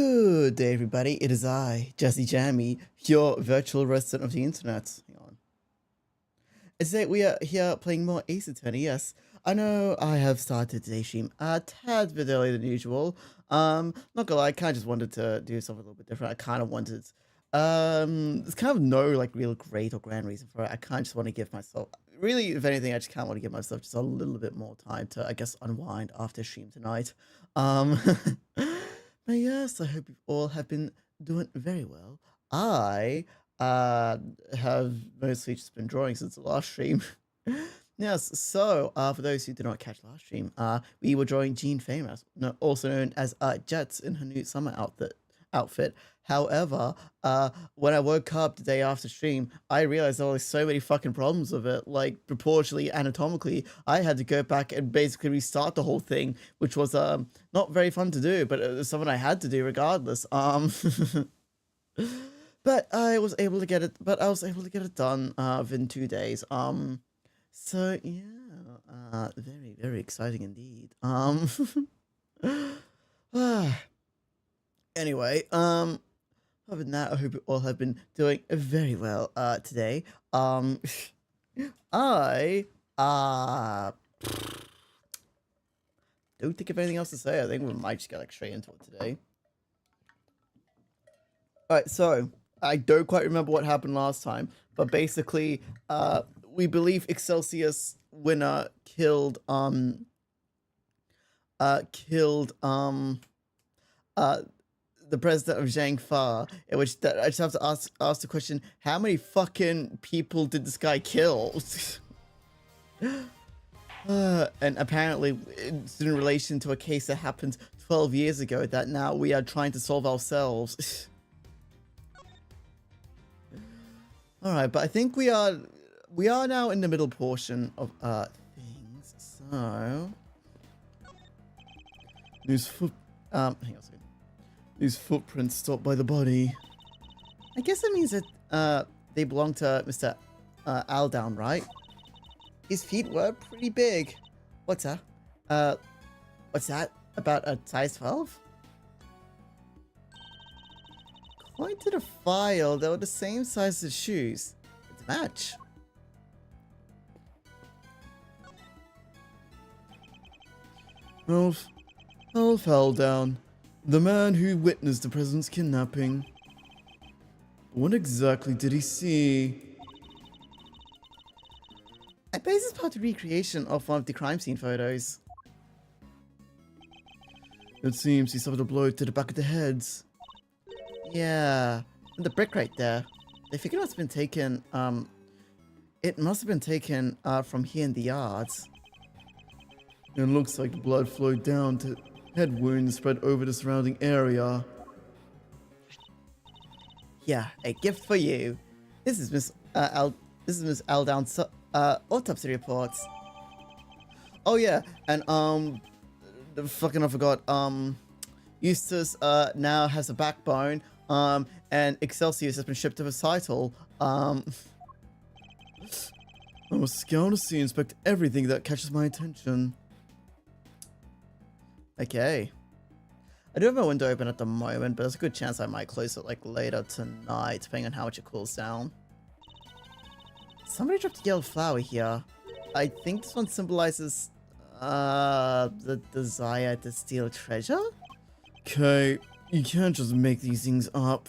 Good day, everybody. It is I, Jesse Jammy, your virtual resident of the internet. Hang on. Today we are here playing more Ace Attorney. Yes, I know I have started today's stream a tad bit earlier than usual. Not gonna lie, I kind of just wanted to do something a little bit different. I kind of wanted, there's kind of no like real great or grand reason for it. I kind of just want to give myself, really, if anything, I just kind of want to give myself just a little bit more time to, I guess, unwind after stream tonight. But yes, I hope you all have been doing very well. I have mostly just been drawing since the last stream. Yes, so for those who did not catch last stream, we were drawing Jean Famous, also known as Jets in her new summer outfit. However, when I woke up the day after stream, I realized there were so many fucking problems with it, like proportionally, anatomically. I had to go back and basically restart the whole thing, which was not very fun to do, but it was something I had to do regardless. But I was able to get it. But I was able to get it done within 2 days. So yeah, very very exciting indeed. Anyway, other than that, I hope you all have been doing very well today. I don't think of anything else to say. I think we might just get like straight into it today. Alright, so I don't quite remember what happened last time, but basically, we believe Excelsius winner killed the president of Zhang Fa, in which I just have to ask the question, how many fucking people did this guy kill? And apparently it's in relation to a case that happened 12 years ago that now we are trying to solve ourselves. Alright, but I think we are now in the middle portion of things, so hang on a second. These footprints stopped by the body. I guess that means that they belong to Mr. Aldown, right? His feet were pretty big. What's that? What's that? About a size 12? According to the file, they were the same size as shoes. It's a match. Elf Aldown. The man who witnessed the president's kidnapping. What exactly did he see? I base this part of recreation of one of the crime scene photos. It seems he suffered a blow to the back of the head. Yeah, and the brick right there. They figure it must have been taken, from here in the yards. It looks like the blood flowed down to head wounds spread over the surrounding area. Yeah, a gift for you. This is Miss Aldown's autopsy reports. Oh yeah, and I forgot. Eustace now has a backbone. And Excelsius has been shipped to recital. I must scout to see, inspect everything that catches my attention. Okay. I do have my window open at the moment, but there's a good chance I might close it like later tonight, depending on how much it cools down. Somebody dropped a yellow flower here. I think this one symbolizes the desire to steal treasure? Okay, you can't just make these things up.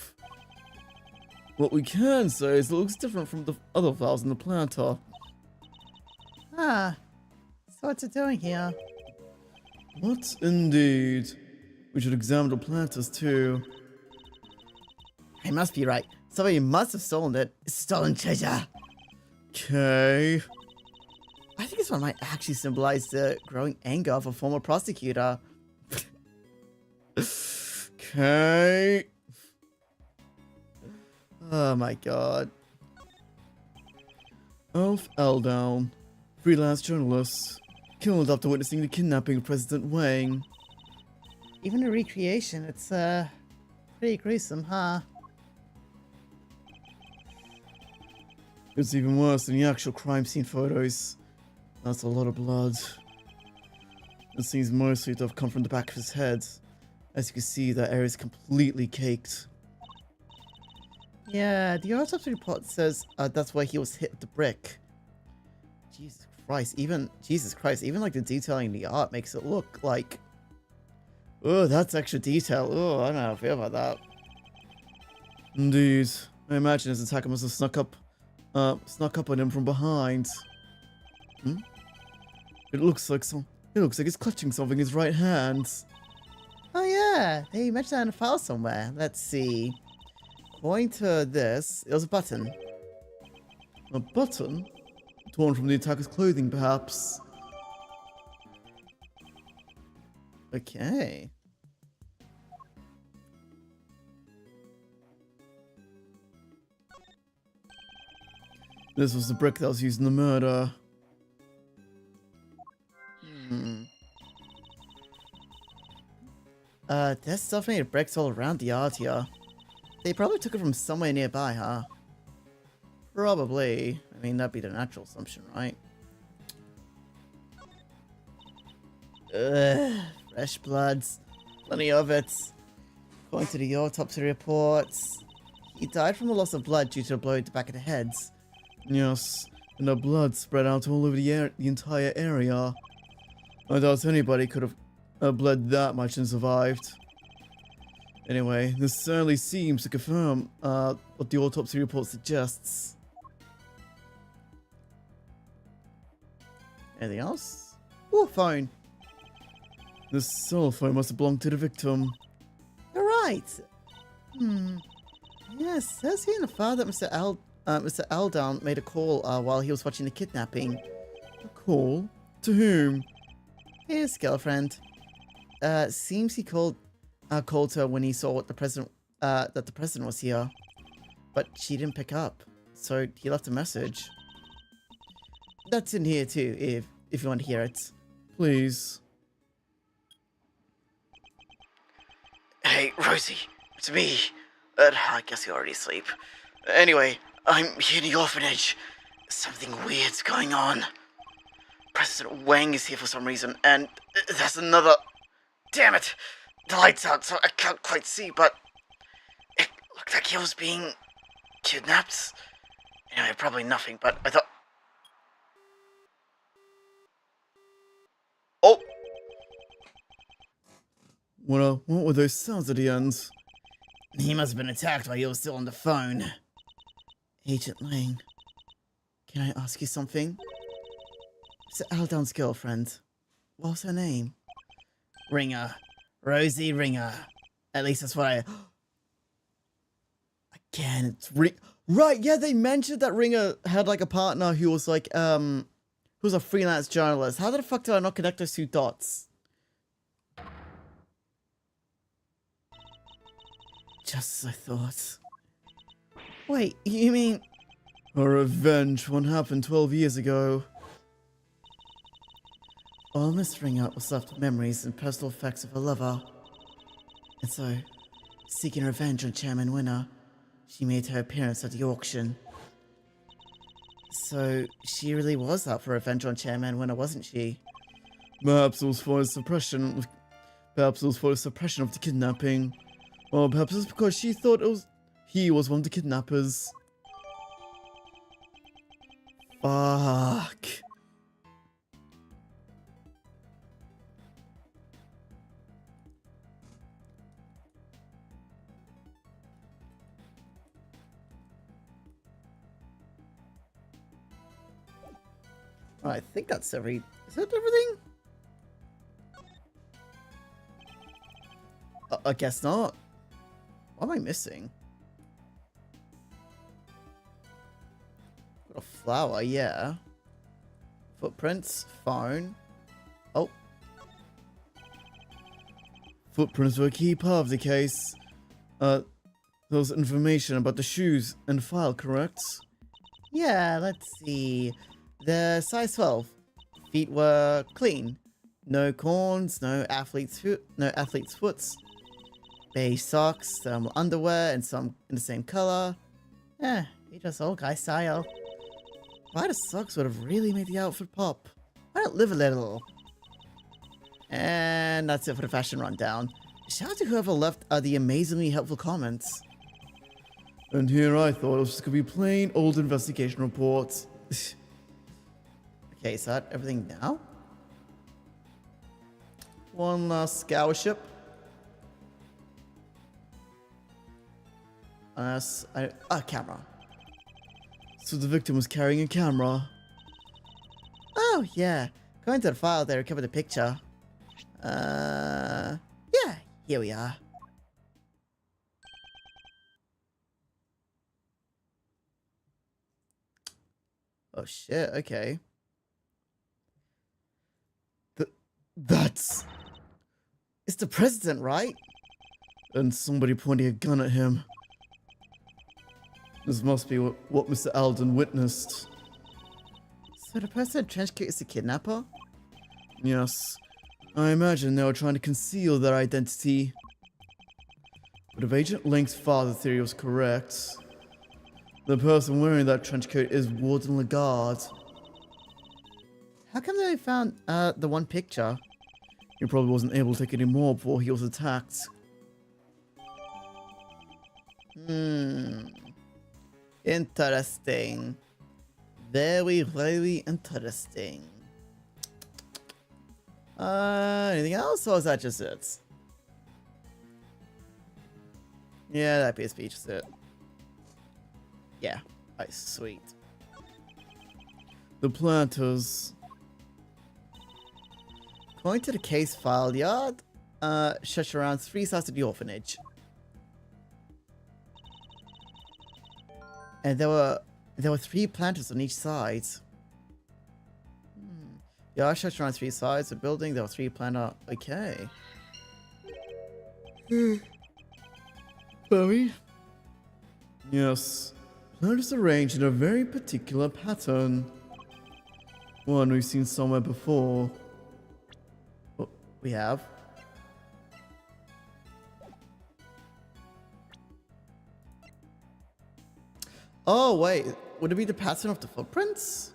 What we can say is it looks different from the other flowers in the planter. Ah, so what's it doing here? What indeed? We should examine the planters too. I must be right. Somebody must have stolen it. Stolen treasure. Okay. I think this one might actually symbolize the growing anger of a former prosecutor. Okay. Oh my god. Elf Aldown, freelance journalist, killed after witnessing the kidnapping of President Wang. Even a recreation, it's pretty gruesome, huh? It's even worse than the actual crime scene photos. That's a lot of blood. It seems mostly to have come from the back of his head. As you can see, that area is completely caked. Yeah, the autopsy report says that's why he was hit with the brick. Jesus Christ, even like the detailing in the art makes it look like... Oh, that's extra detail. Oh, I don't know how I feel about that. Indeed. I imagine his attacker must have snuck up on him from behind. Hmm? It looks like he's clutching something in his right hand. Oh yeah, they mentioned that in a file somewhere. Let's see. According to this, it was a button. A button? Torn from the attacker's clothing, perhaps. Okay. This was the brick that was used in the murder. There's definitely bricks all around the art here. They probably took it from somewhere nearby, huh? Probably. I mean, that'd be the natural assumption, right? Ugh, fresh bloods. Plenty of it. According to the autopsy reports, he died from a loss of blood due to a blow to the back of the head. Yes, and the blood spread out all over the entire area. I doubt anybody could have bled that much and survived. Anyway, this certainly seems to confirm what the autopsy report suggests. Anything else? Oh, phone. This cell phone must have belonged to the victim. You're right. Yes, says here in the file that Mr. Aldown made a call while he was watching the kidnapping. A call? To whom? His girlfriend. Seems he called her when he saw that the president was here, but she didn't pick up, so he left a message. That's in here too, if you want to hear it. Please. Hey, Rosie, it's me. I guess you're already asleep. Anyway, I'm here in the orphanage. Something weird's going on. President Wang is here for some reason, and there's another... Damn it! The light's out, so I can't quite see, but... It looked like he was being... kidnapped? Anyway, probably nothing, but I thought... Oh! What were those sounds at the end? He must have been attacked while he was still on the phone. Agent Lang, can I ask you something? Mr. Aldown's girlfriend. What was her name? Ringer. Rosie Ringer. At least that's what I... Again, it's Right, yeah, they mentioned that Ringer had like a partner who was like, who was a freelance journalist. How the fuck did I not connect those two dots? Just as I thought. Wait, you mean... Her revenge, what happened 12 years ago. All Miss Ringer was left with memories and personal effects of her lover. And so, seeking revenge on Chairman Winner, she made her appearance at the auction. So, she really was out for revenge on Chairman Winner, wasn't she? Perhaps it was for his suppression of the kidnapping. Or perhaps it's because she thought he was one of the kidnappers. Fuck. I think that's is that everything? I guess not. What am I missing? Got a flower, yeah. Footprints, phone. Oh. Footprints were a key part of the case. There was information about the shoes and file, correct? Yeah, let's see. They're size 12. Feet were clean. No corns, no athlete's foots. Beige socks, some underwear, and some in the same color. He just old guy style. Why the socks would have really made the outfit pop? Why not live a little? And that's it for the fashion rundown. Shout out to whoever left the amazingly helpful comments. And here I thought it was just gonna be plain old investigation reports. Okay, is that everything now? One last scour ship. A camera. So the victim was carrying a camera. Oh, yeah. Going to the file there, recover the picture. Yeah, here we are. Oh shit, okay. That's... It's the president, right? And somebody pointing a gun at him. This must be what Mr. Alden witnessed. So the person in trench coat is the kidnapper? Yes. I imagine they were trying to conceal their identity. But if Agent Link's father theory was correct, the person wearing that trench coat is Warden Lagarde. How come they found the one picture? He probably wasn't able to take any more before he was attacked. Interesting. Very, very interesting. Anything else, or is that just it? Yeah, that appears to be just it. Yeah. Nice, sweet. The planters. Going to the case file yard, shush around 3 sides of the orphanage. And there were 3 planters on each side. Yeah, I shush around 3 sides of the building, there were 3 planters. Okay. Chloe? Yes. Planters arranged in a very particular pattern. One we've seen somewhere before. We have. Oh, wait. Would it be the pattern of the footprints?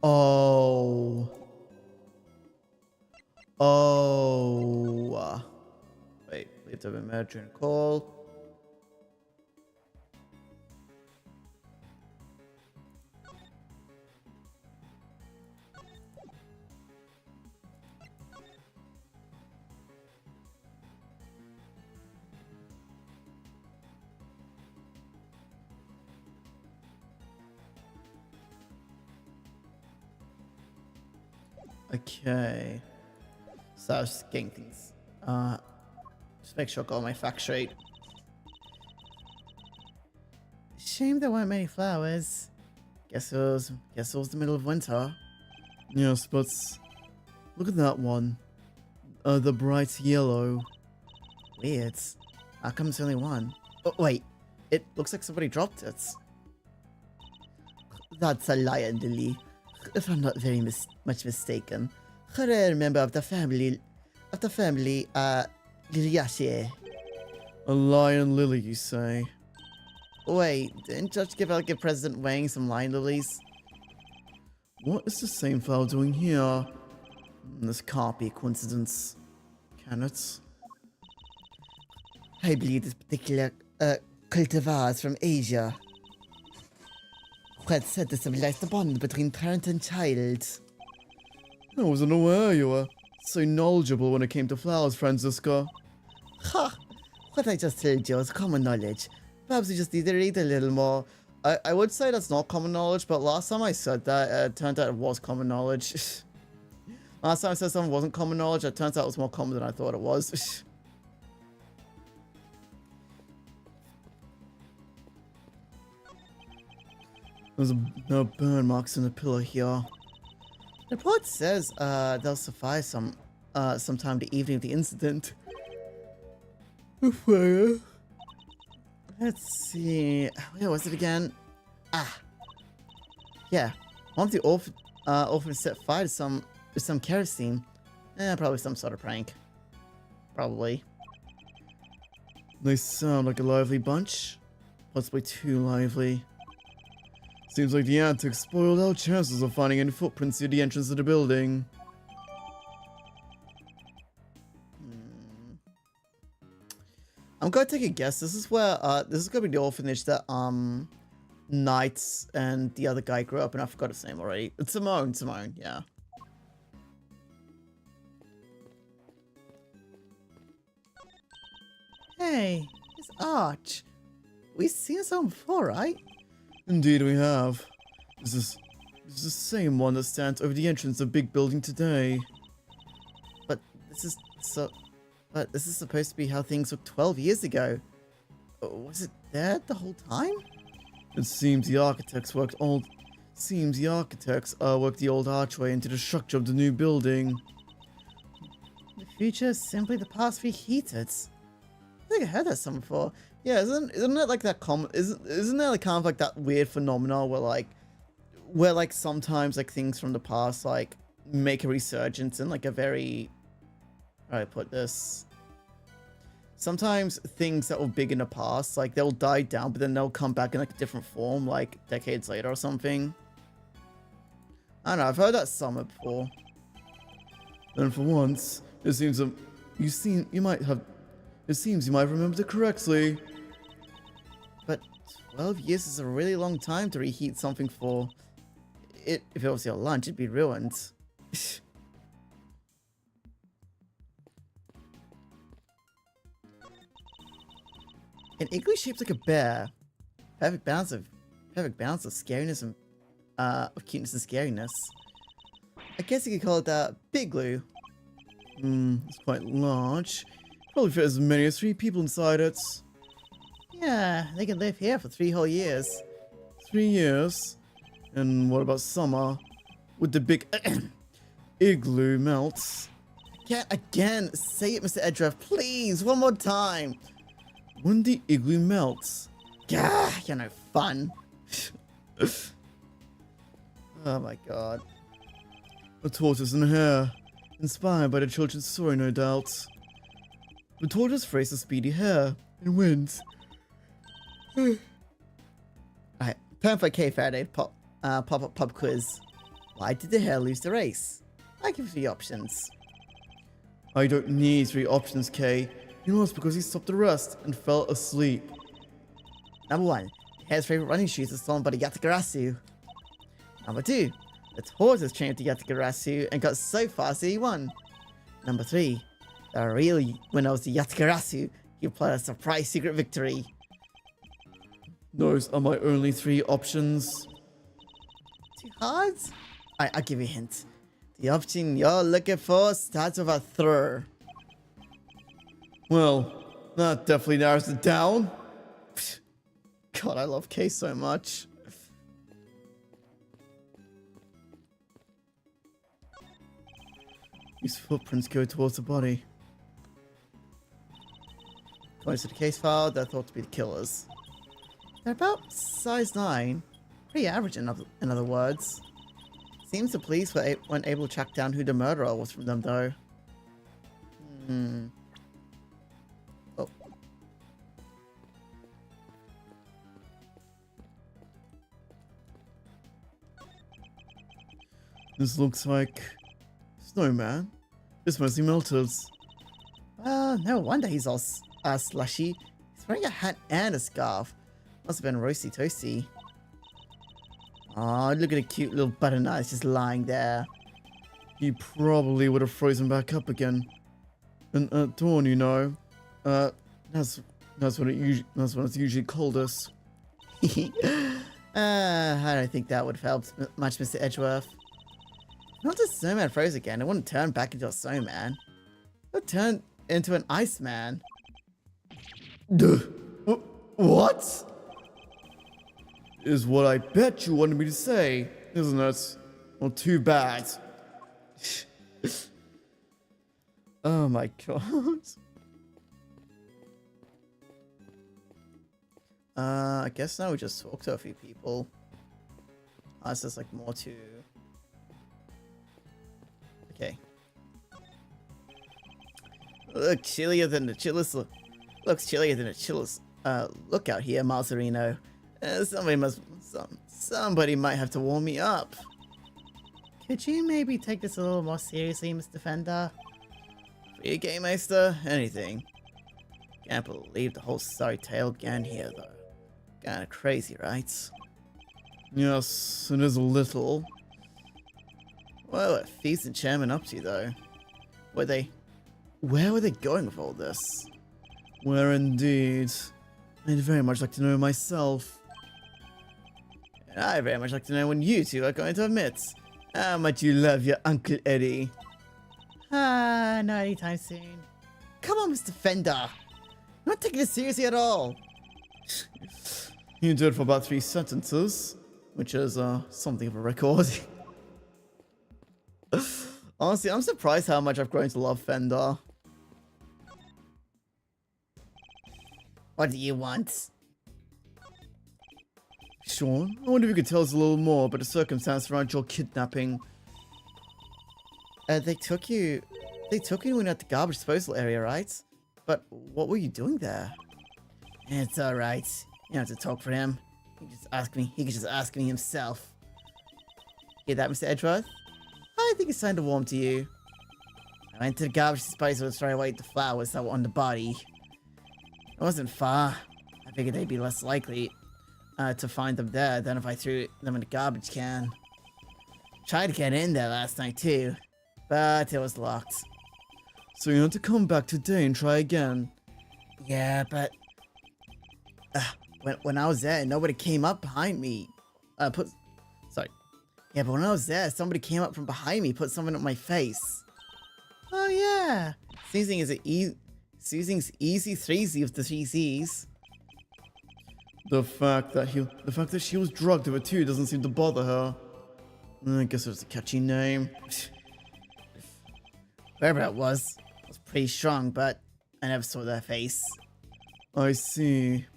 Oh. Oh. Wait. We have to have a merger and call. Okay. So I was just getting things. Just make sure I got all my facts straight. Shame there weren't many flowers. Guess it was the middle of winter. Yes, but look at that one. The bright yellow. Weird. How come it's only one? Oh wait, it looks like somebody dropped it. That's a lion, Lily. If I'm not very much mistaken. A rare member of the family, Liliaceae. A lion lily, you say? Wait, didn't Judge give out a President weighing some lion lilies? What is the same fellow doing here? This can't be a coincidence, can it? I believe this particular cultivar is from Asia. Who had said to symbolize the bond between parent and child. I wasn't aware you were so knowledgeable when it came to flowers, Franziska. Ha! What I just told you is common knowledge. Perhaps you just need to read a little more. I would say that's not common knowledge, but last time I said that, it turned out it was common knowledge. Last time I said something wasn't common knowledge, it turns out it was more common than I thought it was. There's no burn marks in the pillow here. The report says they'll suffice sometime the evening of the incident. Let's see. Where was it again? Ah. Yeah. One of the orphans set fire to some kerosene. Probably some sort of prank. Probably. They sound like a lively bunch. Possibly too lively. Seems like the antics spoiled our chances of finding any footprints near the entrance of the building. I'm gonna take a guess. This is where this is gonna be the orphanage that Knights and the other guy grew up in. I forgot his name already. It's Simone, yeah. Hey, it's Arch. We've seen this one before, right? Indeed we have. This is the same one that stands over the entrance of the big building today. But this is supposed to be how things looked 12 years ago. Was it there the whole time? It seems the architects worked the old archway into the structure of the new building. The future is simply the past reheated. I think I heard that somewhere before. Yeah, isn't it like that common? Isn't there like kind of like that weird phenomenon where like sometimes like things from the past like make a resurgence in like a very, how do I put this? Sometimes things that were big in the past, like they'll die down, but then they'll come back in like a different form, like decades later or something. I don't know. I've heard that somewhere before. And for once, it seems you might remember it correctly. But 12 years is a really long time to reheat something for. If it was your lunch, it'd be ruined. An igloo shaped like a bear. Perfect balance of scariness and of cuteness and scariness. I guess you could call it that big glue. It's quite large. Probably fit as many as 3 people inside it. Yeah, they can live here for 3 whole years. 3 years? And what about summer? Would the big igloo melt? Again, say it, Mr. Edgeworth, please, one more time. When the igloo melts. Gah, you're no fun. Oh my god. A tortoise and a hare. Inspired by the children's story, no doubt. The tortoise races a speedy hare and wins. Alright, time for a K Faraday pop quiz. Why did the hare lose the race? I give 3 options. I don't need 3 options, K. He lost because he stopped to rest and fell asleep. Number 1. The hare's favorite running shoes are stolen by the Yatagarasu. Number 2. The tortoise trained the Yatagarasu and got so fast that he won. Number 3. The real winner was the Yatagarasu. He applied a surprise secret victory. Those are my only 3 options. Too hard? I'll give you a hint. The option you're looking for starts with a thr. Well, that definitely narrows it down. God, I love K so much. These footprints go towards the body. According to the case file, they're thought to be the killers. They're about size 9. Pretty average in other words. Seems the police weren't able to track down who the murderer was from them though. Oh. This looks like snowman. This mostly melted. Well, no wonder he's all slushy. He's wearing a hat and a scarf. Must have been roasty toasty. Oh, look at the cute little butternut just lying there. He probably would have frozen back up again. And at dawn, you know. That's when it's usually coldest. I don't think that would have helped much, Mr. Edgeworth. Not a snowman froze again. It wouldn't turn back into a snowman. It would turn into an iceman. What? Is what I bet you wanted me to say, isn't it? Well, too bad. Oh my god. I guess now we just talk to a few people. Unless there's like more to... Okay. Looks chillier than the chillest lookout here, Marzarino. Somebody might have to warm me up. Could you maybe take this a little more seriously, Mr. Fender? Free game meister? Anything. Can't believe the whole sorry tale began here, though. Kinda crazy, right? Yes, it is a little. What were Feast and Chairman up to, though? Where were they going with all this? Where indeed? I'd very much like to know myself. And I'd very much like to know when you two are going to admit how much you love your Uncle Eddie. Not anytime soon. Come on, Mr. Fender. I'm not taking this seriously at all. You did for about 3 sentences, which is something of a record. Honestly, I'm surprised how much I've grown to love Fender. What do you want? Sean, I wonder if you could tell us a little more about the circumstance around your kidnapping. They took you when at the garbage disposal area, right? But what were you doing there? It's alright. You don't have to talk for him. He can just ask me himself. Hear that, Mr. Edgeworth? I think it's time to warm to you. I went to the garbage disposal to throw away the flowers that were on the body. It wasn't far. I figured they'd be less likely to find them there than if I threw them in the garbage can. Tried to get in there last night too, but it was locked. So you had to come back today and try again? Yeah, but when I was there, nobody came up behind me. Yeah, but when I was there, somebody came up from behind me, put something on my face. Oh yeah, sneezing's easy 3Z of the 3Zs. The fact that she was drugged with it too doesn't seem to bother her. I guess it was a catchy name. Wherever it was pretty strong, but I never saw their face. I see.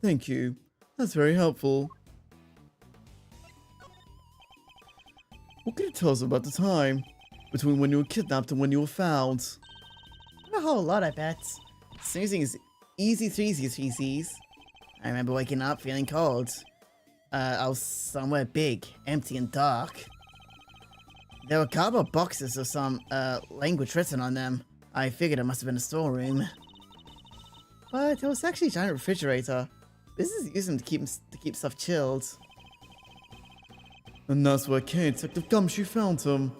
Thank you. That's very helpful. What can you tell us about the time between when you were kidnapped and when you were found? Not a whole lot, I bet. Snoozing is easy 3Zs. I remember waking up feeling cold. I was somewhere big, empty and dark. There were cardboard boxes with some language written on them. I figured it must have been a storeroom. But it was actually a giant refrigerator. This is used to keep stuff chilled. And that's where Kate, Detective Gumshoe, found him.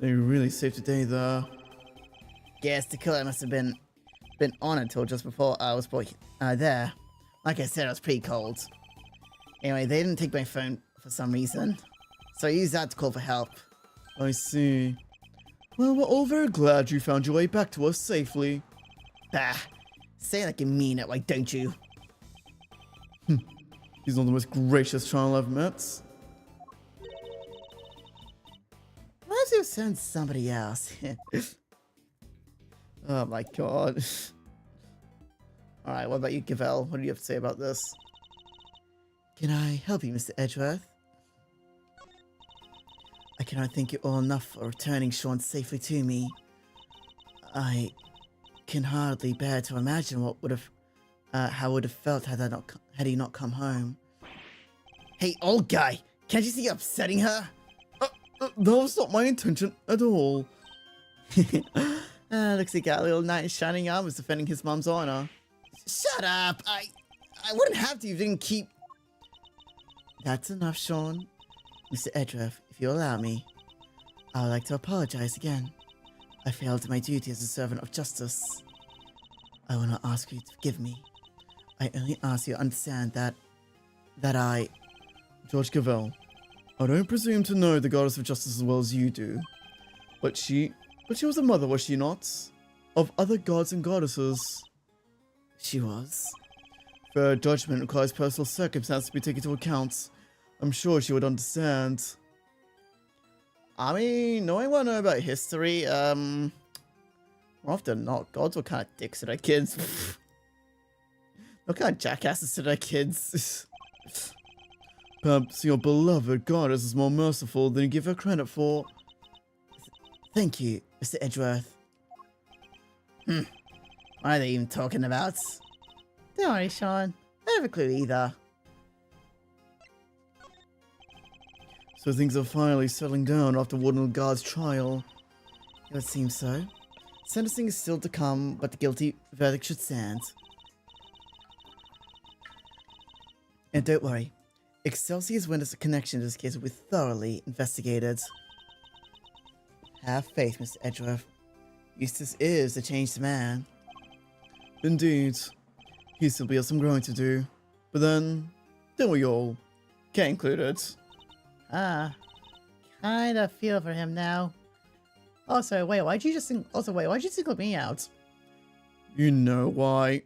They really saved the day there. Guess the killer must have been on until just before I was there. Like I said, I was pretty cold. Anyway, they didn't take my phone for some reason, so I used that to call for help. I see. Well, we're all very glad you found your way back to us safely. Bah, say it like you mean it, like don't you? He's not the most gracious child I've met. Why don't you send somebody else? Oh my god. Alright, what about you, Gavel? What do you have to say about this? Can I help you, Mr. Edgeworth? I cannot thank you all enough for returning Sean safely to me. I can hardly bear to imagine what would have, how it would have felt had he not come home. Hey, old guy! Can't you see you're upsetting her? That was not my intention at all. Looks like he got a little knight in shining armors defending his mom's honor. Shut up! I wouldn't have to if you didn't keep... That's enough, Sean. Mr. Edgeworth, if you allow me, I would like to apologize again. I failed in my duty as a servant of justice. I will not ask you to forgive me. I only ask you to understand that I... George Gavel, I don't presume to know the goddess of justice as well as you do. But she was a mother, was she not? Of other gods and goddesses. She was. Fair judgment requires personal circumstances to be taken into account. I'm sure she would understand. I mean, knowing what I know about history, more often than not, gods were kind of dicks to their kids. What kind of jackasses to their kids? Perhaps your beloved goddess is more merciful than you give her credit for. Thank you, Mr. Edgeworth. What are they even talking about? Don't worry, Sean. I don't have a clue either. So things are finally settling down after Warden Guard's trial. It would seem so. Sentencing is still to come, but the guilty verdict should stand. And don't worry, Excelsior's witness connection to this case will be thoroughly investigated. Have faith, Mr. Edgeworth. Eustace is a changed man. Indeed. He still has some growing to do. But then, don't we all? Get included. Kinda feel for him now. Also, wait, why'd you single me out? You know why.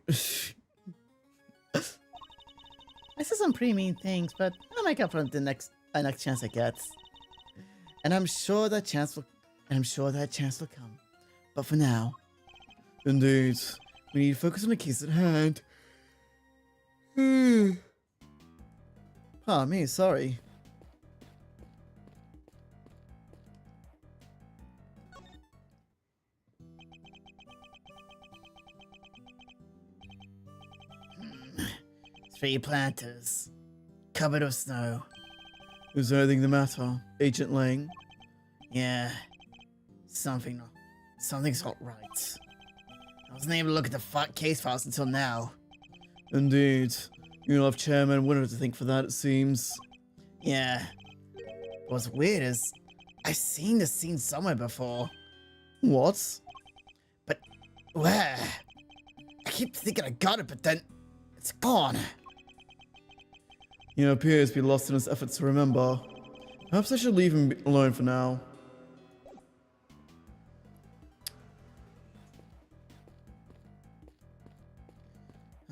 I said some pretty mean things, but I'll make up for the next chance I get. And I'm sure that chance will come. But for now. Indeed. We need to focus on the case at hand. Pardon me, sorry. Three planters. Covered with snow. Is there anything the matter, Agent Lang? Yeah. Something's not right. I wasn't able to look at the case files until now. Indeed. You'll have Chairman Winner to thank for that, it seems. Yeah. What's weird is, I've seen this scene somewhere before. What? But where? I keep thinking I got it, but then it's gone. He appears to be lost in his efforts to remember. Perhaps I should leave him alone for now.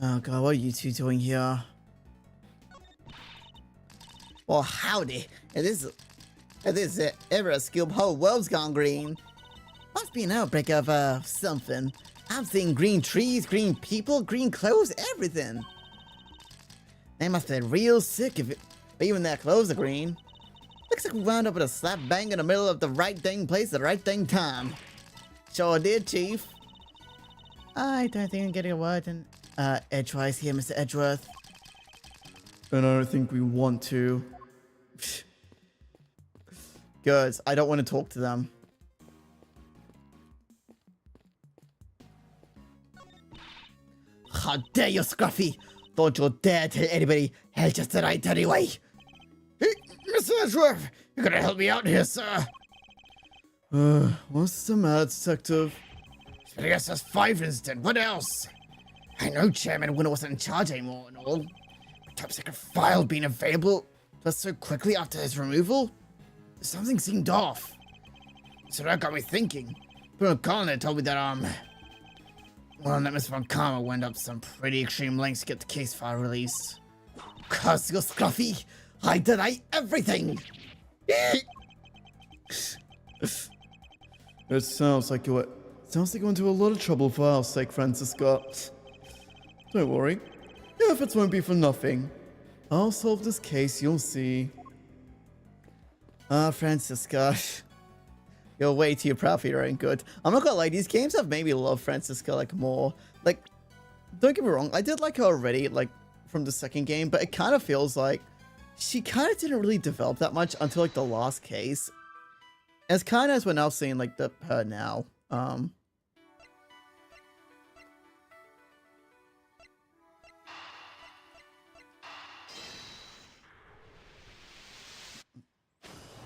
Oh god, what are you two doing here? Well, howdy. It is ever a scoop, whole world's gone green. Must be an outbreak of something. I'm seeing green trees, green people, green clothes, everything. They must have been real sick if even their clothes are green. Looks like we wound up with a slap bang in the middle of the right dang place at the right dang time. Sure did, Chief. I don't think I'm getting a word in edgewise here, Mr. Edgeworth. And I don't think we want to. Good, I don't want to talk to them. How dare you, Scruffy! Don't you dare tell anybody hell just right anyway! Hey, Mr. Edgeworth! You gotta help me out here, sir! What's the matter, Detective? The SS5 incident, what else? I know Chairman Winner wasn't in charge anymore and all. But top secret file being available just so quickly after his removal? Something seemed off. So that got me thinking. But Colin told me that, well, that Miss Von Karma went up some pretty extreme lengths to get the case file released. Curse you, Scruffy! I deny everything! It sounds like you went into a lot of trouble for our sake, Francisca. Don't worry. Your efforts won't be for nothing. I'll solve this case, you'll see. Francisca. You're way too proud for your own good. I'm not gonna lie, these games have made me love Francisca, like, more. Like, don't get me wrong, I did like her already, like, from the second game, but it kind of feels like she kind of didn't really develop that much until, like, the last case. As kind of as we're now seeing, like, her now.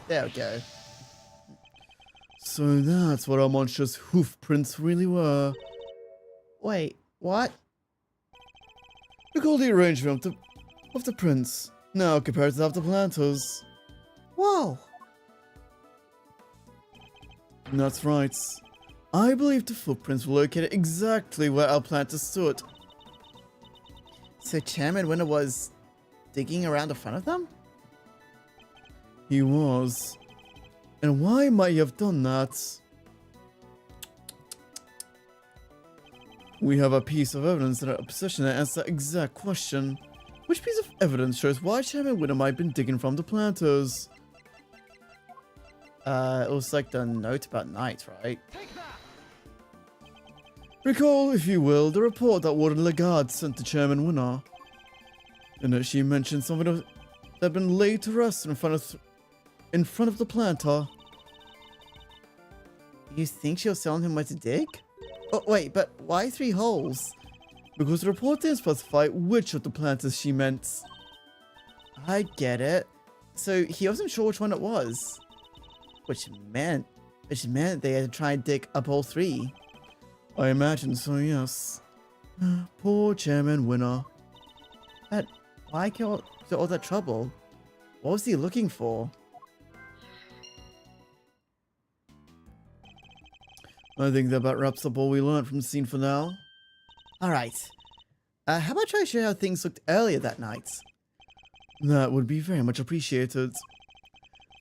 There we go. So that's what our monstrous hoof prints really were. Wait, what? Recall the arrangement of the prints, now compared to that of the planters. Whoa! That's right. I believe the footprints were located exactly where our planters stood. So Chairman Winner was digging around the front of them? He was. And why might he have done that? We have a piece of evidence in our possession that answers that exact question. Which piece of evidence shows why Chairman Winner might have been digging from the planters? It was like the note about night, right? Recall, if you will, the report that Warden Lagarde sent to Chairman Winner. In it, she mentioned something that had been laid to rest in front of in front of the planter. You think she was telling him where to dig? Oh, wait, but why 3 holes? Because the report didn't specify which of the planters she meant. I get it. So he wasn't sure which one it was. Which meant they had to try and dig up all 3. I imagine so, yes. Poor Chairman Winner. But why go to all that trouble? What was he looking for? I think that about wraps up all we learned from the scene for now. Alright. How about I show you how things looked earlier that night? That would be very much appreciated.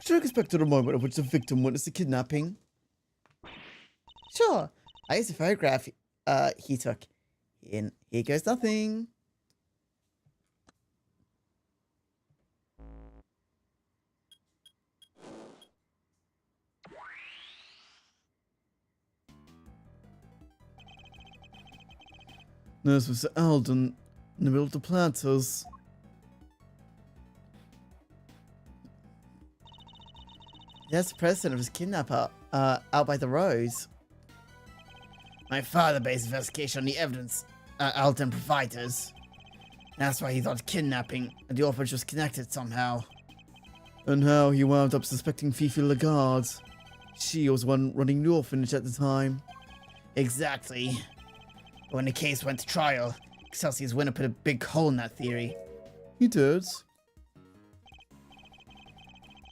Should have expected a moment of which the victim witnessed the kidnapping. Sure. I used a photograph he took. In here goes nothing. There's Mr. Alden in the middle of the planters. That's the president of his kidnapper, out by the road. My father based investigation on the evidence Alden provided us. That's why he thought kidnapping and the orphanage was connected somehow. And how he wound up suspecting Fifi Lagarde. She was the one running the orphanage at the time. Exactly. But when the case went to trial, Excelsior's winner put a big hole in that theory. He did.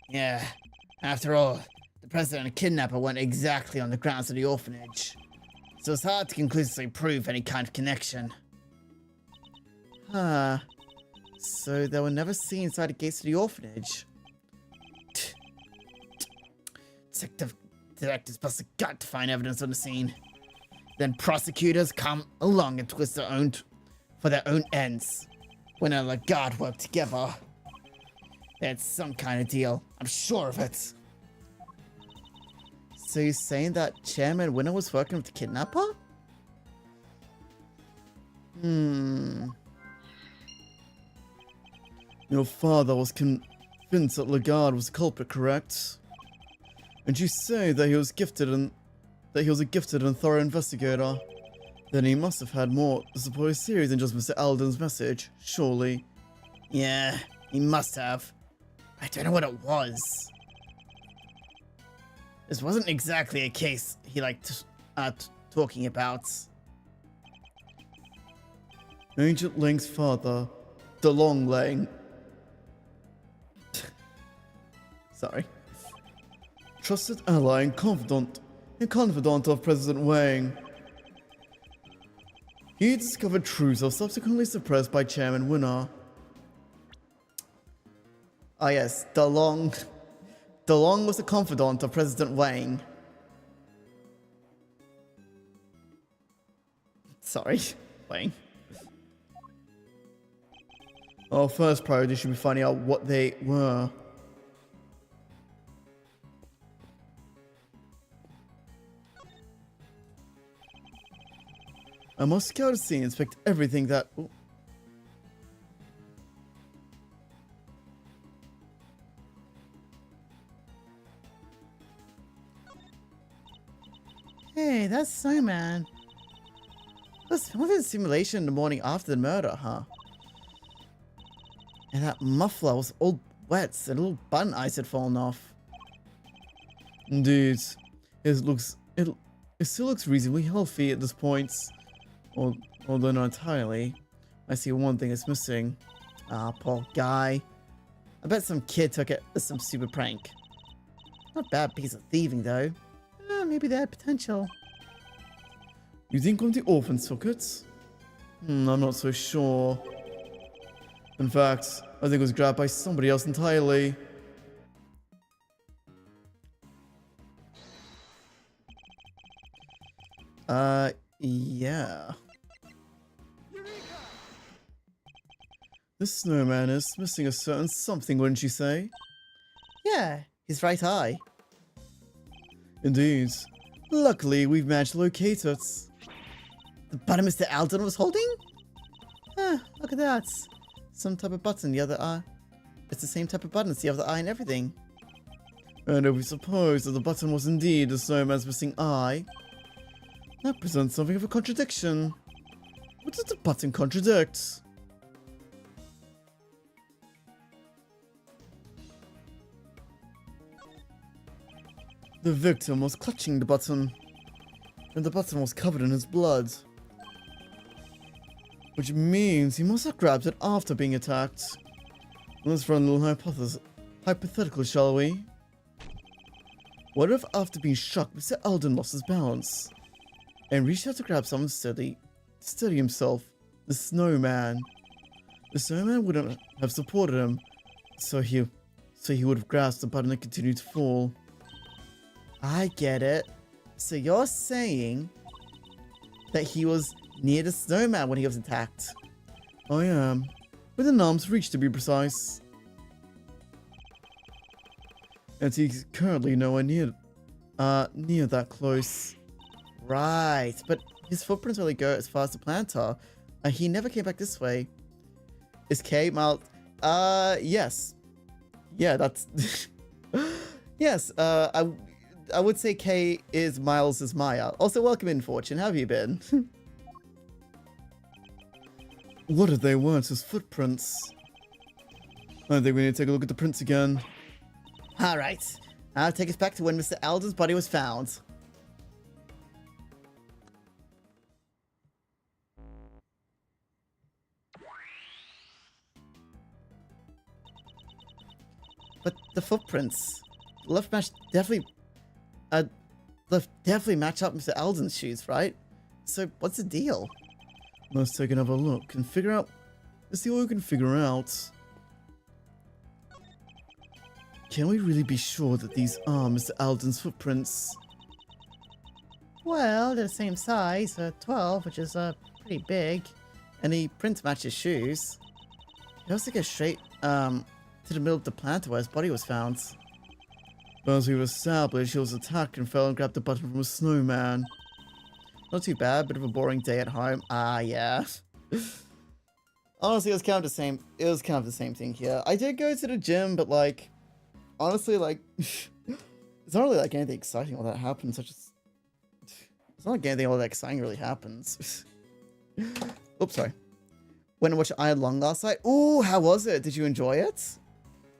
Yeah. After all, the president and kidnapper weren't exactly on the grounds of the orphanage. So it's hard to conclusively prove any kind of connection. Huh. So they were never seen inside the gates of the orphanage. Detectives must have got to find evidence on the scene. Then prosecutors come along and twist for their own ends. When a Lagarde worked together, they had some kind of deal. I'm sure of it. So you're saying that Chairman Winner was working with the kidnapper? Your father was convinced that Lagarde was the culprit, correct? And you say that he was a gifted and thorough investigator. Then he must have had more to support his theory than just Mr. Alden's message, surely. Yeah, he must have. I don't know what it was. This wasn't exactly a case he liked talking about. Agent Lang's father, DeLong Lang. Sorry. Trusted ally and confidant of President Wang. He discovered truths that were subsequently suppressed by Chairman Winner. Ah yes, DeLong was the confidant of President Wang. Sorry, Wang. Our first priority should be finding out what they were. I must scout the scene, inspect everything that... Ooh. Hey, that's Snowman. Was a simulation the morning after the murder, huh? And that muffler was all wet, so the little bun ice had fallen off. Indeed. It still looks reasonably healthy at this point. Although not entirely. I see one thing is missing. Ah, poor guy. I bet some kid took it as some stupid prank. Not a bad piece of thieving, though. Maybe they had potential. You think one of the orphans took it? I'm not so sure. In fact, I think it was grabbed by somebody else entirely. Yeah. This snowman is missing a certain something, wouldn't you say? Yeah, his right eye. Indeed. Luckily, we've managed to locate it. The button Mr. Alden was holding? Look at that. Some type of button, the other eye. It's the same type of button as the other eye and everything. And if we suppose that the button was indeed the snowman's missing eye, that presents something of a contradiction. What does the button contradict? The victim was clutching the button, and the button was covered in his blood. Which means he must have grabbed it after being attacked. Let's run a little hypothetical, shall we? What if after being shocked, Mr. Eldon lost his balance and reached out to grab something to steady himself? The snowman. The snowman wouldn't have supported him, so he would have grasped the button and continued to fall. I get it. So you're saying that he was near the snowman when he was attacked? I am. Within arm's reach, to be precise. And he's currently nowhere near that close. Right, but his footprints only go as far as the planter. He never came back this way. Is K Miles? Yes. Yeah, that's... yes, I would say K is Miles' Maya. Also, welcome in, Fortune. How have you been? What if they weren't his footprints? I think we need to take a look at the prints again. Alright, I'll take us back to when Mr. Eldon's body was found. But the footprints, left definitely match up Mr. Eldon's shoes, right? So what's the deal? Let's take another look and figure out. Let's see what we can figure out. Can we really be sure that these are Mr. Eldon's footprints? Well, they're the same size, 12, which is pretty big. And the prints match his shoes. He also goes straight to the middle of the planter where his body was found. As we've established, he was attacked and fell and grabbed the button from a snowman. Not too bad, bit of a boring day at home. Ah, yeah. Honestly, it was kind of the same. It was kind of the same thing here. I did go to the gym, but like, honestly, like, it's not really like anything exciting all that happens. Such as, it's not like anything all that exciting really happens. Oops, sorry. Went and watched Iron Long last night. Ooh, how was it? Did you enjoy it?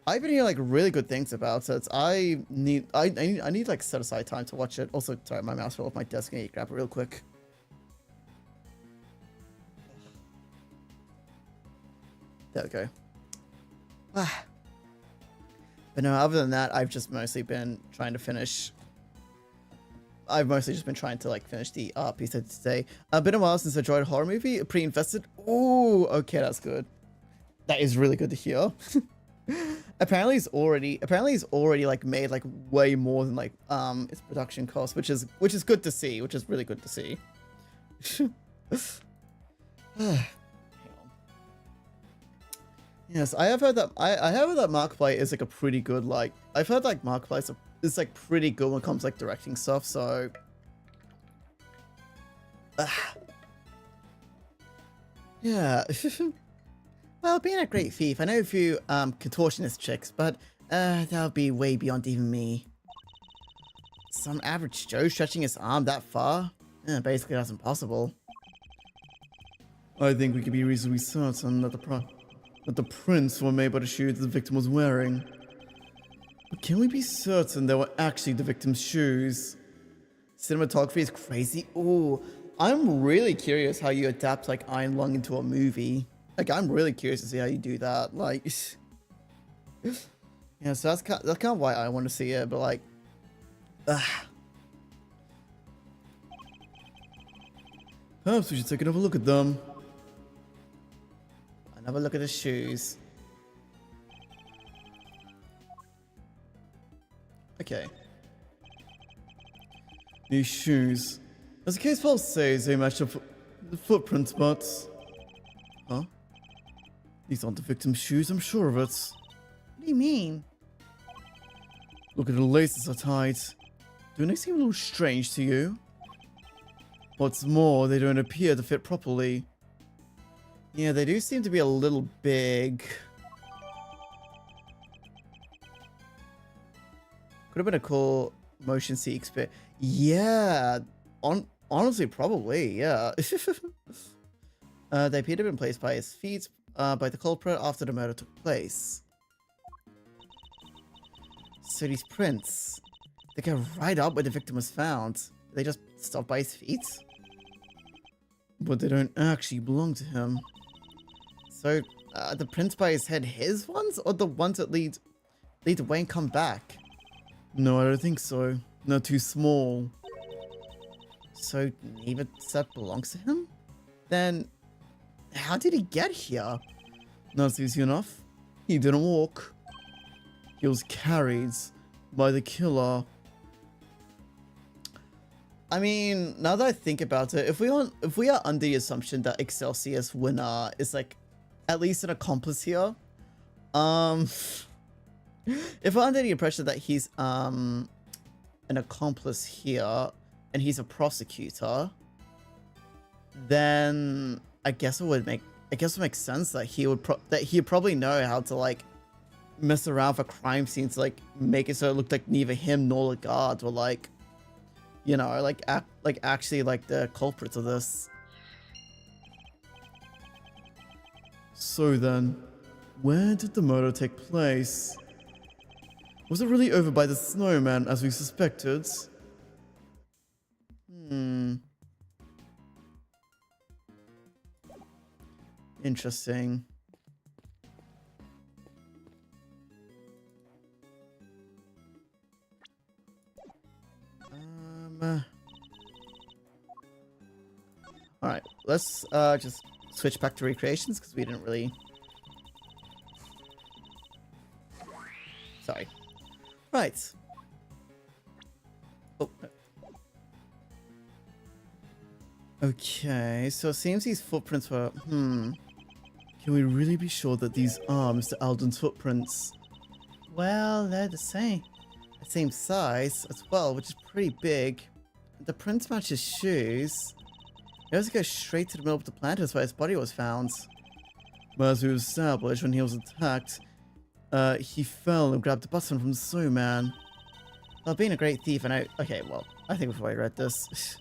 I've been hearing like really good things about it. I need like set aside time to watch it. Also, sorry, my mouse fell off my desk. I need to grab it real quick. There we go. Ah. But no, other than that, I've just mostly been trying to finish. I've mostly just been trying to like finish the piece of today. Been a while since I enjoyed a horror movie. Pretty invested. Ooh, okay, that's good. That is really good to hear. Apparently he's already like made like way more than like its production cost, which is good to see, which is really good to see. Yes, I have heard that I have heard that Markiplier is like a pretty good like I've heard like Markiplier is like pretty good when it comes to, like directing stuff, so yeah. Well, being a great thief, I know a few contortionist chicks, but that would be way beyond even me. Some average Joe stretching his arm that far? Basically that's impossible. I think we can be reasonably certain that the prints were made by the shoes the victim was wearing. But can we be certain they were actually the victim's shoes? Cinematography is crazy. Ooh, I'm really curious how you adapt like Iron Lung into a movie. Like, I'm really curious to see how you do that. Like, yeah, so that's kind of why I want to see it. But like, perhaps we should take another look at them. Another look at the shoes. Okay. These shoes, as the case file says, they match up the footprints, but huh? These aren't the victim's shoes, I'm sure of it. What do you mean? Look at the laces are tied. Don't they seem a little strange to you? What's more, they don't appear to fit properly. Yeah, they do seem to be a little big. Could have been a cool motion seek Yeah, honestly, probably, yeah. They appear to have been placed by his feet by the culprit after the murder took place. So these prints, they go right up where the victim was found. They just stop by his feet? But they don't actually belong to him. So, the prints by his head his ones? Or the ones that lead away and come back? No, I don't think so. They're too small. So, neither set belongs to him? Then, how did he get here? That's easy enough. He didn't walk. He was carried by the killer. I mean, now that I think about it, if we are under the assumption that Excelsius Winner is like at least an accomplice here, if we're under the impression that he's an accomplice here and he's a prosecutor, then I guess it makes sense that he'd probably know how to like mess around with a crime scene to like make it so it looked like neither him nor the guards were like, you know, like actually like the culprits of this. So then, where did the murder take place? Was it really over by the snowman as we suspected? Interesting. Alright, let's just switch back to recreations because we didn't really... Sorry. Right. Oh. Okay, so it seems these footprints were... Can we really be sure that these are Mr. Alden's footprints? Well, they're the same size as well, which is pretty big. The prints match his shoes. He also goes straight to the middle of the planters where his body was found. But as we established, when he was attacked, he fell and grabbed the button from the snowman. Well, being a great thief, and okay, well, I think before I read this.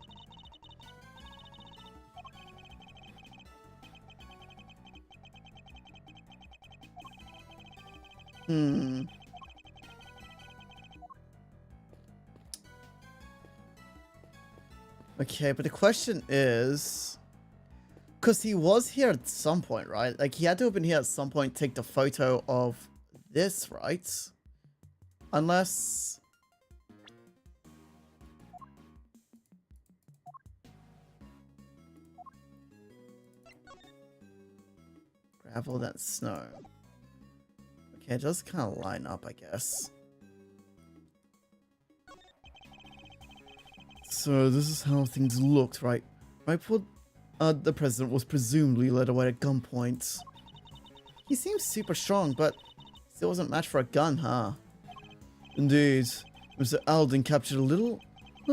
Okay, but the question is... Because he was here at some point, right? Like, he had to have been here at some point, take the photo of this, right? Unless... Gravel, then snow. Okay, it does kind of line up, I guess. So this is how things looked, right? Right before the president was presumably led away at gunpoint. He seems super strong, but still wasn't matched for a gun, huh? Indeed. Mr. Alden captured a little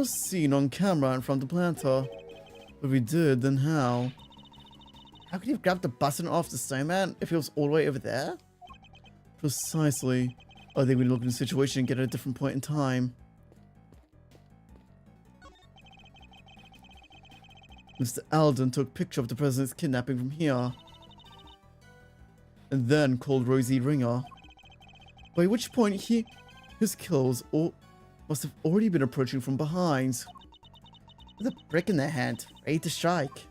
scene on camera in front of the planter. But if he did, then how? How could he have grabbed the button off the snowman if he was all the way over there? Precisely. I think we look at the situation and get at a different point in time. Mr. Alden took a picture of the president's kidnapping from here. And then called Rosie Ringer. By which point his kills must have already been approaching from behind. With a brick in their hand, ready to strike.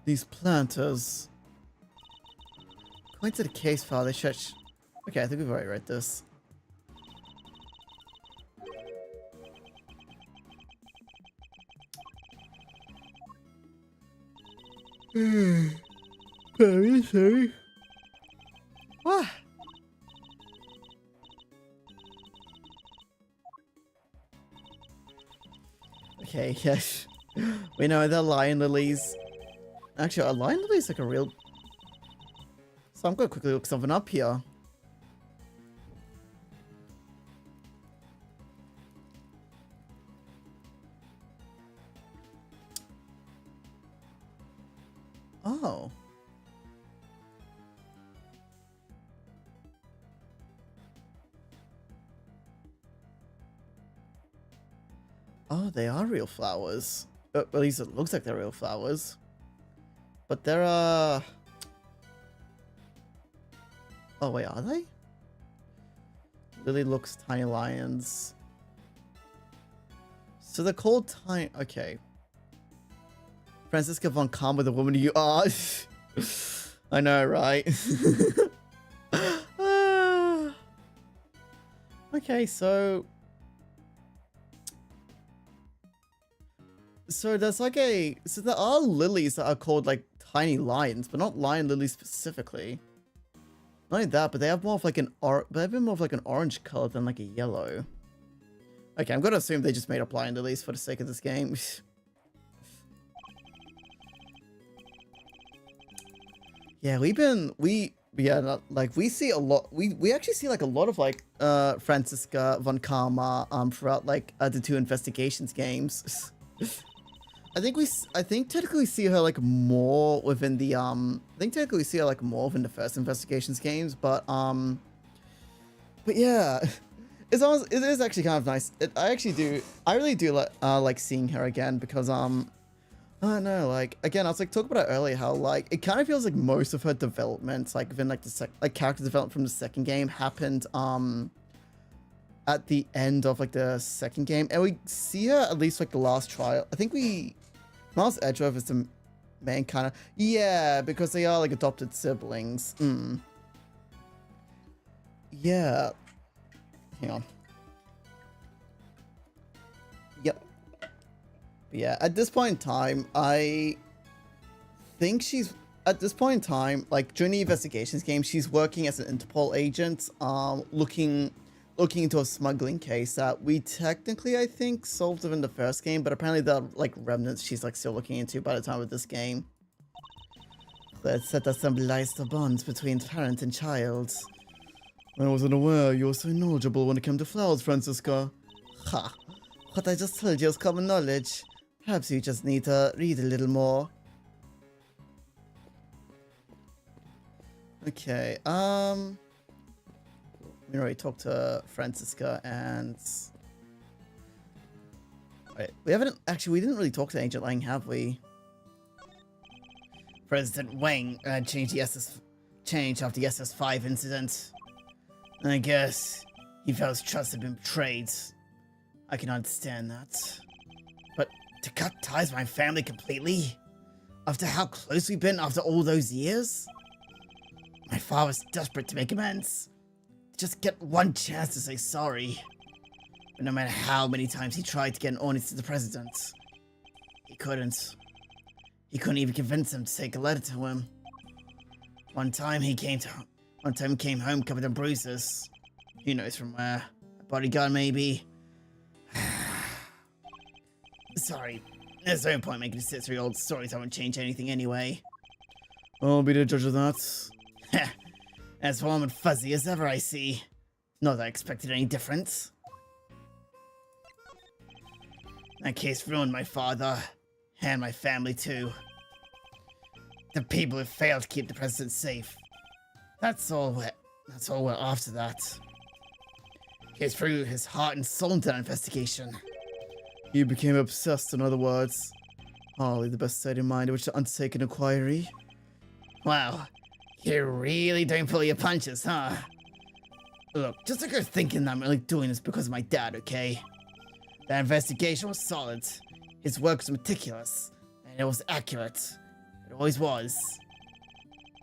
These planters... According to the case file, they stretch... Okay, I think we've already read this. Very sorry. What? Okay, yes. We know the lion lilies. Actually, a lion lily is like a real... So I'm gonna quickly look something up here. Oh. Oh, they are real flowers. At least it looks like they're real flowers. But they're, oh, wait, are they? Lily looks tiny lions. So they're called tiny... Okay. Franziska von Karma, the woman you are. I know, right? Okay, so... So there's like a... So there are lilies that are called like tiny lions, but not lion lilies specifically. Not only that, but they have more of like an orange color than like a yellow. Okay, I'm gonna assume they just made up lion lilies for the sake of this game. Yeah, we see a lot. We actually see like a lot of like Franziska von Karma throughout like the 2 investigations games. I think technically we see her like more within the the first investigations games, but yeah, it is actually kind of nice. I really do like seeing her again because I don't know, like again I was like talking about it earlier how like it kind of feels like most of her development like within like the character development from the second game happened at the end of like the second game, and we see her at least like the last trial. I think Miles Edgeworth is the main kind of... Yeah, because they are like adopted siblings. Yeah. Hang on. Yep. Yeah, at this point in time, I think she's... At this point in time, like during the investigations game, she's working as an Interpol agent, looking into a smuggling case that we technically, I think, solved in the first game, but apparently there are, like, remnants she's, like, still looking into by the time of this game. Let's set that symbolize the bonds between parent and child. I wasn't aware you were so knowledgeable when it came to flowers, Franziska. Ha! What I just told you is common knowledge. Perhaps you just need to read a little more. Okay, we already talked to Franziska and... Wait, we didn't really talk to Agent Lang, have we? President Wang changed after the SS5 incident. I guess he felt his trust had been betrayed. I can understand that. But to cut ties with my family completely? After how close we've been after all those years? My father was desperate to make amends. Just get one chance to say sorry. But no matter how many times he tried to get an audience to the president, he couldn't. He couldn't even convince him to take a letter to him. One time he came home covered in bruises. Who knows from where? A bodyguard maybe? Sorry, there's no point making a 6-year-old stories that won't change anything anyway. I'll be the judge of that. As warm and fuzzy as ever, I see. Not that I expected any difference. That case ruined my father, and my family too. The people who failed to keep the president safe. That's all we're after that. He threw his heart and soul into that investigation. You became obsessed, in other words. Hardly the best state of mind in which to undertake an inquiry. Wow. You really don't pull your punches, huh? Look, just like you're thinking that I'm only doing this because of my dad, okay? That investigation was solid. His work was meticulous, and it was accurate. It always was.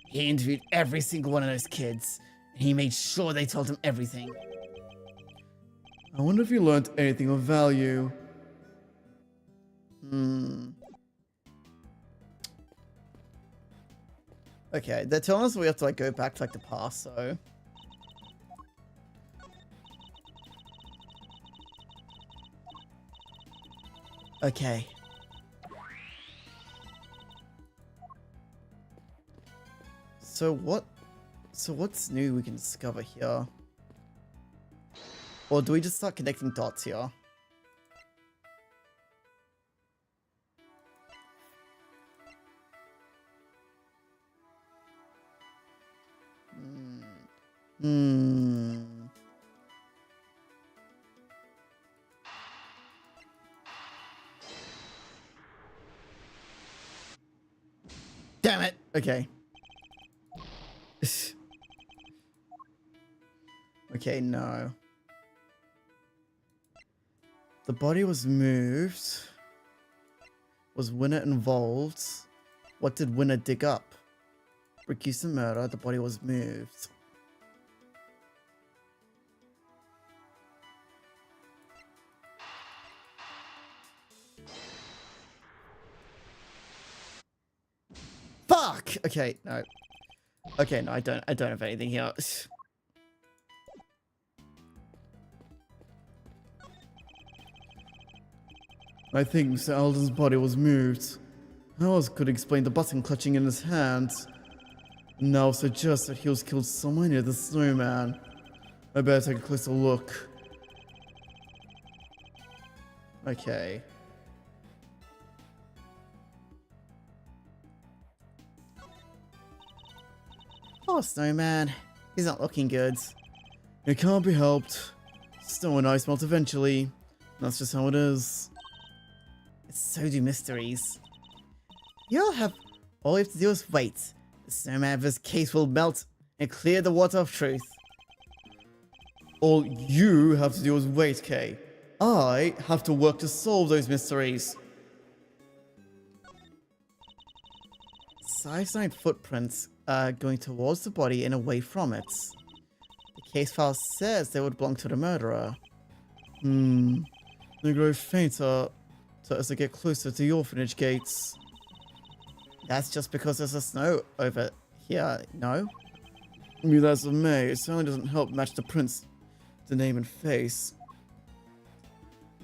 He interviewed every single one of those kids, and he made sure they told him everything. I wonder if you learned anything of value. Okay, they're telling us we have to like go back to like the past, so... Okay. So what's new we can discover here? Or do we just start connecting dots here? Hmm. Damn it. Okay. Okay, no. The body was moved. Was Winner involved? What did Winner dig up? Brick used to murder. The body was moved. Fuck! Okay, no. Okay, no, I don't have anything here. I think Mr. Alden's body was moved. How else could explain the button clutching in his hand? Now suggests that he was killed somewhere near the snowman. I better take a closer look. Okay. Oh, snowman. He's not looking good. It can't be helped. Snow and ice melt eventually. That's just how it is. So do mysteries. All you have to do is wait. The snowman of his case will melt and clear the water of truth. All you have to do is wait, Kay. I have to work to solve those mysteries. Cyanide footprints going towards the body and away from it. The case file says they would belong to the murderer. They grow fainter as they get closer to the orphanage gates. That's just because there's a snow over here, no? I mean, that's a May. It certainly doesn't help match the prints, the name and face.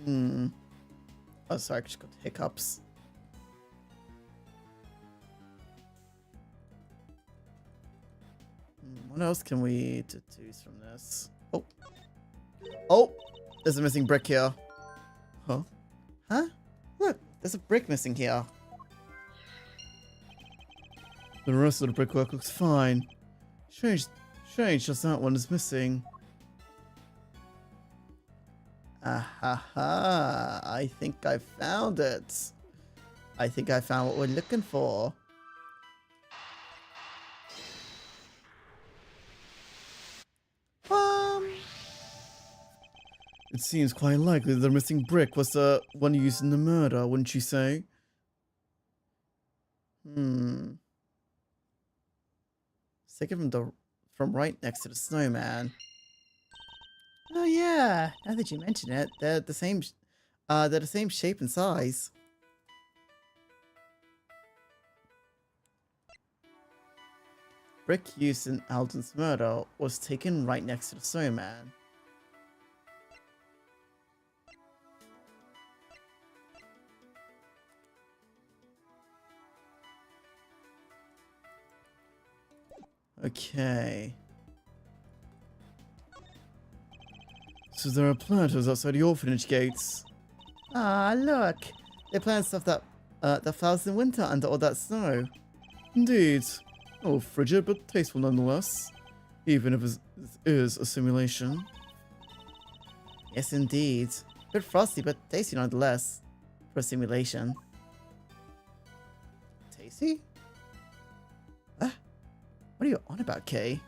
Oh, sorry, I just got hiccups. What else can we deduce from this? Oh, there's a missing brick here. Huh? Look, there's a brick missing here. The rest of the brickwork looks fine. Strange, just that one is missing. Ahaha, I think I found it. I think I found what we're looking for. It seems quite likely the missing brick was the one used in the murder, wouldn't you say? Taken from right next to the snowman. Oh yeah, now that you mention it, they're the same shape and size. Brick used in Alden's murder was taken right next to the snowman. Okay. So there are planters outside the orphanage gates. Ah, look. They plant stuff that flowers in winter under all that snow. Indeed. Oh, frigid but tasteful nonetheless. Even if it is a simulation. Yes, indeed. A bit frosty but tasty nonetheless. For a simulation. Tasty? What are you on about, Kay?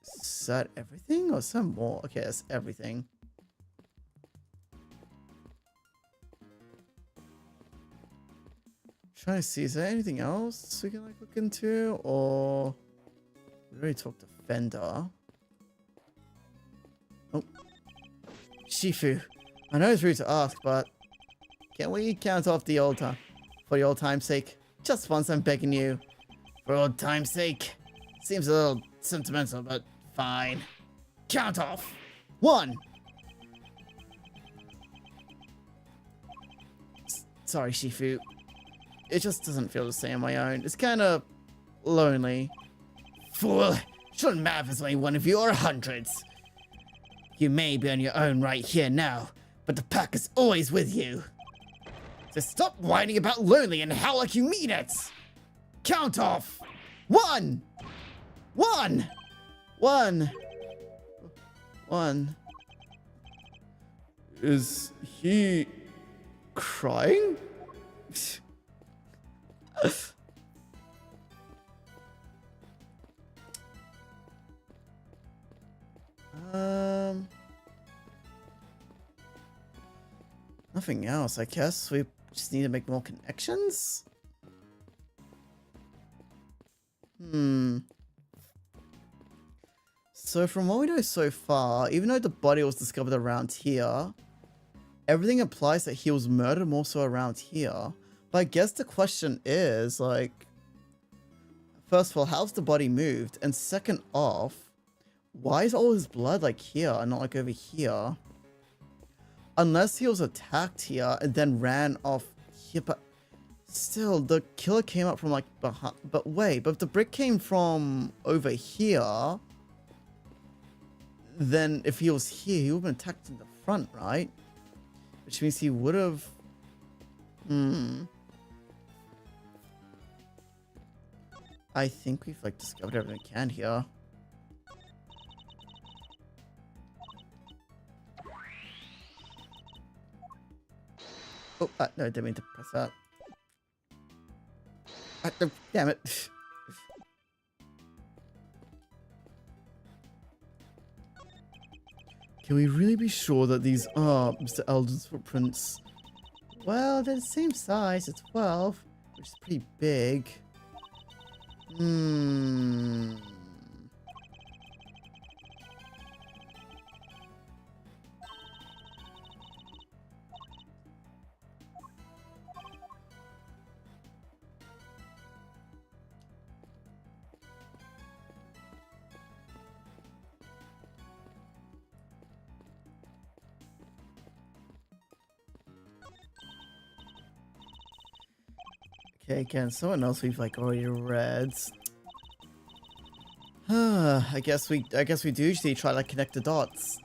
Is that everything or some more? Okay, that's everything. Trying to see, is there anything else we can like look into? Or we already talked to Fender. Oh. Shifu. I know it's rude to ask, but can we count off the old time? For the old time's sake. Just once, I'm begging you. For old time's sake. Seems a little sentimental, but fine. Count off. 1. Sorry, Shifu. It just doesn't feel the same on my own. It's kind of lonely. Fool. Shouldn't matter if it's only one of you or hundreds. You may be on your own right here now, but the pack is always with you. Just stop whining about lonely and howl like you mean it! Count off! 1! 1! 1. 1. Is he crying? Nothing else. I guess we just need to make more connections. So from what we know so far, even though the body was discovered around here, everything implies that he was murdered more so around here. But I guess the question is, like, first of all, how's the body moved? And second off, why is all his blood like here and not like over here? Unless he was attacked here and then ran off here, but still, the killer came up from like behind. But wait, but if the brick came from over here, then if he was here, he would have been attacked in the front, right? Which means he would have... I think we've like discovered everything we can here. Oh, no, I didn't mean to press that. No, damn it. Can we really be sure that these are Mr. Eldon's footprints? Well, they're the same size. It's 12, which is pretty big. Okay, again, someone else we've like already read. I guess we do usually try to like connect the dots.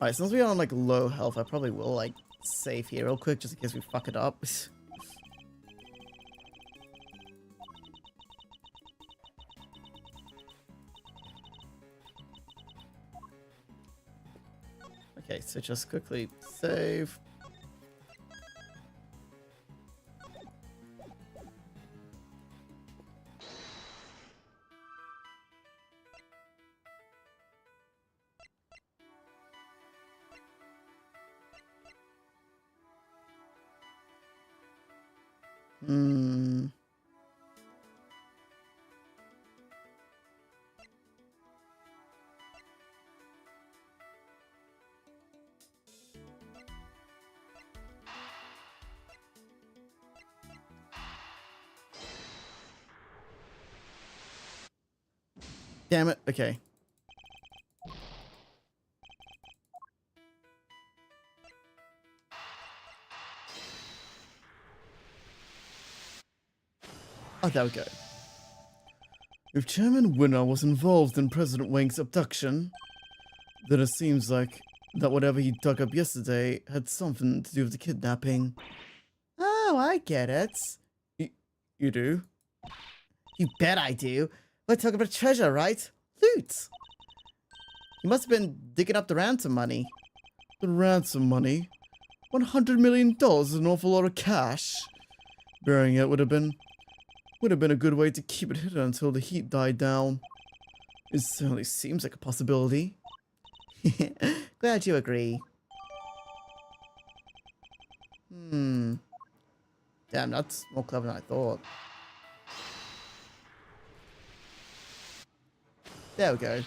Alright, since we're on like low health, I probably will like save here real quick just in case we fuck it up. Okay, so just quickly save. Damn it. Okay. Oh, there we go. If Chairman Winner was involved in President Wang's abduction, then it seems like that whatever he dug up yesterday had something to do with the kidnapping. Oh, I get it. You do? You bet I do. We're talking about treasure, right? Loot. He must have been digging up the ransom money. The ransom money? $100 million is an awful lot of cash. Burying it would have been a good way to keep it hidden until the heat died down. It certainly seems like a possibility. Glad you agree. Damn, that's more clever than I thought. There we go.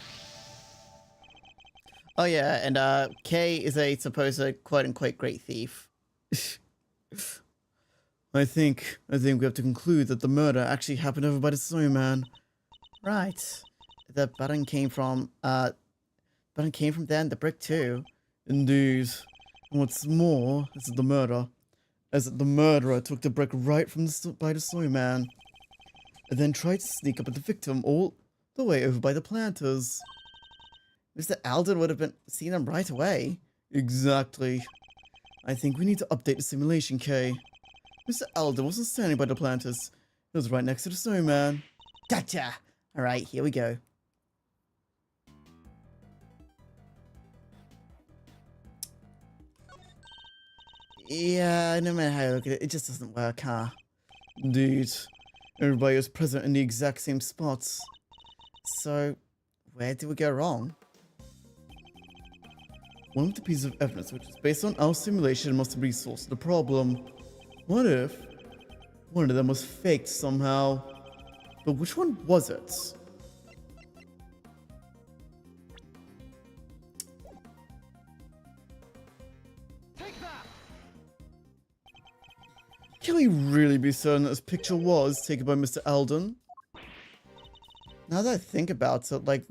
Oh yeah, and Kay is a supposed quote-unquote great thief. I think we have to conclude that the murder actually happened over by the snowman. Right. The button came from there and the brick too. Indeed. And what's more is that the murderer took the brick right from by the snowman, and then tried to sneak up at the victim all the way over by the planters. Mr. Alden would have been seen him right away. Exactly. I think we need to update the simulation, Kay. Mr. Alden wasn't standing by the planters. He was right next to the snowman. Gotcha. All right, here we go. Yeah, no matter how you look at it, it just doesn't work, huh? Indeed. Everybody was present in the exact same spots. So, where did we go wrong? One of the pieces of evidence which is based on our simulation must be the source of the problem. What if one of them was faked somehow? But which one was it? Can we really be certain that this picture was taken by Mr. Alden? Now that I think about it, like,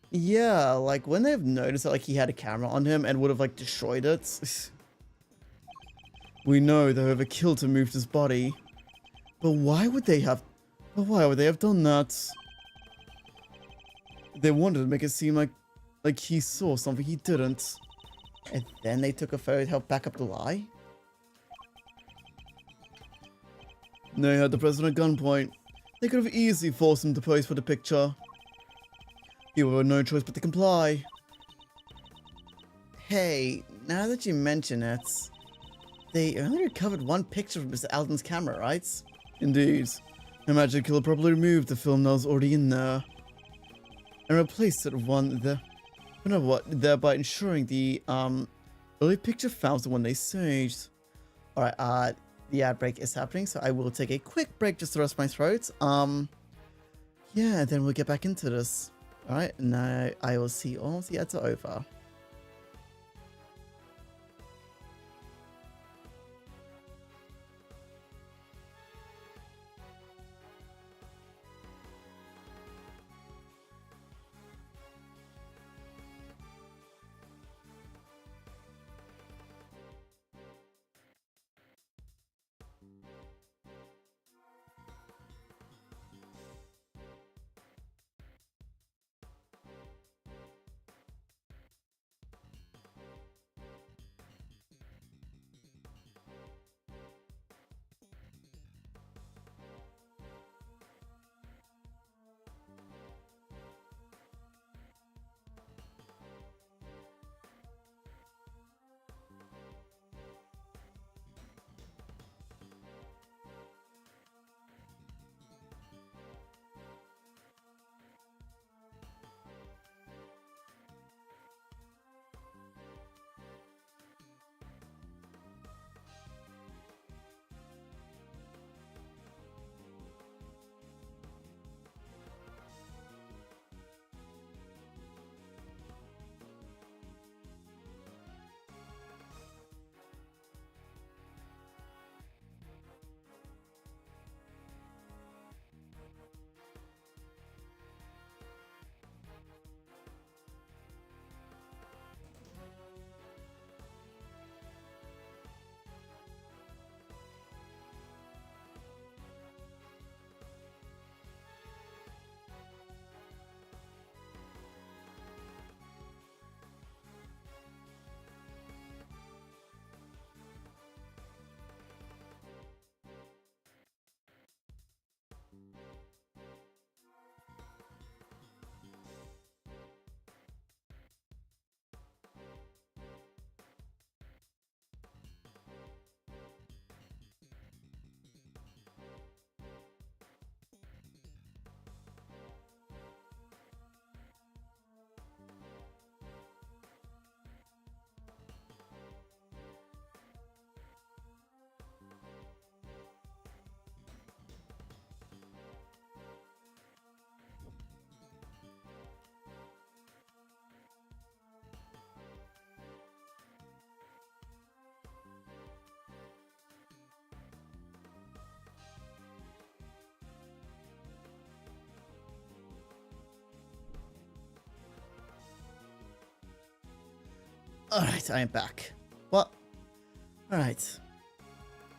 Yeah, like, wouldn't they have noticed that, like, he had a camera on him and would have, like, destroyed it? We know that whoever killed him moved his body. But why would they have done that? They wanted to make it seem like he saw something he didn't. and then they took a photo to help back up the lie? They had the president at gunpoint. They could have easily forced him to pose for the picture. He would have no choice but to comply. Hey, now that you mention it, they only recovered one picture from Mr. Alden's camera, right? Indeed. Imagine the killer probably removed the film that was already in there and replaced it with one there. You know what? Thereby ensuring the early picture found the one they staged. Alright, the ad break is happening, so I will take a quick break just to rest my throat. Yeah, then we'll get back into this. Alright, now I will see all of the ads are over. Alright, I am back. What? Alright.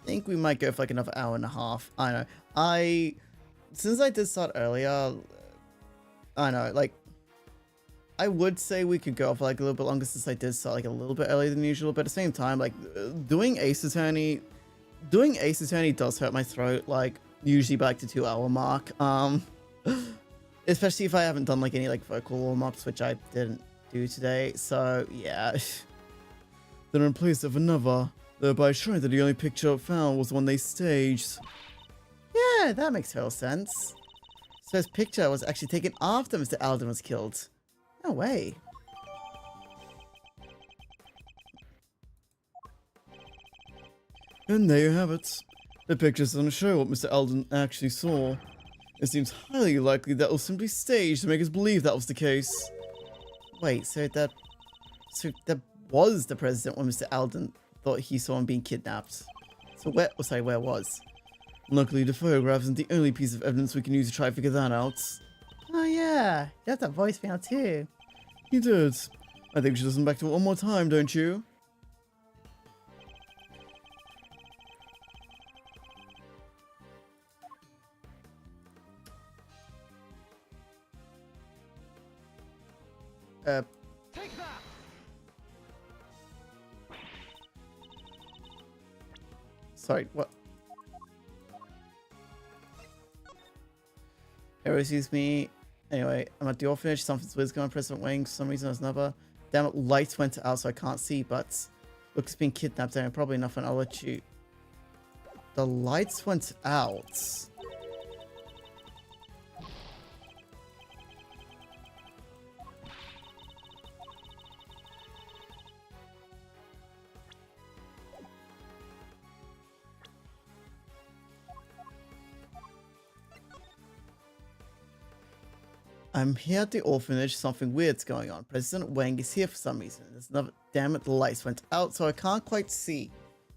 Think we might go for like another hour and a half. I know. Since I did start earlier, I know, like, I would say we could go for like a little bit longer since I did start like a little bit earlier than usual, but at the same time, like, doing Ace Attorney doing Ace Attorney does hurt my throat, like, usually by like the 2 hour mark. Especially if I haven't done like any like vocal warm-ups, which I didn't do today, so yeah. Then in place of another, thereby showing that the only picture found was the one they staged. Yeah, that makes total sense. So his picture was actually taken after Mr. Alden was killed. No way. And there you have it. The pictures don't show what Mr. Alden actually saw. It seems highly likely that was simply staged to make us believe that was the case. Wait, so that was the president when Mr. Alden thought he saw him being kidnapped. So where was? Luckily, the photograph isn't the only piece of evidence we can use to try to figure that out. Oh yeah, he had that voicemail too. He did. I think we should listen back to it one more time, don't you? Take that! Sorry, what? Arrow sees me. Anyway, I'm at the orphanage. Something's weird going on President Wing. For some reason, there's another. Damn it, lights went out so I can't see, but looks being kidnapped and probably nothing. I'll let you. The lights went out. I'm here at the orphanage. Something weird's going on. President Wang is here for some reason. There's another. Damn it, the lights went out, so I can't quite see.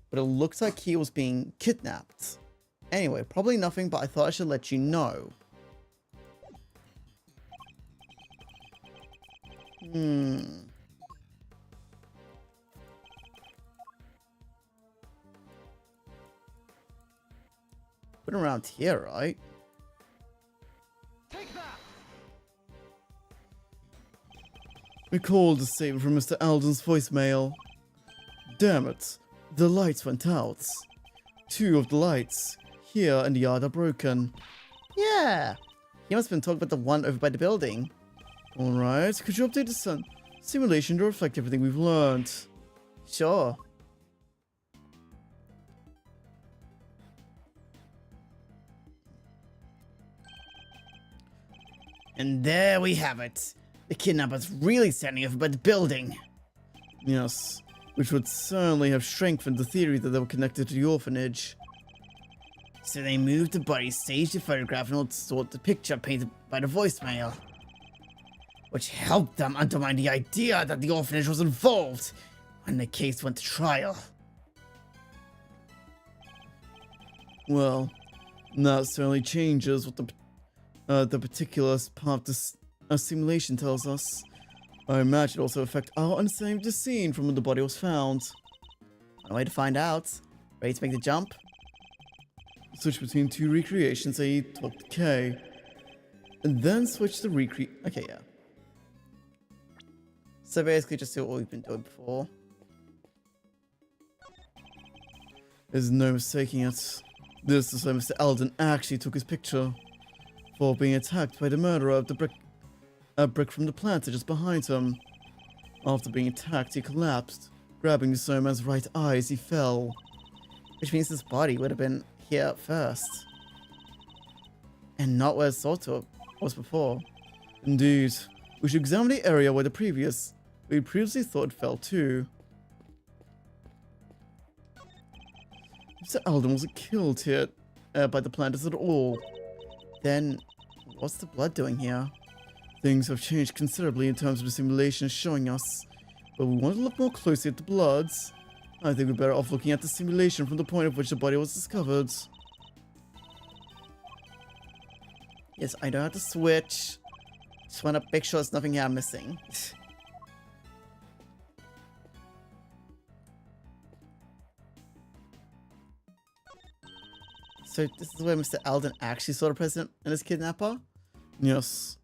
But it looks like he was being kidnapped. Anyway, probably nothing, but I thought I should let you know. Put around here, right? Take that! Recalled a statement from Mr. Alden's voicemail. Damn it, the lights went out. 2 of the lights, here and the yard, are broken. Yeah, he must have been talking about the one over by the building. Alright, could you update the simulation to reflect everything we've learned? Sure. And there we have it. The kidnapper's really standing over by the building. Yes, which would certainly have strengthened the theory that they were connected to the orphanage. So they moved the body, staged the photograph, and sort the picture painted by the voicemail. Which helped them undermine the idea that the orphanage was involved when the case went to trial. Well, that certainly changes what the particular part of this simulation tells us. I imagine it also affect our understanding of the scene from when the body was found. One way to find out. Ready to make the jump? Switch between 2 recreations, A, talk to K. And then switch to okay, yeah. So basically just do what we've been doing before. There's no mistaking it. This is where Mr. Alden actually took his picture. For being attacked by the murderer of the brick from the planter just behind him. After being attacked, he collapsed, grabbing the snowman's right eye as he fell. Which means this body would have been here first. And not where Soto was before. Indeed. We should examine the area where we previously thought fell to. Mr. Alden wasn't killed here by the planters at all. Then, what's the blood doing here? Things have changed considerably in terms of the simulation showing us, but we want to look more closely at the bloods. I think we're better off looking at the simulation from the point at which the body was discovered. Yes, I know how to switch. Just want to make sure there's nothing here I'm missing. So this is where Mr. Alden actually saw the president and his kidnapper? Yes.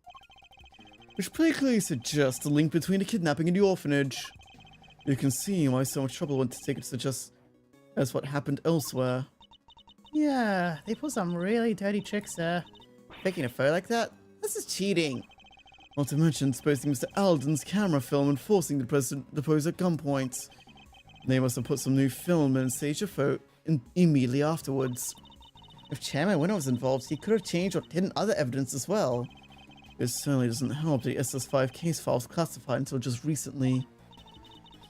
Which pretty clearly suggests a link between the kidnapping and the orphanage. You can see why so much trouble went to take it to just as what happened elsewhere. Yeah, they pull some really dirty tricks there. Taking a photo like that? This is cheating. Not to mention exposing Mr. Alden's camera film and forcing the president to pose at gunpoint. They must have put some new film and staged a photo immediately afterwards. If Chairman Winner was involved, he could have changed or hidden other evidence as well. It certainly doesn't help the SS5 case file was classified until just recently.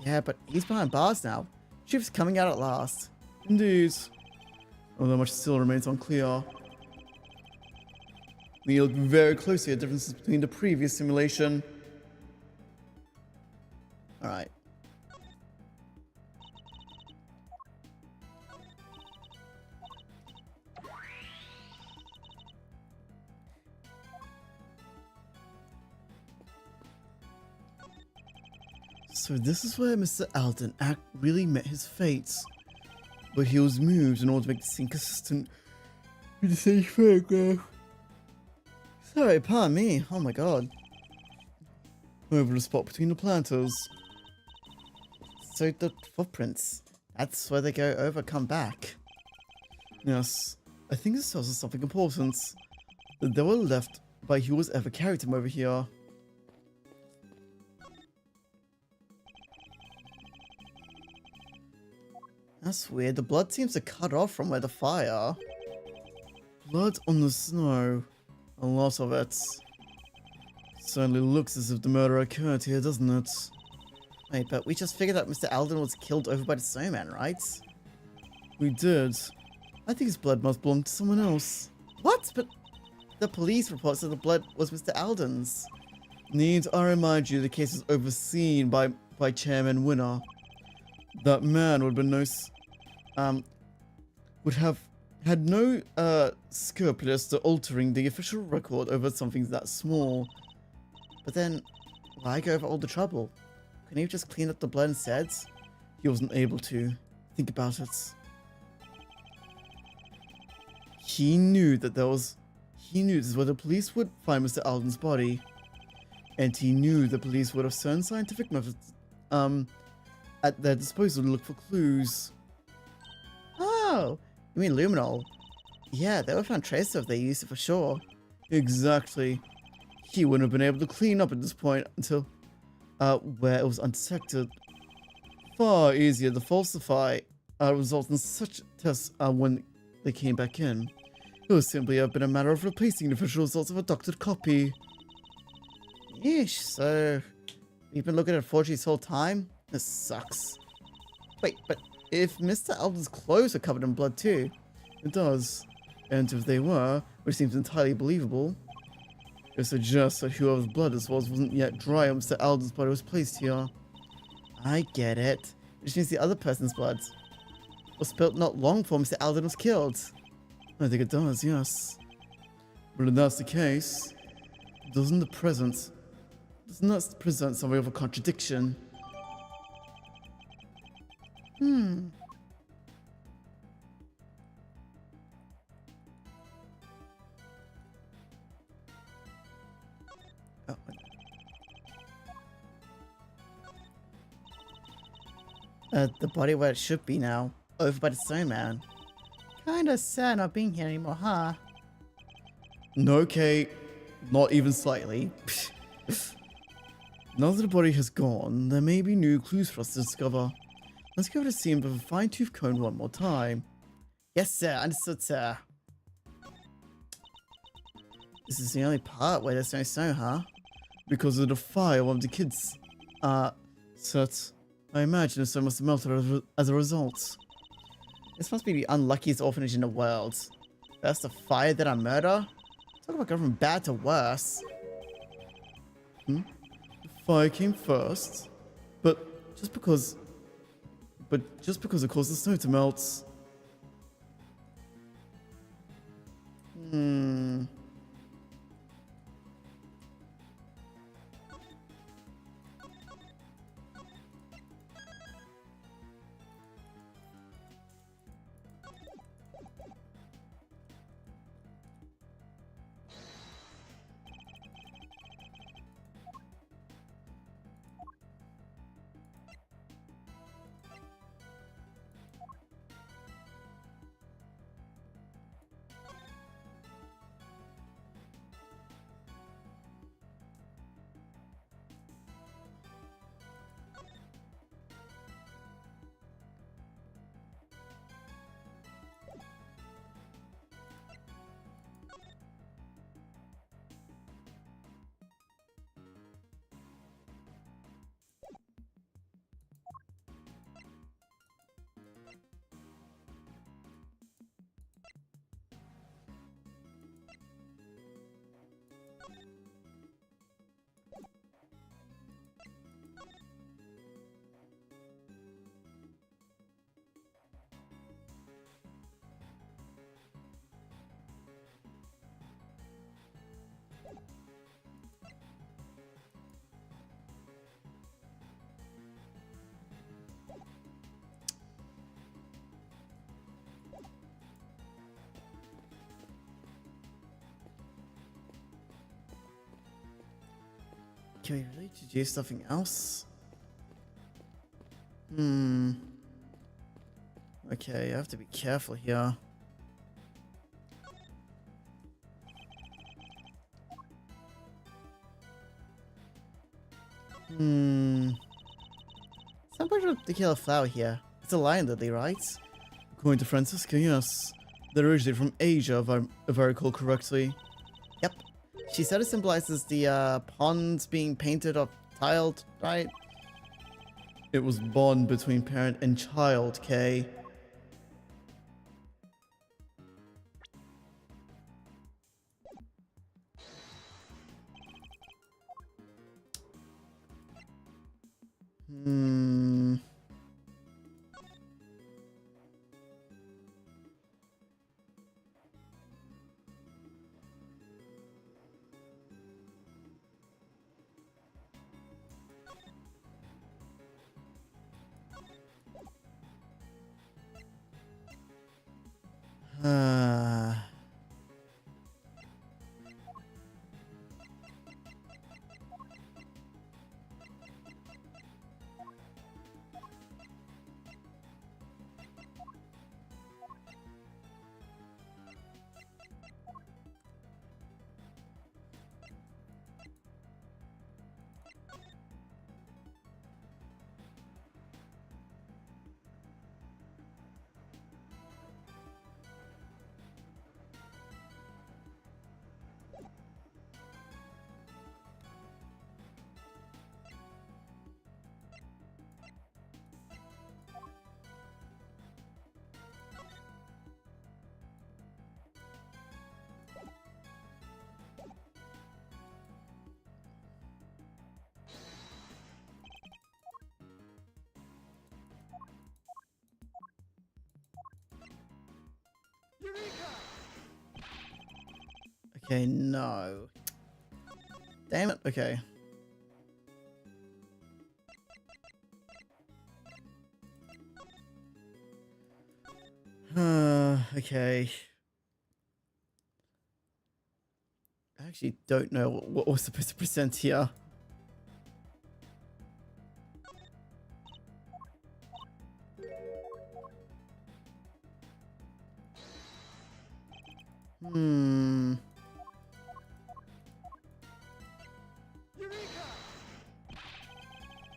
Yeah, but he's behind bars now. Truth's coming out at last. Indeed. Although much still remains unclear. We look very closely at differences between the previous simulation. Alright. So this is where Mr. Alden really met his fate. But he was moved in order to make the scene consistent with the stage photograph. Sorry, pardon me. Oh my god. Over the spot between the planters. So the footprints. That's where they go over, come back. Yes, I think this tells us something important. That they were left by who ever carried him over here. That's weird. The blood seems to cut off from where the fire. Blood on the snow. A lot of it. Certainly looks as if the murder occurred here, doesn't it? Wait, but we just figured out Mr. Alden was killed over by the snowman, right? We did. I think his blood must belong to someone else. What? But the police report said the blood was Mr. Alden's. Need I remind you the case was overseen by Chairman Winner. That man would have been would have had no scrupulous to altering the official record over something that small. But then, why go over all the trouble? Couldn't he just clean up the blood instead? He wasn't able to. Think about it. He knew that this is where the police would find Mr. Alden's body. And he knew the police would have certain scientific methods at their disposal to look for clues. Oh, you mean luminol? Yeah, they would have found traces if they used it for sure. Exactly. He wouldn't have been able to clean up at this point until where it was undetected. Far easier to falsify results in such tests when they came back in. It would simply have been a matter of replacing the official results of a doctored copy. Yeesh, so you've been looking at forgery this whole time? This sucks. Wait, but if Mr. Alden's clothes are covered in blood too? It does. And if they were, which seems entirely believable, it suggests that whoever's blood this wasn't yet dry when Mr. Alden's body was placed here. I get it. Which means the other person's blood was spilled not long before Mr. Alden was killed. I think it does, yes. But if that's the case, doesn't that present some way of a contradiction? The body where it should be now, over by the snowman. Kinda sad not being here anymore, huh? No, Kate. Not even slightly. Now that the body has gone, there may be new clues for us to discover. Let's go to the scene with a fine-tooth comb one more time. Yes, sir. Understood, sir. This is the only part where there's no snow, huh? Because of the fire one of the kids, set. I imagine the snow must have melted as a result. This must be the unluckiest orphanage in the world. That's the fire that I murder? Talk about going from bad to worse. The fire came first, but just because it caused the snow to melt. Can we really do something else? Okay, I have to be careful here. Some particular flower here. It's a lion lily, right? According to Francisca, yes. They're originally from Asia, if I recall correctly. Yep. She said it symbolizes the ponds being painted or tiled, right? It was bond between parent and child, Kay. Okay, no. Damn it. Okay. Okay. I actually don't know what we're supposed to present here.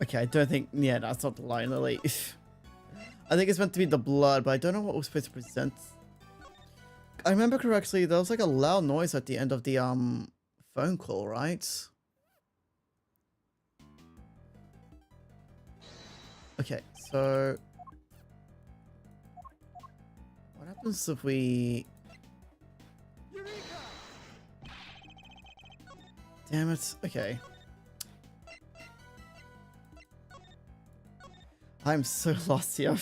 Okay, I don't think... Yeah, that's not the lion lily. I think it's meant to be the blood, but I don't know what we're supposed to present. I remember correctly, there was like a loud noise at the end of the phone call, right? Okay, so... What happens if we... Damn it. Okay. I'm so lost here.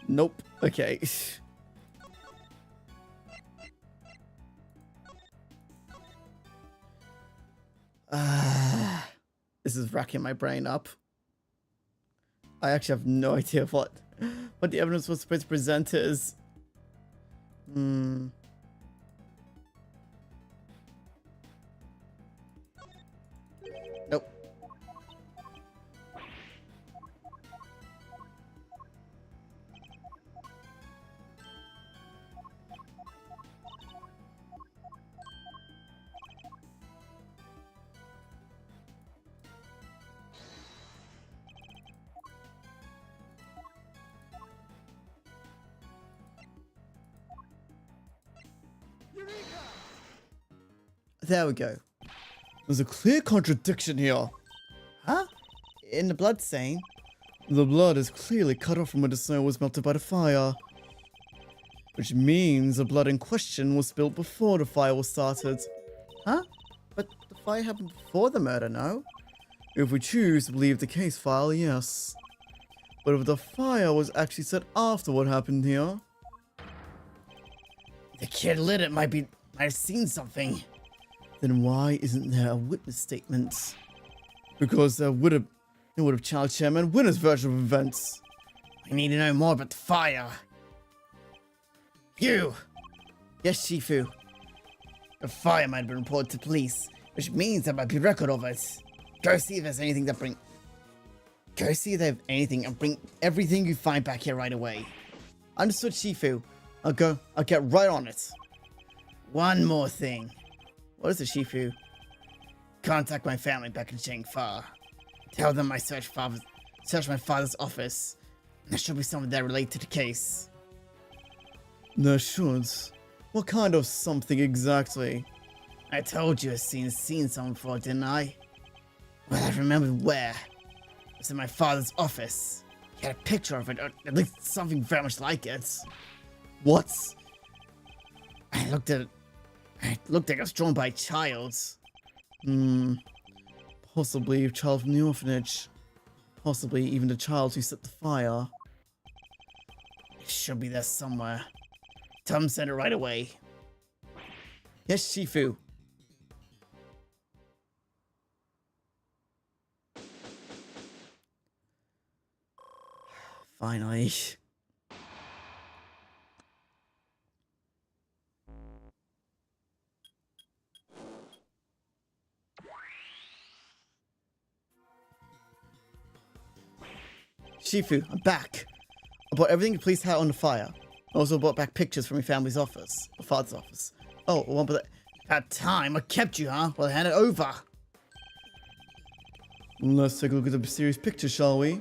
Nope. Okay. This is racking my brain up. I actually have no idea what the evidence was supposed to present is. Nope. There we go. There's a clear contradiction here. Huh? In the blood stain, the blood is clearly cut off from where the snow was melted by the fire. Which means the blood in question was spilled before the fire was started. Huh? But the fire happened before the murder, no? If we choose to believe the case file, yes. But if the fire was actually set after what happened here... The kid lit it might have seen something. Then why isn't there a witness statement? Because there would have child chairman witness version of events. I need to know more about the fire. You! Yes, Shifu. The fire might have been reported to police, which means there might be record of it. Go see if there's anything Go see if they have anything and bring everything you find back here right away. Understood, Shifu. I'll get right on it. One more thing. What is it, Shifu? Contact my family back in Changfa. Tell them I searched my father's office. There should be someone there related to the case. There should. What kind of something exactly? I told you I'd seen someone before, didn't I? Well, I remembered where. It was in my father's office. He had a picture of it, or at least something very much like it. What? I looked at it. It looked like it was drawn by a child. Possibly a child from the orphanage. Possibly even the child who set the fire. It should be there somewhere. Tell him to send it right away. Yes, Shifu. Finally. Shifu, I'm back. I brought everything the police had on the fire. I also brought back pictures from my family's office, my father's office. Oh, one but About time. I kept you, huh? Well, hand it over. let's take a look at the mysterious picture, shall we?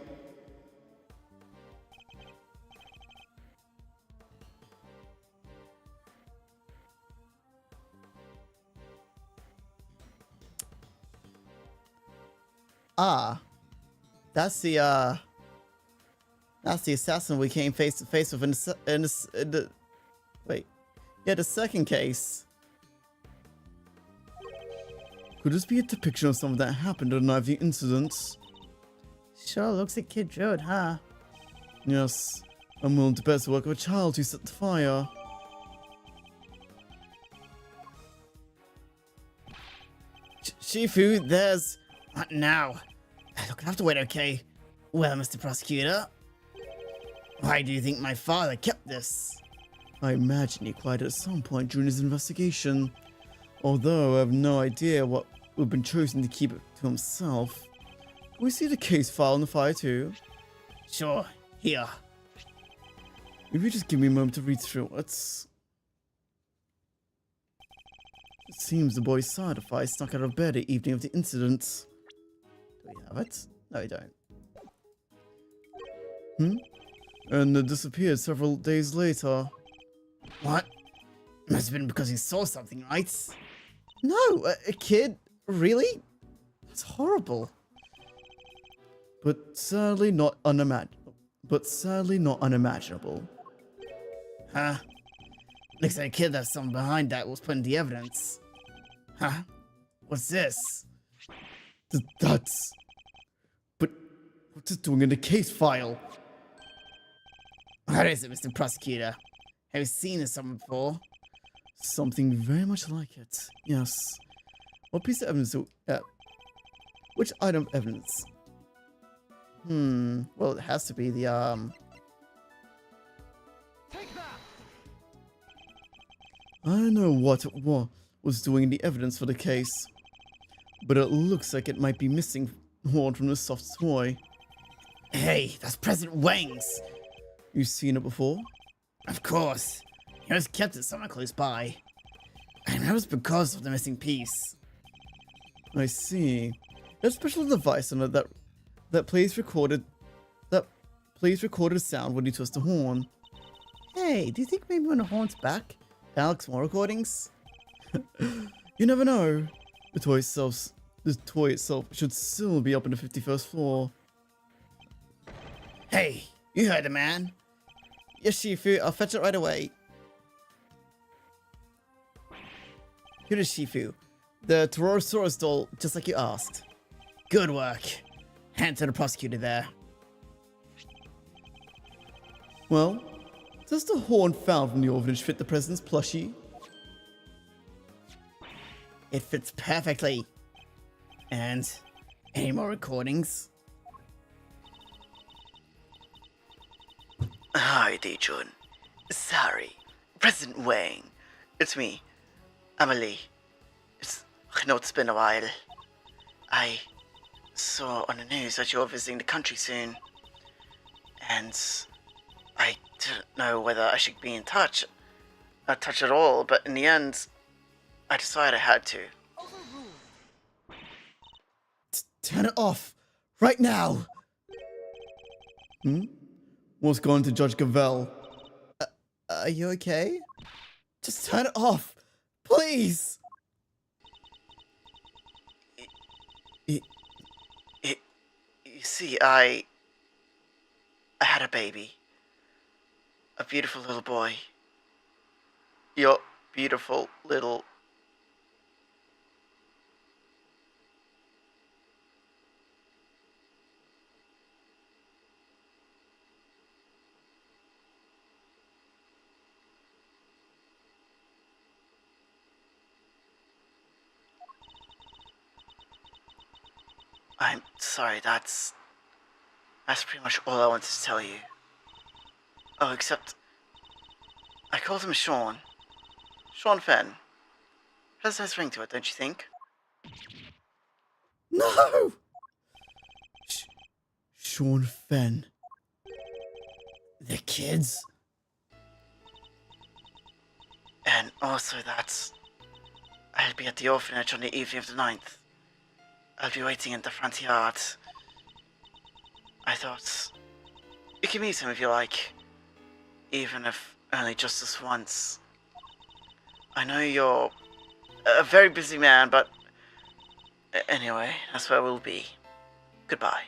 Ah, that's the assassin we came face to face with in the wait, yeah, the second case. Could this be a depiction of something that happened on the night of the incident? Sure looks like Kid drew it, huh? Yes, I'm willing to bet the work of a child who set the fire. Shifu, there's... What now? Look, I have to wait, okay? Well, Mr. Prosecutor, why do you think my father kept this? I imagine he acquired it at some point during his investigation. Although I have no idea what would have been chosen to keep it to himself. Can we see the case file in the fire too? Sure, here. If you just give me a moment to read through it. It seems the boy certified snuck out of bed the evening of the incident. Do we have it? No, we don't. And it disappeared several days later. What? Must have been because he saw something, right? No, a kid? Really? That's horrible. But sadly not unimaginable. Huh? Looks like a kid that's someone behind that was putting the evidence. Huh? What's this? That's... But what's it doing in the case file? What is it, Mr. Prosecutor? Have you seen this someone before? Something very much like it. Yes. What piece of evidence? Which item of evidence? Well, it has to be the I don't know what it was doing in the evidence for the case, but it looks like it might be missing one from the soft toy. Hey, that's President Wang's. You've seen it before? Of course. He always kept it somewhere close by. And that was because of the missing piece. I see. There's a special device on it that plays recorded sound when you twist the horn. Hey, do you think maybe when the horn's back? Alex, more recordings? You never know. The toy itself should still be up on the 51st floor. Hey, you heard the man. Yes, Shifu, I'll fetch it right away. Here is Shifu, the Torosaurus doll, just like you asked. Good work. Hand to the prosecutor there. Well, does the horn found from the orphanage fit the president's plushie? It fits perfectly. And any more recordings? Hi, Dejun. Sorry, President Wang. It's me, Emily. I know it's been a while. I saw on the news that you're visiting the country soon, and I didn't know whether I should be in touch. Not touch at all, but in the end, I decided I had to. Turn it off! Right now! What's going to Judge Gavelle? Are you okay? Just turn it off! Please! You see, I had a baby. A beautiful little boy. Your beautiful little... I'm sorry, that's pretty much all I wanted to tell you. Oh, except I called him Sean. Sean Fenn. Has a nice ring to it, don't you think? No! Sean Fenn. The kids? And also that I'll be at the orphanage on the evening of the 9th. I'll be waiting in the front yard. I thought you can meet him if you like, even if only just this once. I know you're a very busy man, but anyway, that's where we'll be. Goodbye.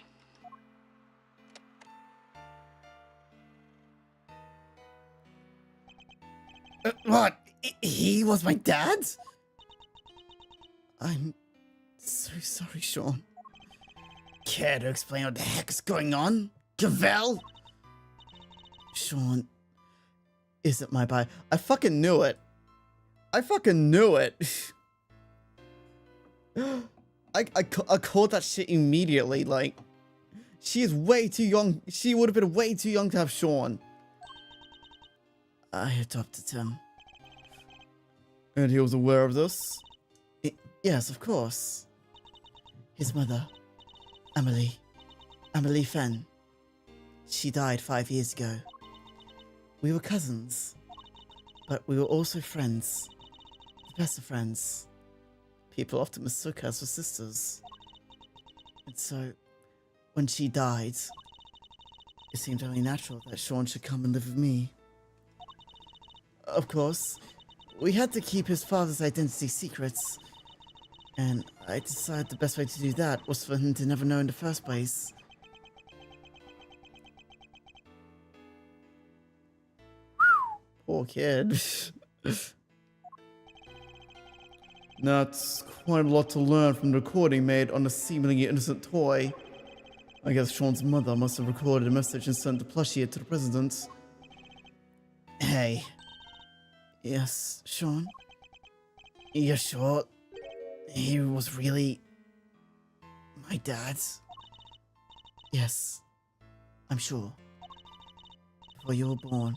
What? He was my dad? I'm so sorry, Sean. Care to explain what the heck is going on? Gavelle? Sean isn't my body. I fucking knew it. I fucking knew it. I called that shit immediately. Like, she is way too young. She would have been way too young to have Sean. I adopted him. And he was aware of this? Yes, of course. His mother, Emily Fenn. She died 5 years ago. We were cousins, but we were also friends. The best of friends. People often mistook us for sisters. And so, when she died, it seemed only natural that Sean should come and live with me. Of course, we had to keep his father's identity secrets, and I decided the best way to do that was for him to never know in the first place. Poor kid. That's quite a lot to learn from the recording made on a seemingly innocent toy. I guess Sean's mother must have recorded a message and sent the plushie to the president. Hey, Yes, Sean? you're sure he was really my dad? Yes, I'm sure. Before you were born,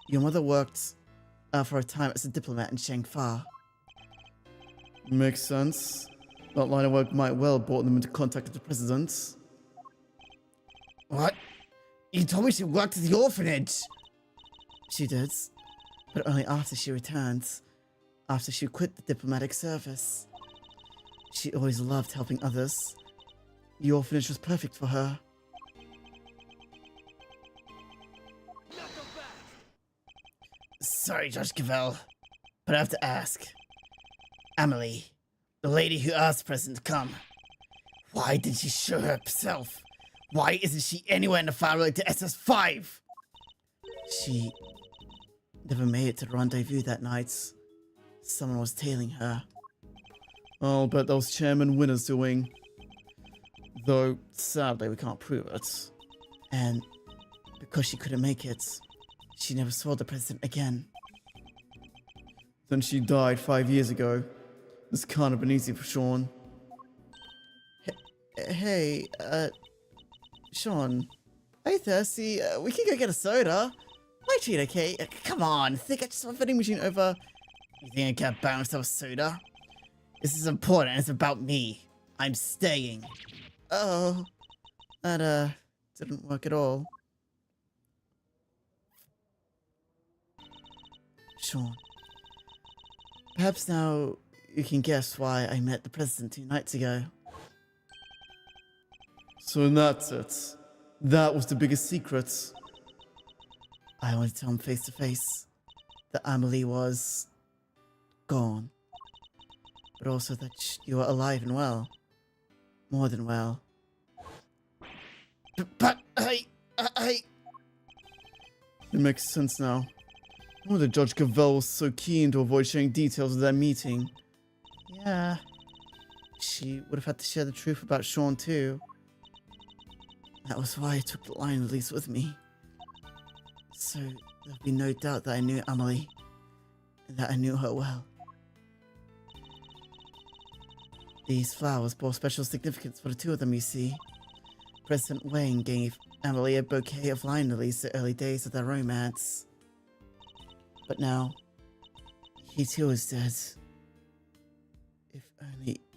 your mother worked for a time as a diplomat in Shangfa. Makes sense. That line of work might well have brought them into contact with the president. What? You told me she worked at the orphanage. She did, but only after she returned, after she quit the diplomatic service. She always loved helping others. The orphanage was perfect for her. Sorry, Judge Gavelle, but I have to ask. Amelie, the lady who asked the president to come. Why didn't she show herself? Why isn't she anywhere in the file related to SS5? She never made it to the rendezvous that night. Someone was tailing her. I'll bet that was Chairman Winner's doing. Though, sadly, we can't prove it. And because she couldn't make it, she never saw the president again. Then she died 5 years ago. This can't have been easy for Sean. Hey, Sean. Are you thirsty? We can go get a soda. My treat, okay? Come on, think I just have a vending machine over. You think I can't buy myself a soda? This is important. It's about me. I'm staying. Oh, that, didn't work at all. Sean, perhaps now you can guess why I met the president 2 nights ago. So that's it. That was the biggest secret. I wanted to tell him face to face that Amelie was gone, but also that you were alive and well. More than well. But It makes sense now. No wonder Judge Cavell was so keen to avoid sharing details of that meeting. Yeah, she would have had to share the truth about Sean too. That was why I took the line release with me. So there'll be no doubt that I knew Amelie, and that I knew her well. These flowers bore special significance for the 2 of them, you see. President Wang gave Amelie a bouquet of line lilies the early days of their romance. But now, he too is dead.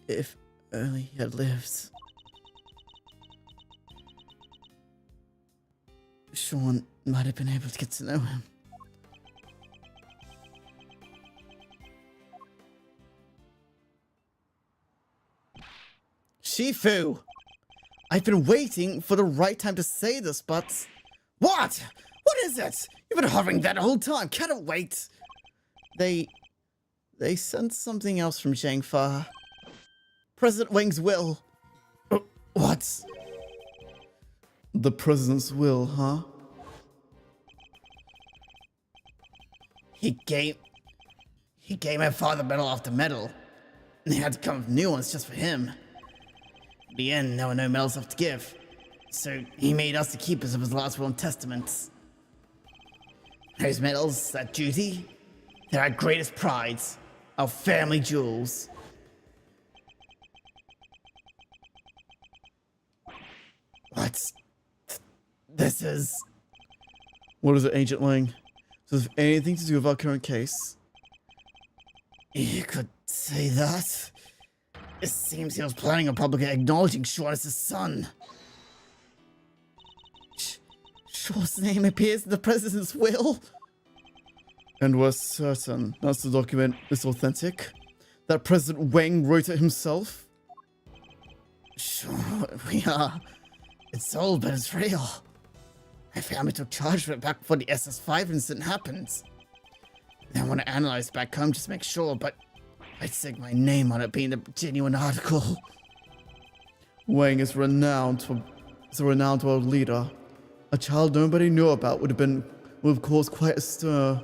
If only he had lived. Sean might have been able to get to know him. Shifu! I've been waiting for the right time to say this, but... What? What is it? You've been hovering that whole time. Can't wait. They sent something else from Zhangfa. President Wang's will. What? The president's will, huh? he gave my father medal after medal, and they had to come with new ones just for him. In the end, there were no medals left to give, so he made us the keepers of his last will and testaments. Those medals, that duty, they're our greatest prides, our family jewels. What's... This is... What is it, Agent Lang? Does it have anything to do with our current case? You could say that. It seems he was planning on publicly acknowledging Sean as his son. Sean's name appears in the president's will? And we're certain that's the document is authentic? That President Wang wrote it himself? Sure, we are. It's old, but it's real. My family took charge of it back before the SS5 incident happened. I want to analyze back home just to make sure, but I'd stick my name on it being the genuine article. Wang is renowned as a renowned world leader. A child nobody knew about would have caused quite a stir.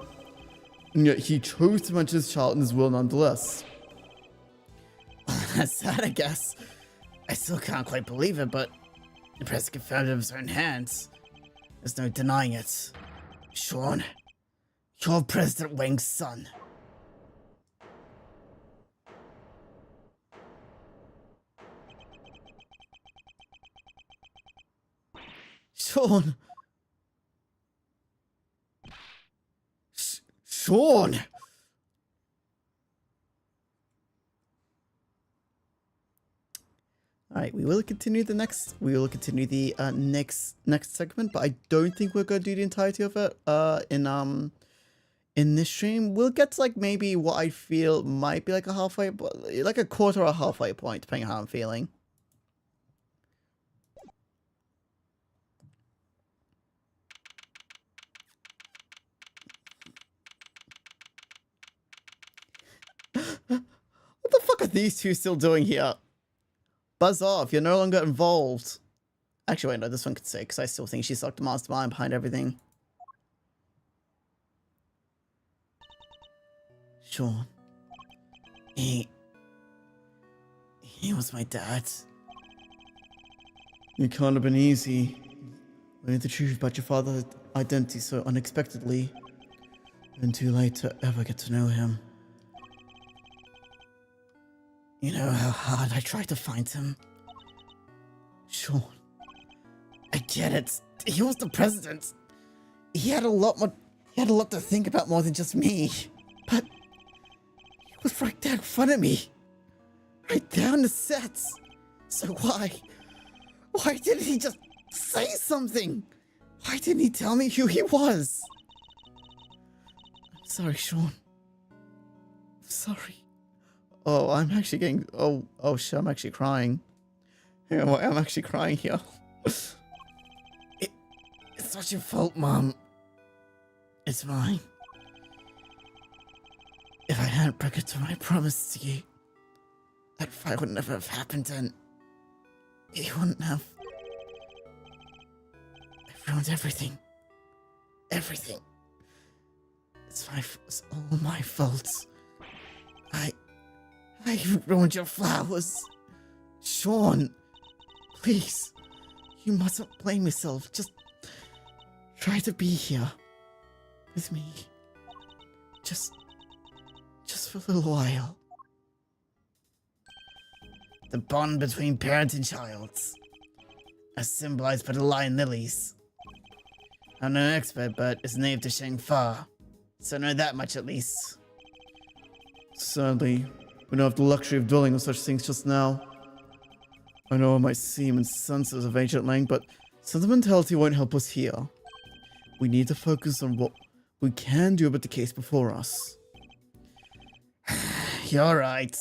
And yet he chose to mention his child in his will nonetheless. That's sad, I guess. I still can't quite believe it, but the press confirmed it with his own hands. There's no denying it. Sean, you're President Wang's son. Sean! Sean! Alright, we will continue the next next segment, but I don't think we're gonna do the entirety of it in this stream. We'll get to like maybe what I feel might be like a halfway, like a quarter or halfway point, depending on how I'm feeling. I'm these two still doing here? Buzz off, you're no longer involved. Actually, wait, no, this one could say, because I still think she's like the mastermind behind everything. Sean. He was my dad. It can't have been easy. Learning the truth about your father's identity so unexpectedly. And too late to ever get to know him. You know how hard I tried to find him? Sean. I get it. He was the president. He had a lot to think about more than just me. But he was right there in front of me. Right there on the set. So why didn't he just say something? Why didn't he tell me who he was? I'm sorry, Sean. I'm sorry. Oh, I'm actually getting... Oh shit, I'm actually crying. Hang on, I'm actually crying here. It's not your fault, Mom. It's mine. If I hadn't broken to my promise to you, that fight would never have happened and you wouldn't have... I ruined everything. Everything. It's all my fault. I ruined your flowers. Sean, please. You mustn't blame yourself. Just try to be here with me. Just for a little while. The bond between parent and child, as symbolized by the lion lilies. I'm no expert, but it's native to Shangfa, so I know that much at least. Sadly, we don't have the luxury of dwelling on such things just now. I know it might seem insensitive of ancient Lang, but sentimentality won't help us here. We need to focus on what we can do about the case before us. You're right.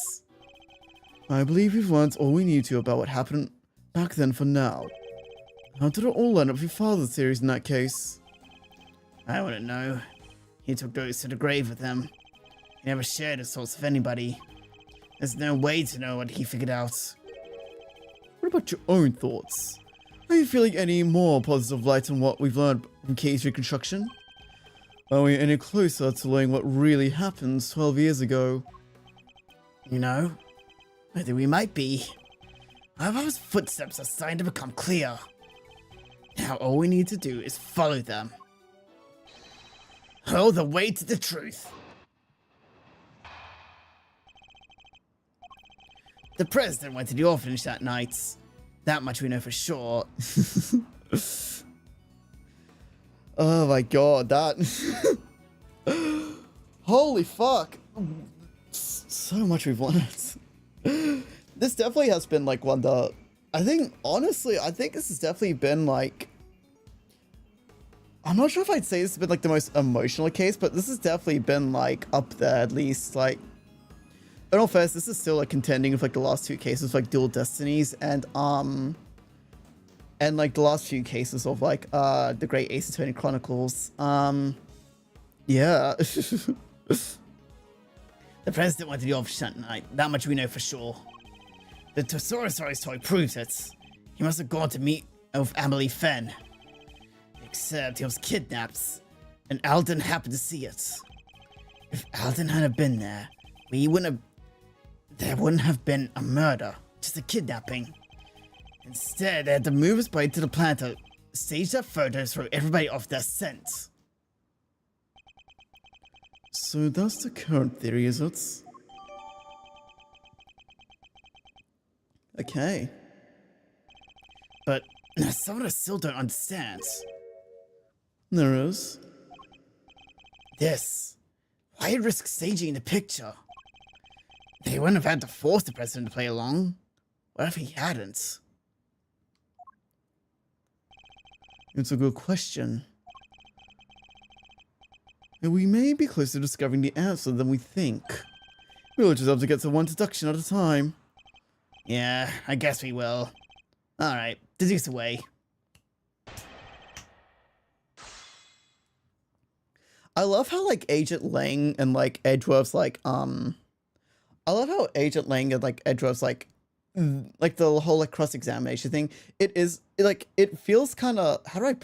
I believe we've learned all we need to about what happened back then for now. How did it all end up with your father's theories in that case? I wouldn't know. He took those to the grave with him. He never shared his thoughts with anybody. There's no way to know what he figured out. What about your own thoughts? Are you feeling any more positive light on what we've learned from case reconstruction? Are we any closer to learning what really happened 12 years ago? You know, I think we might be. Our footsteps are starting to become clear. Now all we need to do is follow them. All the way to the truth. The president went to the orphanage that night. That much we know for sure. Oh my god, that... Holy fuck. So much we've learned. This definitely has been like one of the... I think, honestly, this has definitely been like... I'm not sure if I'd say this has been like the most emotional case, but this has definitely been like up there at least. Like, in all fairness, this is still like contending with like the last two cases, like Dual Destinies and like the last few cases of like the Great Ace Attorney Chronicles. Yeah. The president went to the office that night. That much we know for sure. The Tosaurus toy proves it. He must have gone to meet with Emily Fenn. Except he was kidnapped, and Alden happened to see it. If Alden hadn't been there, there wouldn't have been a murder, just a kidnapping. Instead, they had to move his body to the planet to stage that photo to throw everybody off their scent. So that's the current theory, is it? Okay. But there's something I still don't understand. There is. This. Why risk staging the picture? They wouldn't have had to force the president to play along. What if he hadn't? It's a good question. And we may be closer to discovering the answer than we think. We'll just have to get to one deduction at a time. Yeah, I guess we will. Alright, deduce away. I love how, like, Agent Lang and, like, Edgeworth's, like, a I love how Agent Lang and like Edgeworth's like the whole like cross examination thing. It is like it feels kind of how do I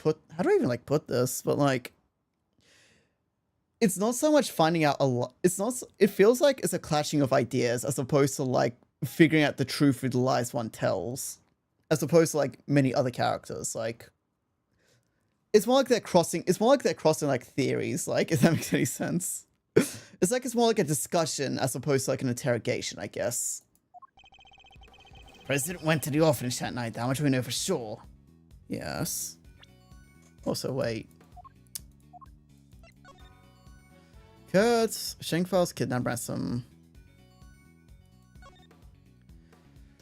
even like put this? But like it's not so much finding out a lot. It's not. It feels like it's a clashing of ideas as opposed to like figuring out the truth through the lies one tells, as opposed to like many other characters. Like it's more like they're crossing. It's more like they're crossing like theories. Like if that makes any sense. It's more like a discussion as opposed to like an interrogation, I guess. President went to the orphanage that night. That much we know for sure. Yes. Also, wait. Kurt, Shankfiles, kidnap ransom.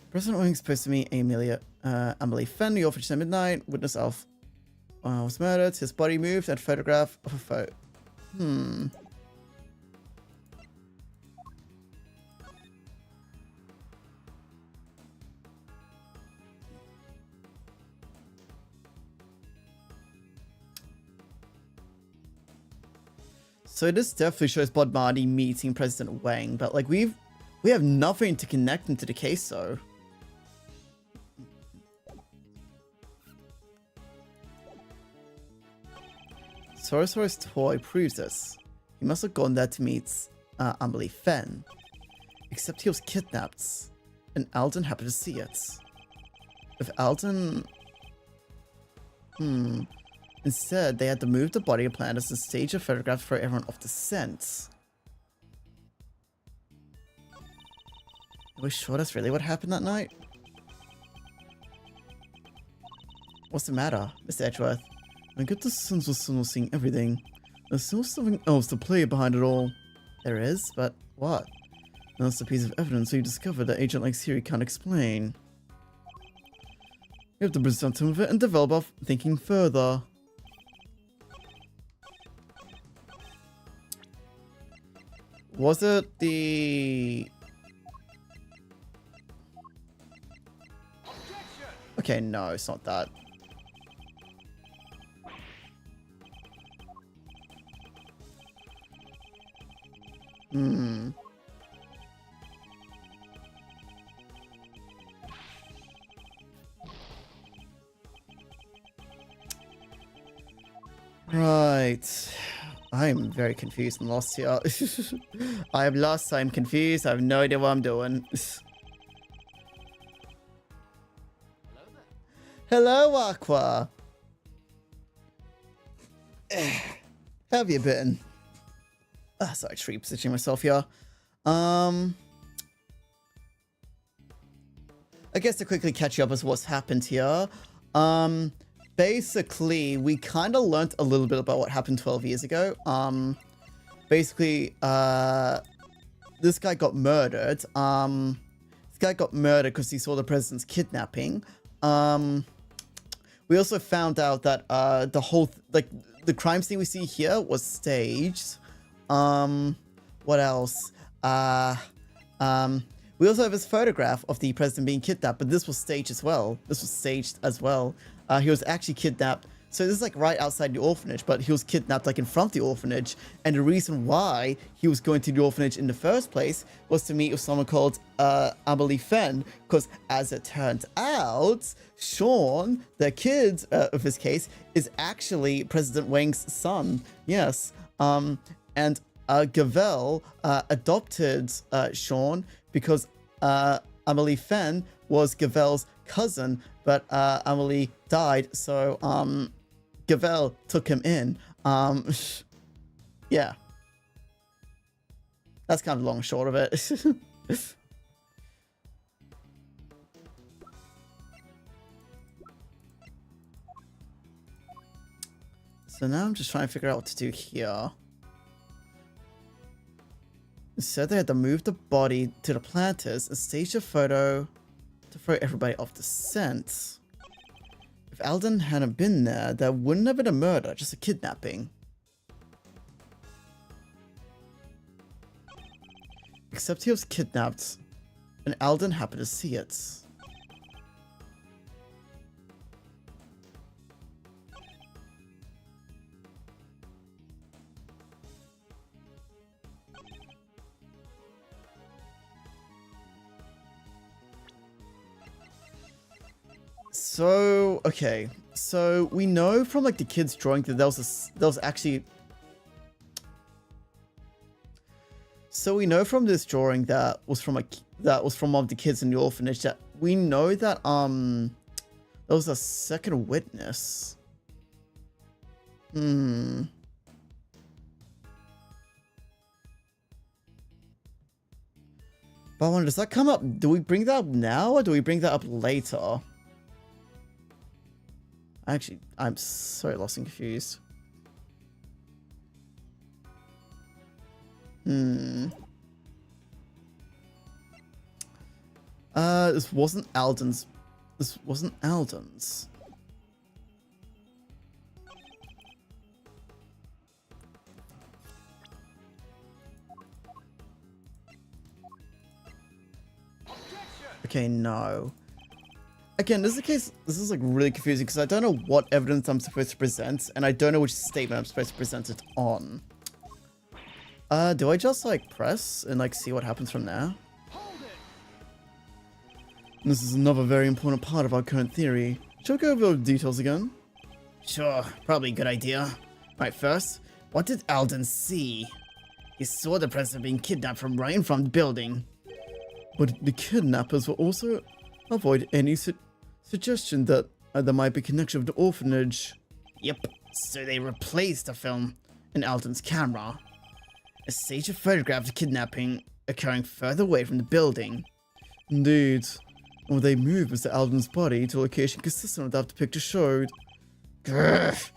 President Wing's supposed to meet Emily Fenn, the orphanage at midnight. Witness Alf was murdered. His body moved and photograph of a photo. So this definitely shows Bod Marty meeting President Wang, but like we have nothing to connect him to the case though. Sorcerer's toy proves this. He must have gone there to meet Amelie Fenn. Except he was kidnapped, and Alden happened to see it. If Alden... Instead, they had to move the body of Plantis and stage a photograph for everyone off the scent. Are we sure that's really what happened that night? What's the matter, Mr. Edgeworth? I get the sense we're still seeing everything. There's still something else to play behind it all. There is? But what? That's a piece of evidence we discovered that Agent Lake's theory can't explain. We have to present him with it and develop our thinking further. Was it the... Okay, no, it's not that. Right. I'm very confused and lost here. I am lost, I'm confused, I have no idea what I'm doing. Hello, Aqua. How have you been? Sorry, just repositioning myself here. I guess to quickly catch you up as what's happened here. Basically, we kind of learnt a little bit about what happened 12 years ago. Basically, this guy got murdered. This guy got murdered because he saw the president's kidnapping. We also found out that the whole, the crime scene we see here was staged. What else? We also have his photograph of the president being kidnapped, but this was staged as well. He was actually kidnapped. So this is like right outside the orphanage, but he was kidnapped like in front of the orphanage. And the reason why he was going to the orphanage in the first place was to meet with someone called Amelie Fenn. Because as it turns out, Sean, the kid of his case, is actually President Wang's son. Yes. And Gavel adopted Sean because Amelie Fenn was Gavel's cousin, but Amelie died, so Gavel took him in. Yeah. That's kind of long and short of it. So now I'm just trying to figure out what to do here. It said they had to move the body to the planters and stage a photo to throw everybody off the scent. If Alden hadn't been there, there wouldn't have been a murder, just a kidnapping. Except he was kidnapped, and Alden happened to see it. So, okay. So, we know from, like, the kid's drawing that there was actually... So, we know from this drawing that was from one of the kids in the orphanage that we know that, there was a second witness. But I wonder, does that come up? Do we bring that up now or do we bring that up later? Actually, I'm so lost and confused. This wasn't Alden's. This wasn't Alden's. Okay, no. Again, this is a case, this is like really confusing because I don't know what evidence I'm supposed to present and I don't know which statement I'm supposed to present it on. Do I just like press and like see what happens from there? This is another very important part of our current theory. Shall we go over the details again? Sure, probably a good idea. Right, first, what did Alden see? He saw the president being kidnapped from right in front of the building. But the kidnappers will also avoid any suggestion that there might be connection with the orphanage. Yep, so they replaced the film in Alden's camera. A stage of photograph of the kidnapping occurring further away from the building. Indeed. Or they moved Mr. Alden's body to a location consistent with that the picture showed. Grrr.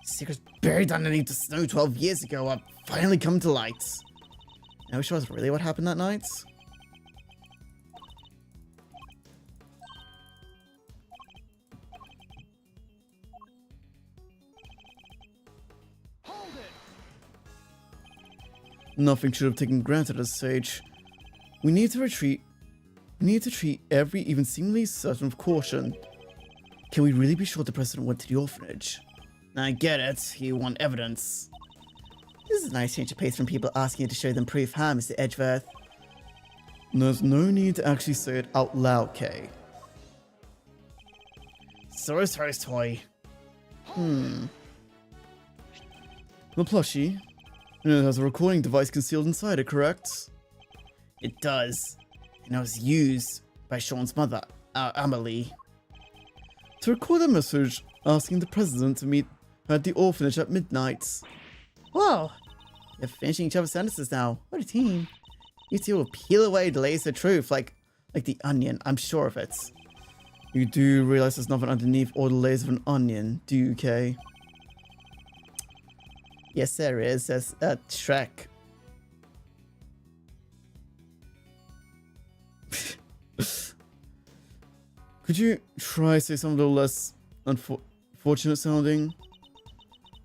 Secrets buried underneath the snow 12 years ago are finally come to light. Now we show us really what happened that night? Nothing should have taken granted at this stage. We need to retreat. We need to treat every even seemingly certain with caution. Can we really be sure the president went to the orphanage? I get it. You want evidence. This is a nice change of pace from people asking you to show them proof, huh, Mr. Edgeworth? There's no need to actually say it out loud, Kay. Source first toy. The plushie. It has a recording device concealed inside it, correct? It does. And it was used by Sean's mother, Amelie. To record a message asking the president to meet her at the orphanage at midnight. Whoa! You're finishing each other's sentences now. What a team. You two will peel away the layers of truth like the onion, I'm sure of it. You do realize there's nothing underneath all the layers of an onion, do you, Kay? Yes, there is. There's a Shrek. Could you try say something a little less unfortunate sounding?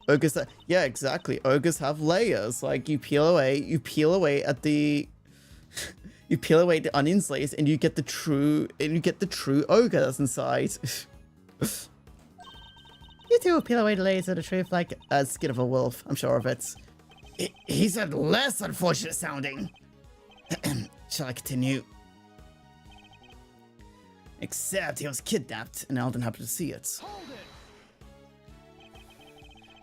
Ogres, yeah, exactly. Ogres have layers. Like you peel away at the, you peel away the onion's layers, and you get the true ogre that's inside. You two will peel away the layers of the truth like a skin of a wolf. I'm sure of it. He said less unfortunate sounding. Shall I continue? Except he was kidnapped and Alden happened to see it.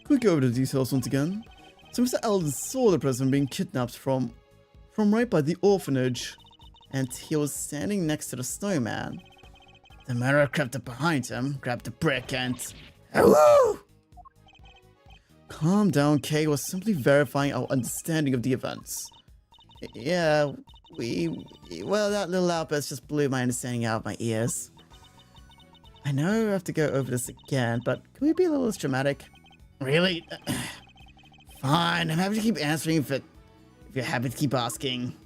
Could we go over the details once again? So Mr. Alden saw the president being kidnapped from right by the orphanage. And he was standing next to the snowman. The murderer crept up behind him, grabbed a brick and... Hello! Calm down, Kay was simply verifying our understanding of the events. Yeah, well, that little outburst just blew my understanding out of my ears. I know I have to go over this again, but can we be a little less dramatic? Really? Fine, I'm happy to keep answering if you're happy to keep asking.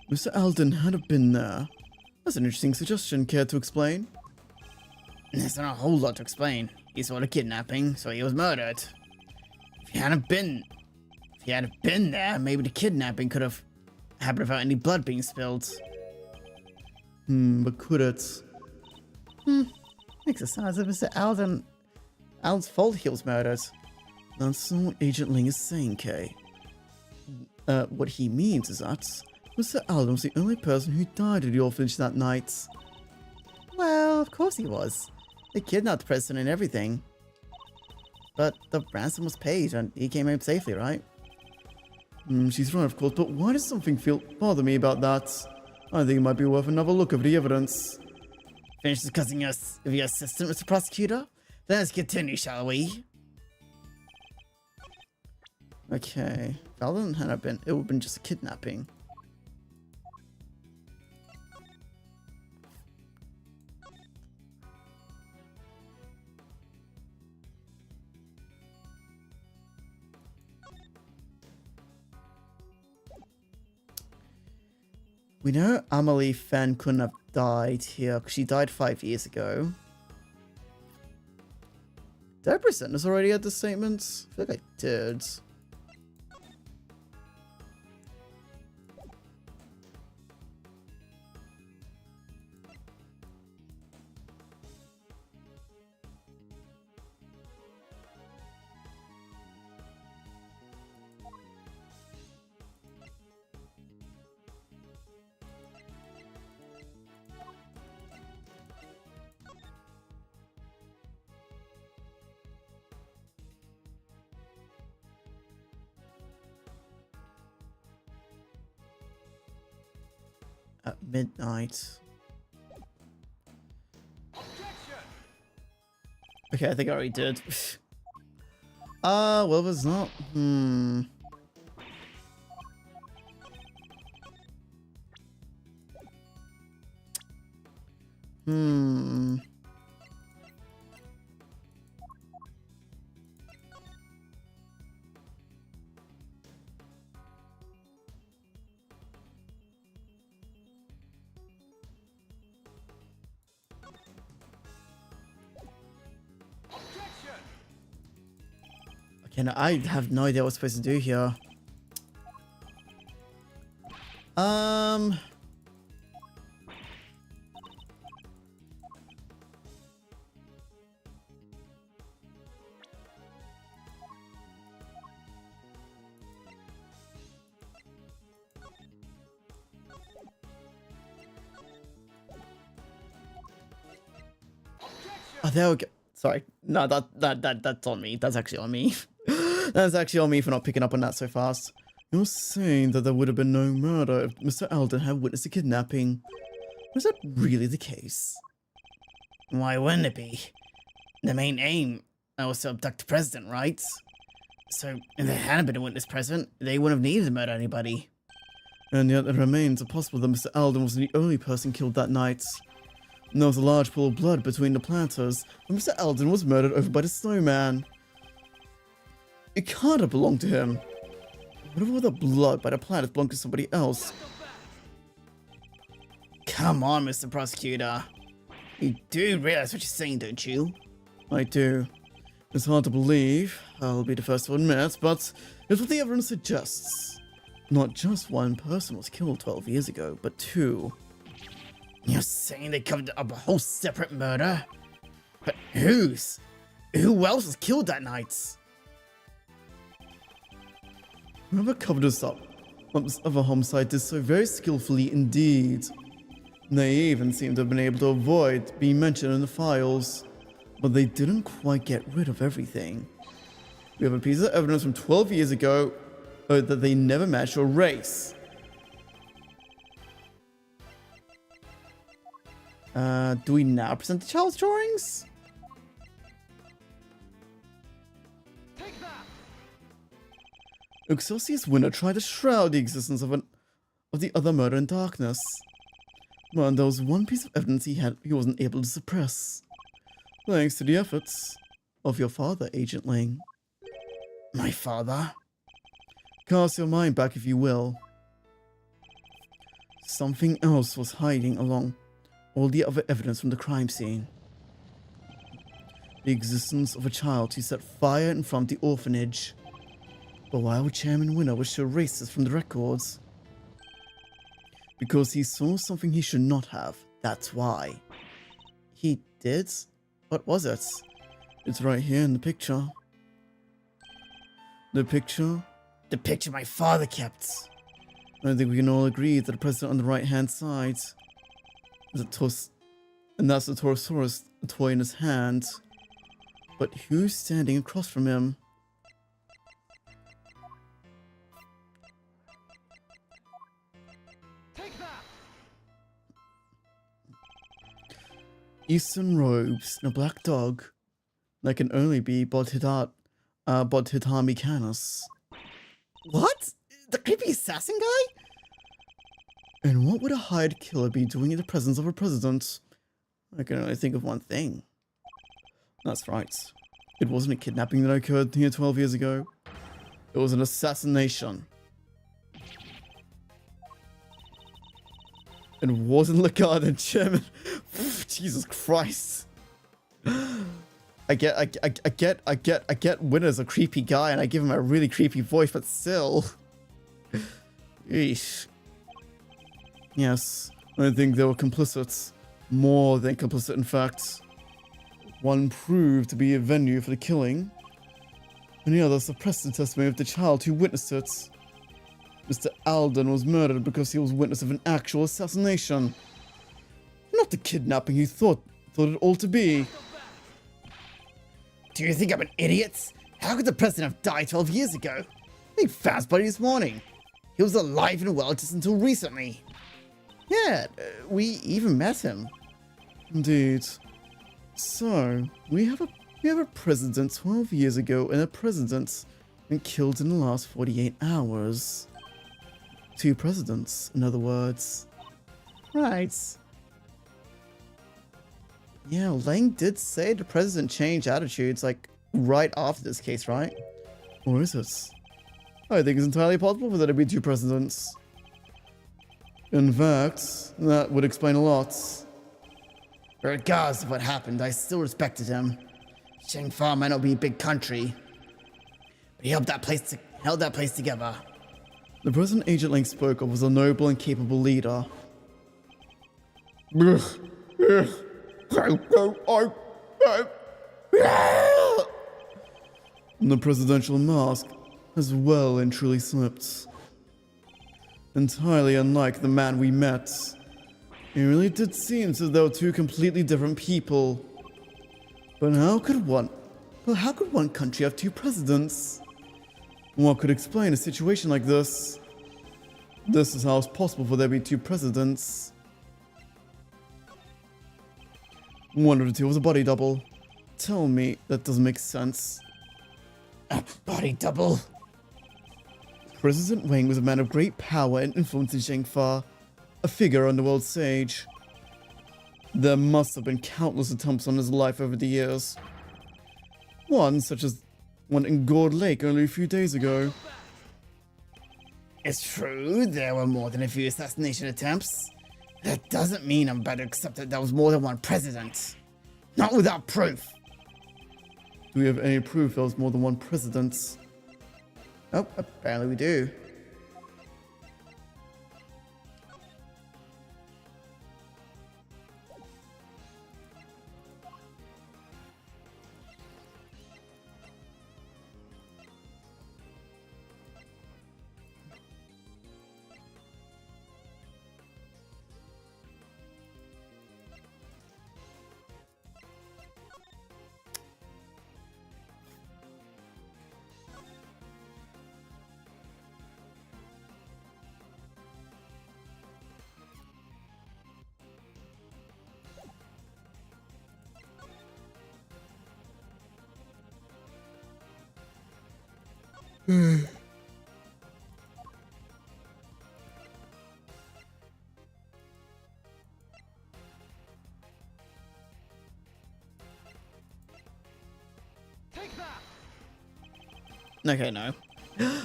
Mr. Alden had have been there. That's an interesting suggestion. Care to explain? There's not a whole lot to explain. He saw the kidnapping, so he was murdered. If he hadn't been there, maybe the kidnapping could have happened without any blood being spilled. But could it? Makes it sound as if Mr. Alden's fault he was murdered. That's not what Agent Ling is saying, Kay. What he means is that Mr. Alden was the only person who died at the orphanage that night. Well, of course he was. They kidnapped the president and everything. But the ransom was paid and he came home safely, right? She's right, of course, but why does something bother me about that? I think it might be worth another look over the evidence. Finish discussing your assistant, Mr. Prosecutor? Then let's continue, shall we? Okay. If Alden had been, it would have been just a kidnapping. We know Amelie Fenn couldn't have died here because she died 5 years ago. Did I present this already at the statements? I feel like I did. At midnight. Okay, I think I already did. Well, there's not. Okay, now I have no idea what I'm supposed to do here. Oh, there we go. Sorry. No, that's on me. That's actually on me. That's actually on me for not picking up on that so fast. You're saying that there would have been no murder if Mr. Alden had witnessed a kidnapping. Was that really the case? Why wouldn't it be? The main aim was to abduct the president, right? So, if there hadn't been a witness present, they wouldn't have needed to murder anybody. And yet it remains impossible that Mr. Alden wasn't the only person killed that night. There was a large pool of blood between the planters, and Mr. Alden was murdered over by the snowman. It can't have belonged to him. What if all the blood by the planters belonged to somebody else? Come on, Mr. Prosecutor. You do realize what you're saying, don't you? I do. It's hard to believe, I'll be the first to admit, but it's what the evidence suggests. Not just one person was killed 12 years ago, but two. You're saying they covered up a whole separate murder? But who else was killed that night? Whoever covered us up of a homicide did so very skillfully indeed. They even seem to have been able to avoid being mentioned in the files, but they didn't quite get rid of everything. We have a piece of evidence from 12 years ago that they never managed to erase. Do we now present the child's drawings? Excelsius Winter tried to shroud the existence of the other murder in darkness. But there was one piece of evidence he wasn't able to suppress. Thanks to the efforts of your father, Agent Ling. My father? Cast your mind back if you will. Something else was hiding along all the other evidence from the crime scene. The existence of a child who set fire in front of the orphanage. But why would Chairman Winner wish to erase this from the records? Because he saw something he should not have. That's why. He did? What was it? It's right here in the picture. The picture The picture my father kept. I think we can all agree that the president on the right-hand side is and that's the Torosaurus, a toy in his hand. But who's standing across from him? Eastern robes and a black dog. That can only be Bodhidharmi Canis. What? The creepy assassin guy? And what would a hired killer be doing in the presence of a president? I can only think of one thing. That's right. It wasn't a kidnapping that occurred here 12 years ago. It was an assassination. And wasn't Lagarde and Chairman. Jesus Christ. I get Winner's a creepy guy and I give him a really creepy voice, but still. Eesh. Yes, I think they were complicit. More than complicit, in fact. One proved to be a venue for the killing, and the other suppressed the testimony of the child who witnessed it. Mr. Alden was murdered because he was witness of an actual assassination. Not the kidnapping he thought it all to be. Do you think I'm an idiot? How could the president have died 12 years ago? They found his body this morning. He was alive and well just until recently. Yeah, we even met him. Indeed. So, we have a president 12 years ago and a president been killed in the last 48 hours. 2 presidents, in other words. Right. Yeah, Lang did say the president changed attitudes, like, right after this case, right? Or is it? I think it's entirely possible for there to be 2 presidents. In fact, that would explain a lot. Regardless of what happened, I still respected him. Shangfa might not be a big country, but he held that place together. The president Agent Lang spoke of was a noble and capable leader. And the presidential mask has well and truly slipped. Entirely unlike the man we met. It really did seem as though 2 completely different people. But how could one country have 2 presidents? What could explain a situation like this? This is how it's possible for there to be 2 presidents. One of the 2 was a body double. Tell me that doesn't make sense. A body double? President Wang was a man of great power and influence in Zhengfa, a figure on the world stage. There must have been countless attempts on his life over the years. One such as one in Gourd Lake only a few days ago. It's true, there were more than a few assassination attempts. That doesn't mean I'm about to accept that there was more than one president. Not without proof. Do we have any proof there was more than one president? Oh, apparently we do. Okay, no.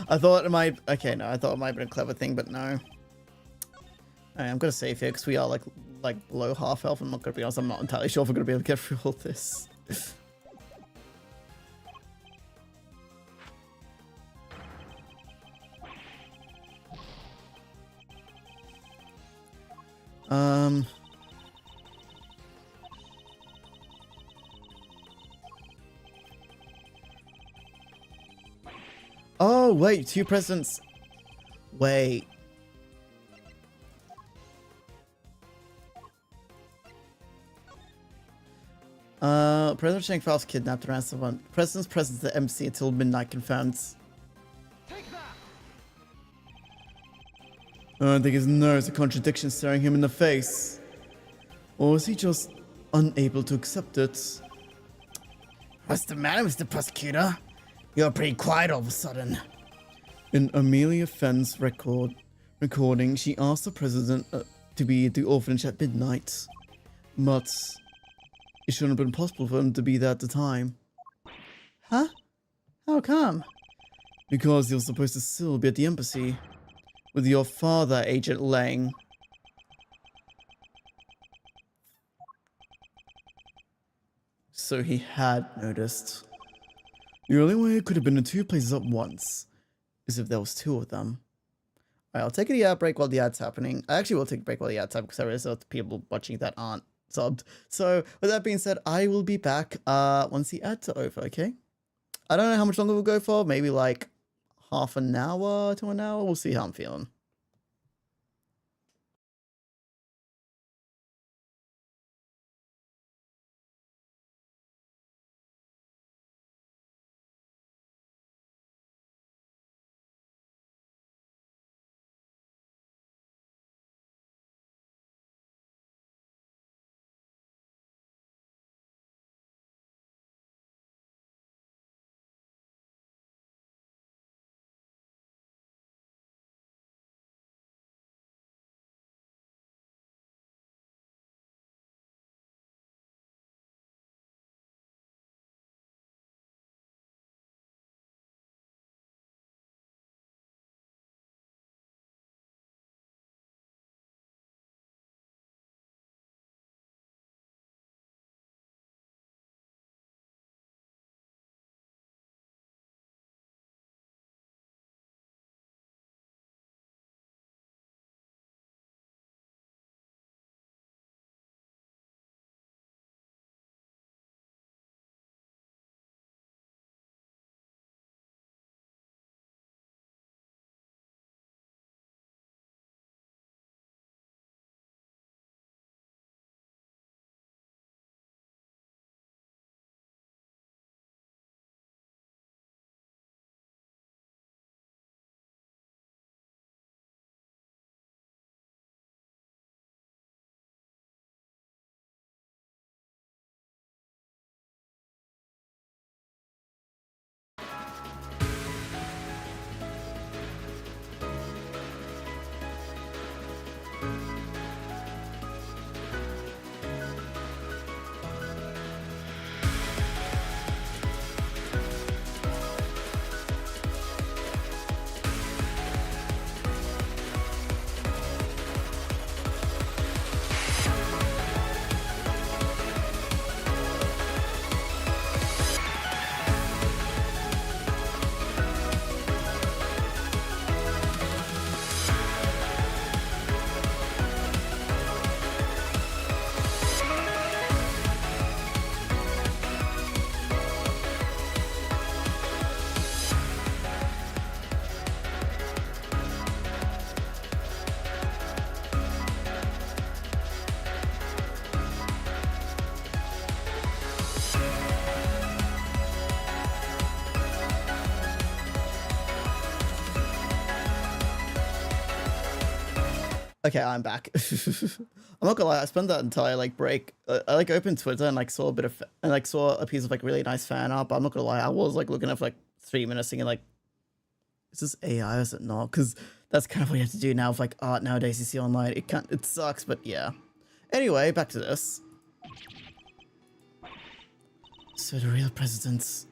I thought it might... Okay, no, I thought it might have been a clever thing, but no. Alright, I'm gonna save here, because we are, like below half health. I'm not gonna be honest, I'm not entirely sure if we're gonna be able to get through all this. Oh, Oh, wait, 2 presidents. Wait. President Chang Fao's kidnapped and ransomed one. President's presence at the embassy until midnight confirmed. I don't think his nose a contradiction staring him in the face. Or is he just unable to accept it? What's the matter, Mr. Prosecutor? You're pretty quiet all of a sudden. In Amelia Fenn's recording, she asked the president to be at the orphanage at midnight. But it shouldn't have been possible for him to be there at the time. Huh? How come? Because he was supposed to still be at the embassy. With your father, Agent Lang. So he had noticed. The only way it could have been in 2 places at once is if there was 2 of them. Alright, I'll take a ad break while the ad's happening. I actually will take a break while the ad's happening because I realize there are people watching that aren't subbed. So with that being said, I will be back once the ads are over, okay? I don't know how much longer we'll go for. Maybe like half an hour to an hour. We'll see how I'm feeling. Okay, I'm back. I'm not gonna lie, I spent that entire like break. I like opened Twitter and like saw a bit of and like saw a piece of like really nice fan art. But I'm not gonna lie, I was like looking at for like 3 minutes, thinking like, is this AI or is it not? Because that's kind of what you have to do now with like art nowadays. You see online, it sucks, but yeah. Anyway, back to this. So the real president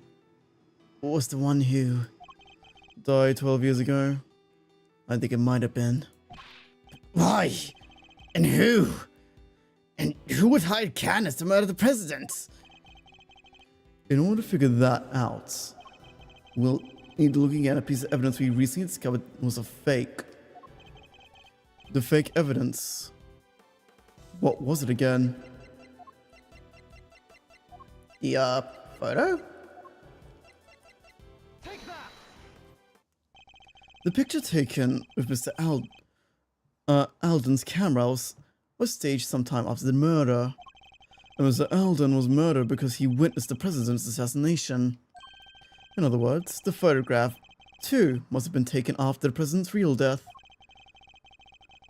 was the one who died 12 years ago. I think it might have been. Why? And who? And who would hire Candace to murder the president? In order to figure that out, we'll need looking at a piece of evidence we recently discovered was a fake. The fake evidence. What was it again? The, photo? The picture taken with Mr. Alden's camera was staged sometime after the murder. And Mr. Alden was murdered because he witnessed the president's assassination. In other words, the photograph, too, must have been taken after the president's real death.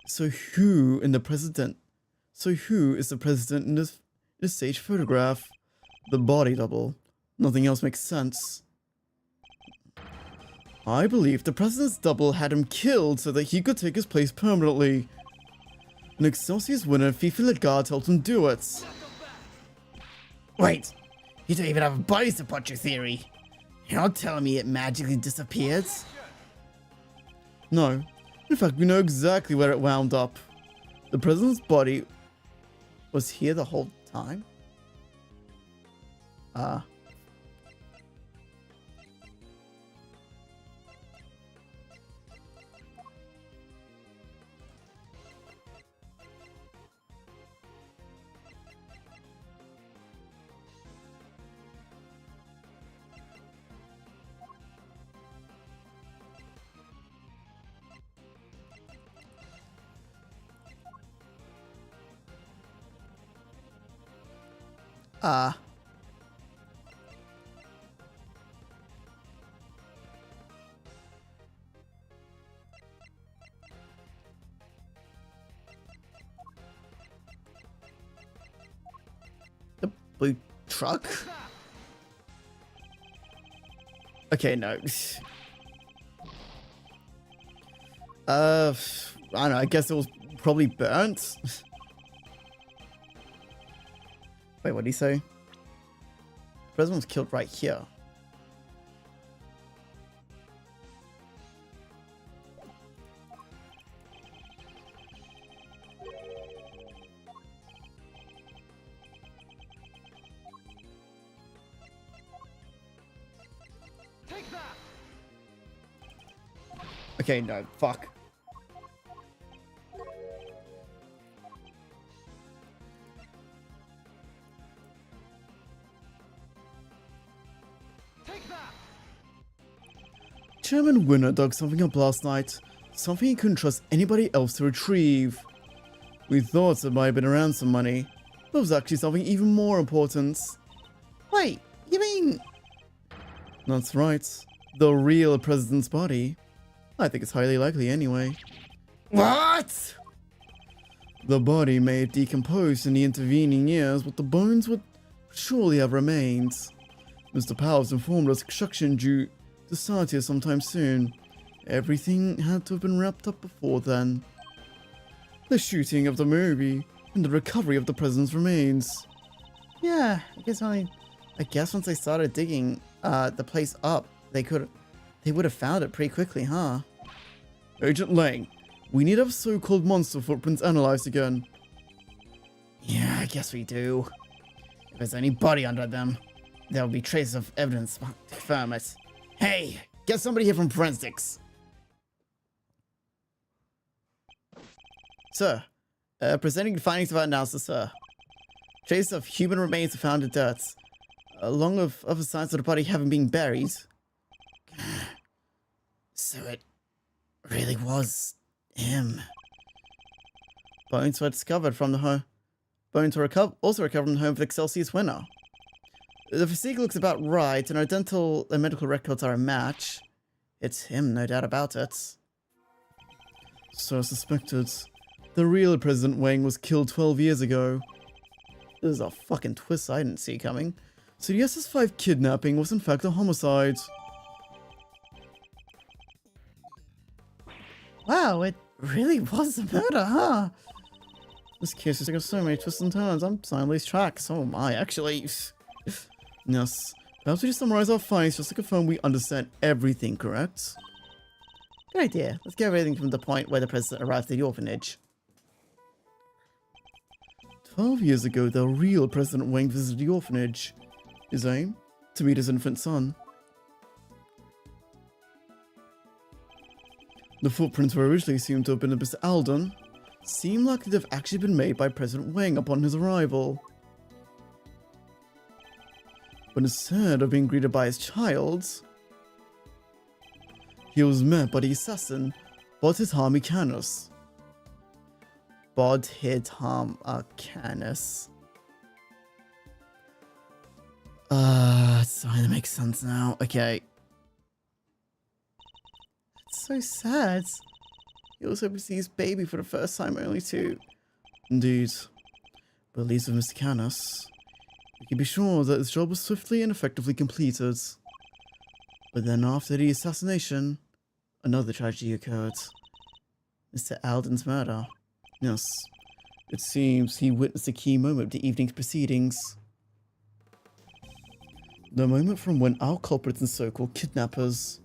So who is the president in this staged photograph? The body double. Nothing else makes sense. I believe the president's double had him killed so that he could take his place permanently. An Excelsius winner, Fifi Lagarde helped him do it. Wait, you don't even have a body support your theory. You're not telling me it magically disappeared? No. In fact, we know exactly where it wound up. The president's body Was here the whole time? The blue truck? Okay, no. I don't know, I guess it was probably burnt. Wait, what did he say? The president was killed right here. Okay, no, fuck. Chairman Winner dug something up last night. Something he couldn't trust anybody else to retrieve. We thought it might have been around some money, but it was actually something even more important. Wait, you mean... That's right. The real president's body. I think it's highly likely anyway. What? The body may have decomposed in the intervening years, but the bones would surely have remained. Mr. Powers informed us construction due to start here sometime soon. Everything had to have been wrapped up before then. The shooting of the movie and the recovery of the president's remains. Yeah, I guess once they started digging the place up, they would have found it pretty quickly, huh? Agent Lang, we need to have so-called monster footprints analyzed again. Yeah, I guess we do. If there's any body under them, there will be traces of evidence to confirm it. Hey, get somebody here from forensics. Sir, presenting the findings of our analysis, sir. Traces of human remains are found in dirt, along with other signs of the body having been buried. So it really was him. Bones were discovered from the home. Bones were also recovered from the home of the Excelsius winner. The physique looks about right, and our dental and medical records are a match. It's him, no doubt about it. So suspected. The real President Wang was killed 12 years ago. This is a fucking twist I didn't see coming. So the SS5 kidnapping was in fact a homicide. Wow, it really was a murder, huh? This case has taken so many twists and turns. I'm starting to lose track. So am I, actually. Yes. Perhaps we just summarize our findings just to confirm we understand everything, correct? Good idea. Let's get everything from the point where the president arrived at the orphanage. 12 years ago, the real President Wang visited the orphanage. His aim? To meet his infant son. The footprints were originally assumed to have been of Mr. Alden. Seem likely to have actually been made by President Wang upon his arrival. But instead of being greeted by his child, he was met by the assassin, Bodhidharma Canis. Bodhidharma Canis. Sorry, that makes sense now. Okay. That's so sad. He also sees his baby for the first time only too. Indeed. But at least with Mr. Canis, we can be sure that his job was swiftly and effectively completed. But then after the assassination, another tragedy occurred. Mr. Alden's murder. Yes, it seems he witnessed a key moment of the evening's proceedings. The moment from when our culprits and so-called kidnappers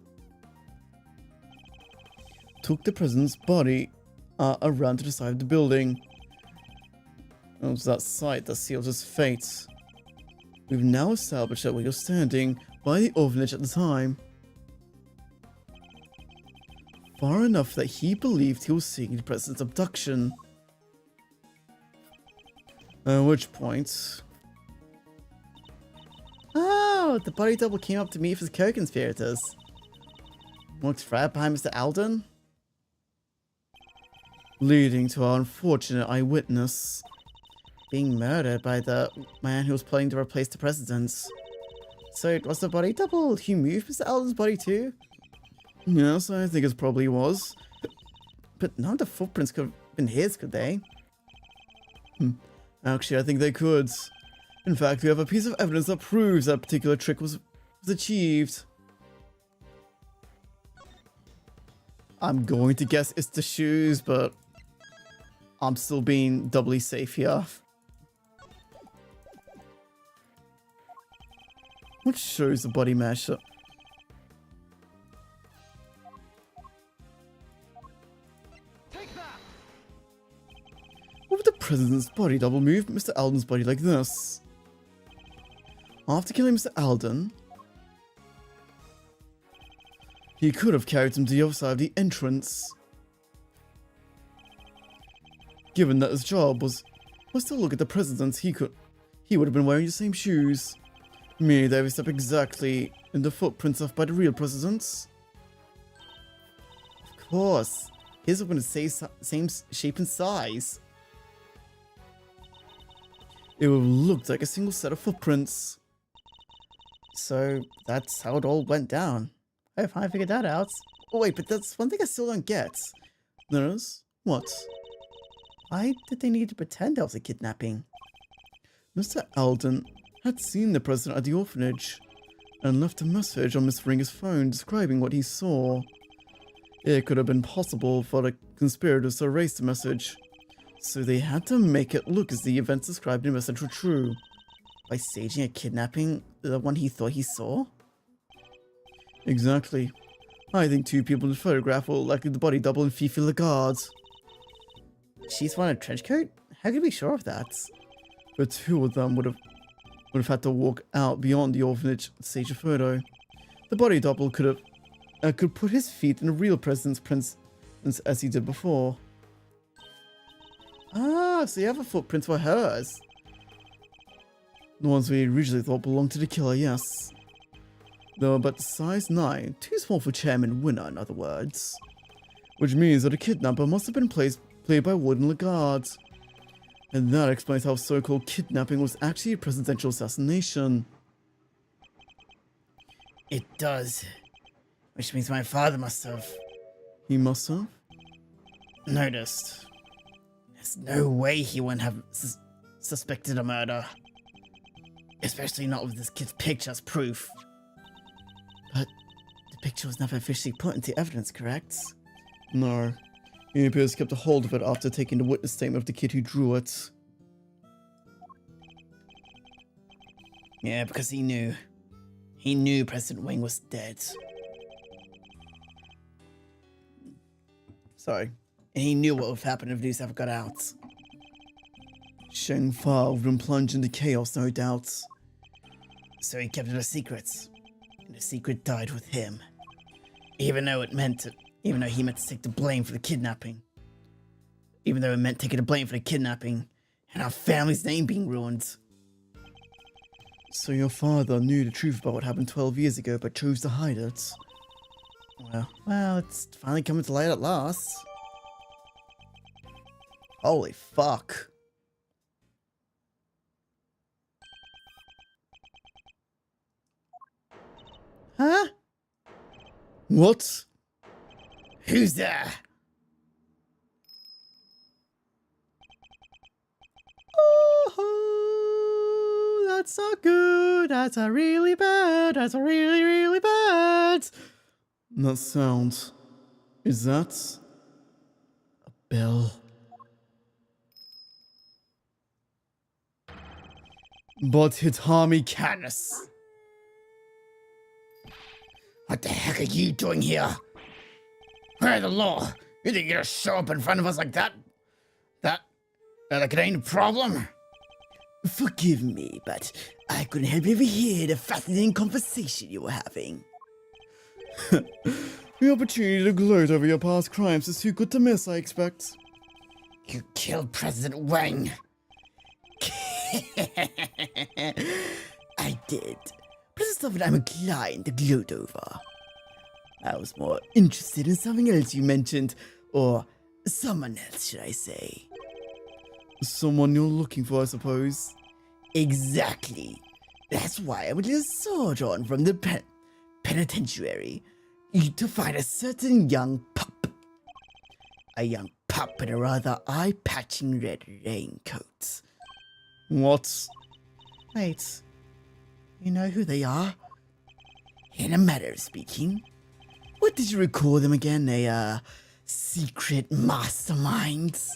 took the president's body around to the side of the building. It was that sight that sealed his fate. We've now established that we were standing by the orphanage at the time, far enough that he believed he was seeing the president's abduction. At which point... Oh, the body double came up to meet his co-conspirators. Walked right behind Mr. Alden. leading to our unfortunate eyewitness Being murdered by the man who was planning to replace the president. So it was the body double. He moved Mr. Alden's body too? Yes, I think it probably was. But none of the footprints could have been his, could they? Actually, I think they could. In fact, we have a piece of evidence that proves that particular trick was achieved. I'm going to guess it's the shoes, but I'm still being doubly safe here. What shows the body mesh? What would the president's body double move Mr. Alden's body like this? After killing Mr. Alden, he could have carried him to the other side of the entrance. Given that his job was to look at the president, he would have been wearing the same shoes. Meaning they would step exactly in the footprints left by the real president. Of course. His would have been the same shape and size. It would have looked like a single set of footprints. So that's how it all went down. I finally figured that out. Oh wait, but that's one thing I still don't get. There's what? Why did they need to pretend there was a kidnapping? Mr. Alden had seen the president at the orphanage and left a message on Miss Ringer's phone describing what he saw. It could have been possible for the conspirators to erase the message, so they had to make it look as the events described in the message were true. By staging a kidnapping, the one he thought he saw? Exactly. I think two people in the photograph were likely the body double and Fifi Lagarde. She's wearing a trench coat? How could we be sure of that? But two of them would have had to walk out beyond the orphanage to stage a photo. The body double could put his feet in the real president's prints as he did before. Ah, so the other footprints were hers. The ones we originally thought belonged to the killer, yes. They were but size 9, too small for Chairman Winner, in other words. Which means that the kidnapper must have been played by Warden Lagarde. And that explains how so-called kidnapping was actually a presidential assassination. It does. Which means my father must have... He must have? Noticed. There's no way he wouldn't have suspected a murder. Especially not with this kid's picture as proof. But the picture was never officially put into evidence, correct? No. He appears to kept a hold of it after taking the witness statement of the kid who drew it. Yeah, because he knew. He knew President Wing was dead. Sorry. And he knew what would happen if news ever got out. Sheng Fa would have been plunged into chaos, no doubt. So he kept it a secret. And the secret died with him. Even though he meant to take the blame for the kidnapping. Even though it meant taking the blame for the kidnapping and our family's name being ruined. So your father knew the truth about what happened 12 years ago but chose to hide it? Well, it's finally coming to light at last. Holy fuck. Huh? What? Who's there? Oh, that's not good. That's a really bad. That's a really, really bad. That sound. Is that a bell? But Hitami Canis. What the heck are you doing here? Where the law? You think you're gonna show up in front of us like that? Like it ain't a problem? Forgive me, but I couldn't help but overhear the fascinating conversation you were having. The opportunity to gloat over your past crimes is too good to miss, I expect. You killed President Wang. I did, but it's something I'm inclined to gloat over. I was more interested in something else you mentioned, or someone else, should I say. Someone you're looking for, I suppose. Exactly. That's why I would a sojourn from the penitentiary to find a certain young pup. A young pup in a rather eye-patching red raincoat. What? Wait. You know who they are? In a matter of speaking. What did you recall them again? Secret masterminds?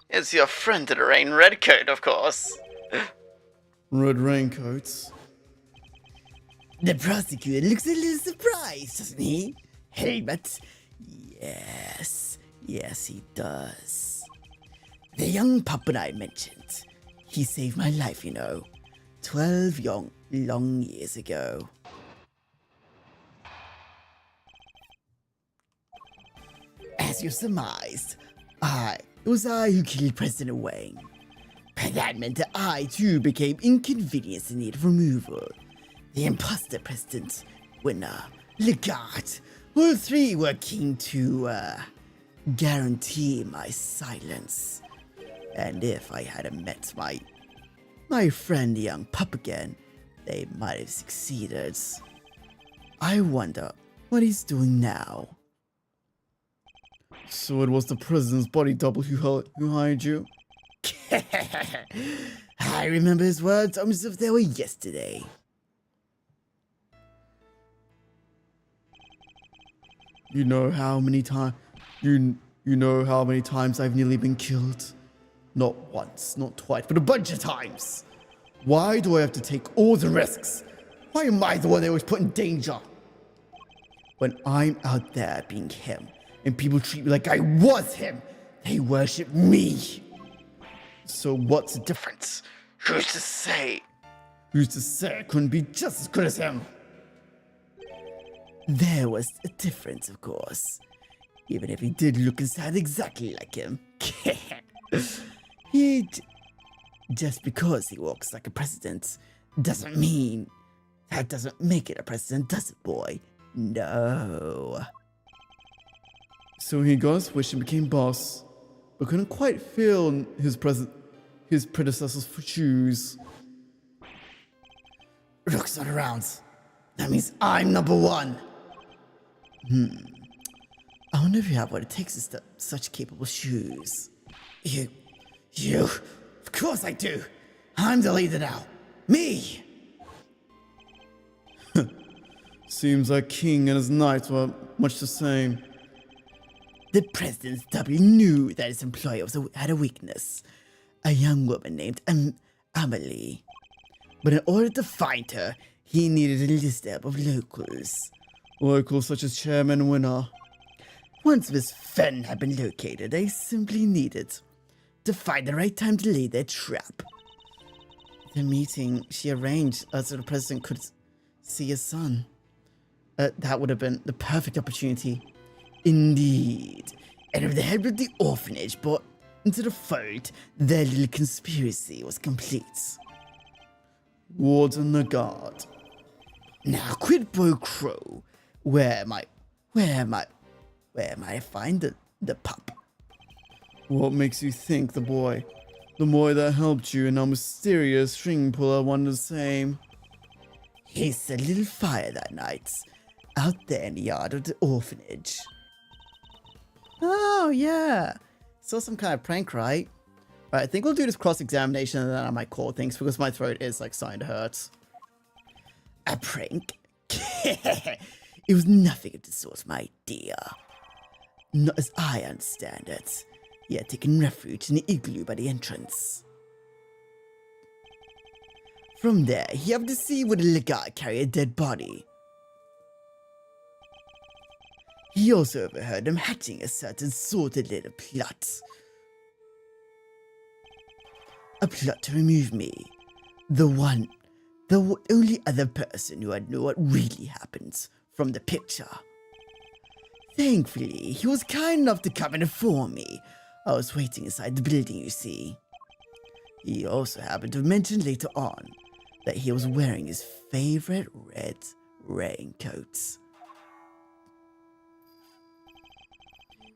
It's your friend in the rain redcoat, of course. Red raincoats. The prosecutor looks a little surprised, doesn't he? Hey, but Yes, he does. The young puppet I mentioned. He saved my life, 12 long years ago. As you surmised, it was I who killed President Wang. But that meant that I too became inconvenienced in need of removal. The imposter president, Winner, Legat, all three were keen to, guarantee my silence. And if I had met my friend the young pup again, they might have succeeded. I wonder what he's doing now. So it was the president's body double who hired you? I remember his words almost as if they were yesterday. You know how many times I've nearly been killed? Not once, not twice, but a bunch of times. Why do I have to take all the risks? Why am I the one they always put in danger? When I'm out there being him, and people treat me like I was him, they worship me. So what's the difference? Who's to say? Who's to say I couldn't be just as good as him? There was a difference, of course. Even if he did look and sound exactly like him. Just because he walks like a president doesn't make it a president, does it, boy? No. So he got his wish and became boss, but couldn't quite fill his predecessor's shoes. Rook's not around. That means I'm number one. I wonder if you have what it takes to step such capable shoes. You, of course I do. I'm the leader now. Me. Seems like King and his knights were much the same. The president's doubly knew that his employer had a weakness. A young woman named Amelie. But in order to find her, he needed a list of locals. Locals such as Chairman Winner. Once Miss Fenn had been located, they simply needed to find the right time to lay their trap. The meeting she arranged so the president could see his son. That would have been the perfect opportunity. Indeed. And with the head of the orphanage brought into the fold, their little conspiracy was complete. Warden the guard. Now, quid pro quo. Where might I find the pup? What makes you think the boy that helped you and our mysterious string puller one the same? He set a little fire that night, out there in the yard of the orphanage. Oh, yeah. So some kind of prank, right? Alright, I think we'll do this cross-examination and then I might call things because my throat is like starting to hurt. A prank? It was nothing of the sort, my dear. Not as I understand it. He had taken refuge in the igloo by the entrance. From there, he happened to see where the legate carry a dead body. He also overheard them hatching a certain sordid little plot. A plot to remove me. The only other person who would know what really happens from the picture. Thankfully, he was kind enough to come and inform me. I was waiting inside the building, you see. He also happened to mention later on that he was wearing his favorite red raincoat.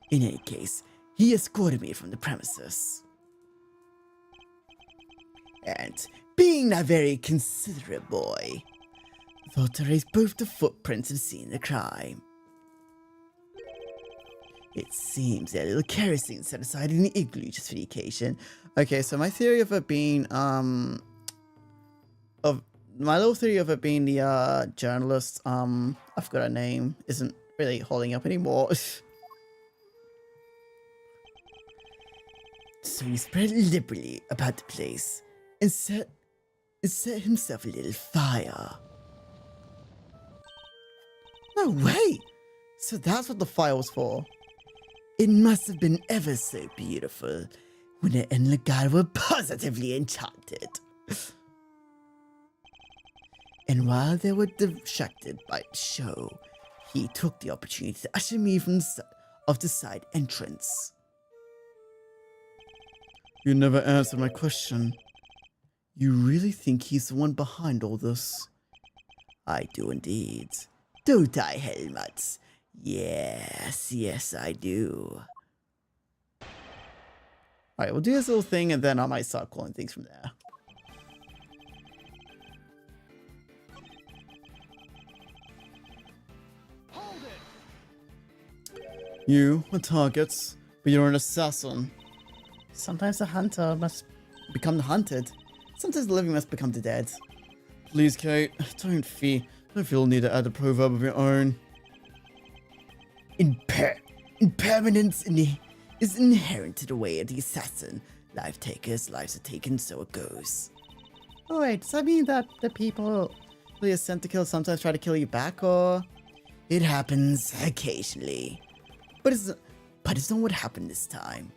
In any case, he escorted me from the premises. And, being a very considerate boy, thought to erase both the footprints and scene of the crime. It seems that little kerosene set aside in the igloo just for the occasion. Okay, so my theory of it being the journalist, I forgot her name, isn't really holding up anymore. So he spread liberally about the place and set himself a little fire. No way! So that's what the fire was for. It must have been ever so beautiful when it and Legard were positively enchanted. And while they were distracted by the show, he took the opportunity to usher me from the side entrance. You never answered my question. You really think he's the one behind all this? I do indeed. Don't I, Helmut? Yes, I do. Alright, we'll do this little thing and then I might start calling things from there. You are targets, but you're an assassin. Sometimes the hunter must become the hunted. Sometimes the living must become the dead. Please, Kate, don't feel the need to add a proverb of your own. Impermanence is inherent to the way of the assassin. Life takers, lives are taken, so it goes. Oh wait, does that mean that the people who are sent to kill sometimes try to kill you back, or? It happens occasionally. But it's not what happened this time.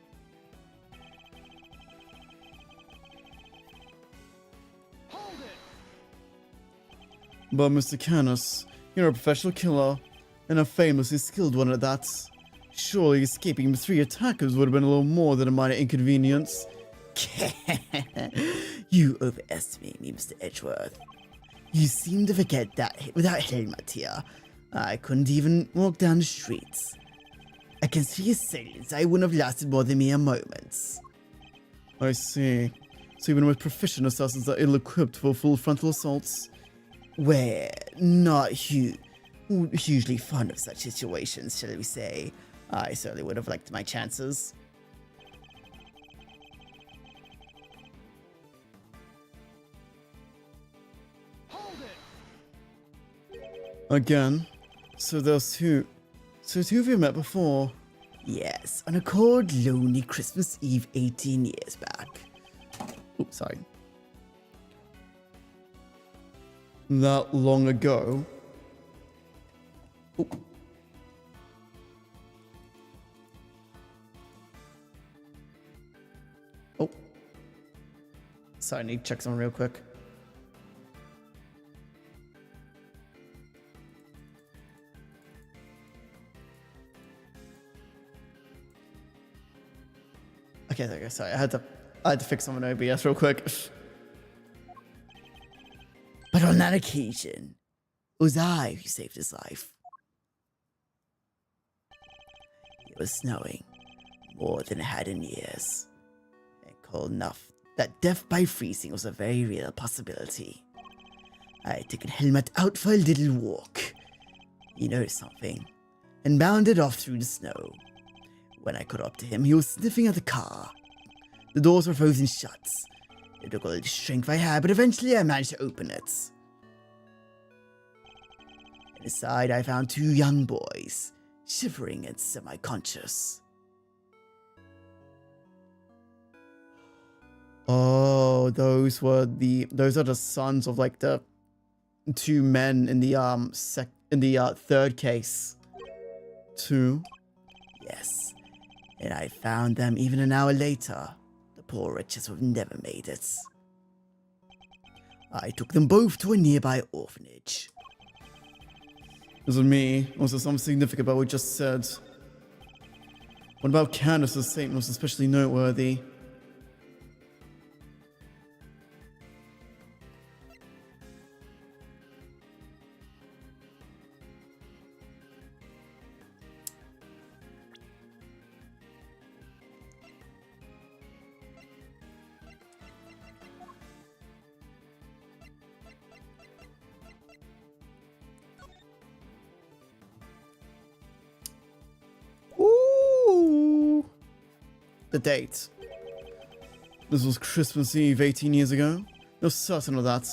But Mr. Canis, you're a professional killer, and a famously skilled one at that. Surely escaping 3 attackers would have been a little more than a minor inconvenience. You overestimate me, Mr. Edgeworth. You seem to forget that without Helmut here, I couldn't even walk down the streets. Against the assailants, I wouldn't have lasted more than mere moments. I see. So even with proficient assassins are ill-equipped for full frontal assaults? We're not hugely fond of such situations, shall we say. I certainly would have liked my chances. Again? So two of you met before? Yes, on a cold, lonely Christmas Eve 18 years back. Oops, sorry. That long ago? Ooh. Oh. Sorry, I need to check something real quick. Okay, there we go. Sorry, I had to fix some in OBS real quick. But on that occasion, was I who saved his life. It was snowing more than it had in years, and cold enough that death by freezing was a very real possibility. I had taken Helmut out for a little walk. He noticed something and bounded off through the snow. When I caught up to him, he was sniffing at the car. The doors were frozen shut. It took all the strength I had, but eventually I managed to open it. Inside, I found 2 young boys, shivering and semi-conscious. Oh, those are the sons of like the 2 men in the third case. 2. Yes, and I found them even an hour later. The poor wretches would have never made it. I took them both to a nearby orphanage. This is me. Was there something significant about what we just said? What about Candace's statement was especially noteworthy? Ooh. The date. This was Christmas Eve 18 years ago. You're certain of that?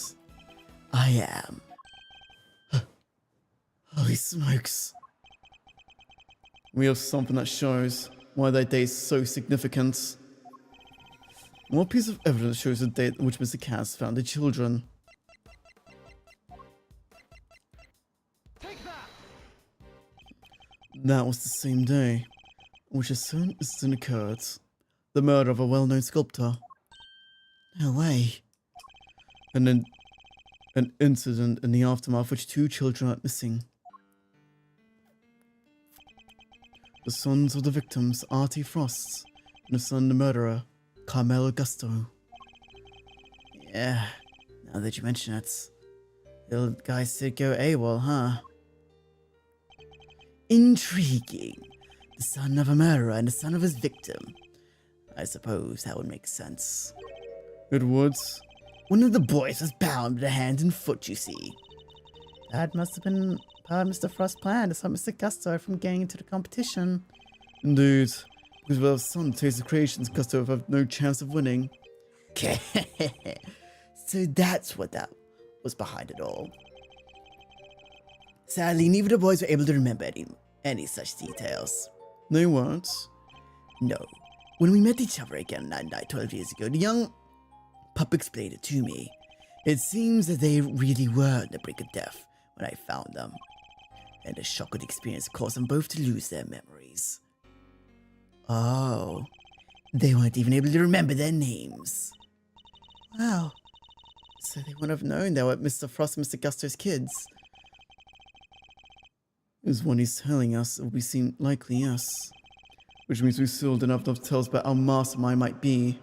I am. Holy smokes. We have something that shows why that day is so significant. What piece of evidence shows the date on which Mr. Cass found the children? That was the same day on which a certain incident occurred. The murder of a well-known sculptor. No way. And then an incident in the aftermath which 2 children went missing. The sons of the victims, Artie Frost, and the son of the murderer, Carmel Augusto. Yeah, now that you mention it, the little guys did go AWOL, huh? Intriguing. The son of a murderer and the son of his victim. I suppose that would make sense. It would. One of the boys was bound with a hand and foot, you see. That must have been part of Mr. Frost's plan to stop Mr. Gusto from getting into the competition. Indeed. Because without son taste of creations, Gusto would have no chance of winning. So that's what that was behind it all. Sadly, neither of the boys were able to remember any such details. They weren't? No. When we met each other again that night 12 years ago, the young pup explained it to me. It seems that they really were on the brink of death when I found them. And the shock of the experience caused them both to lose their memories. Oh. They weren't even able to remember their names. Wow. So they wouldn't have known they were Mr. Frost and Mr. Gusto's kids. Is what he's telling us, we seem likely, yes. Which means we still don't have enough details about our mastermind might be.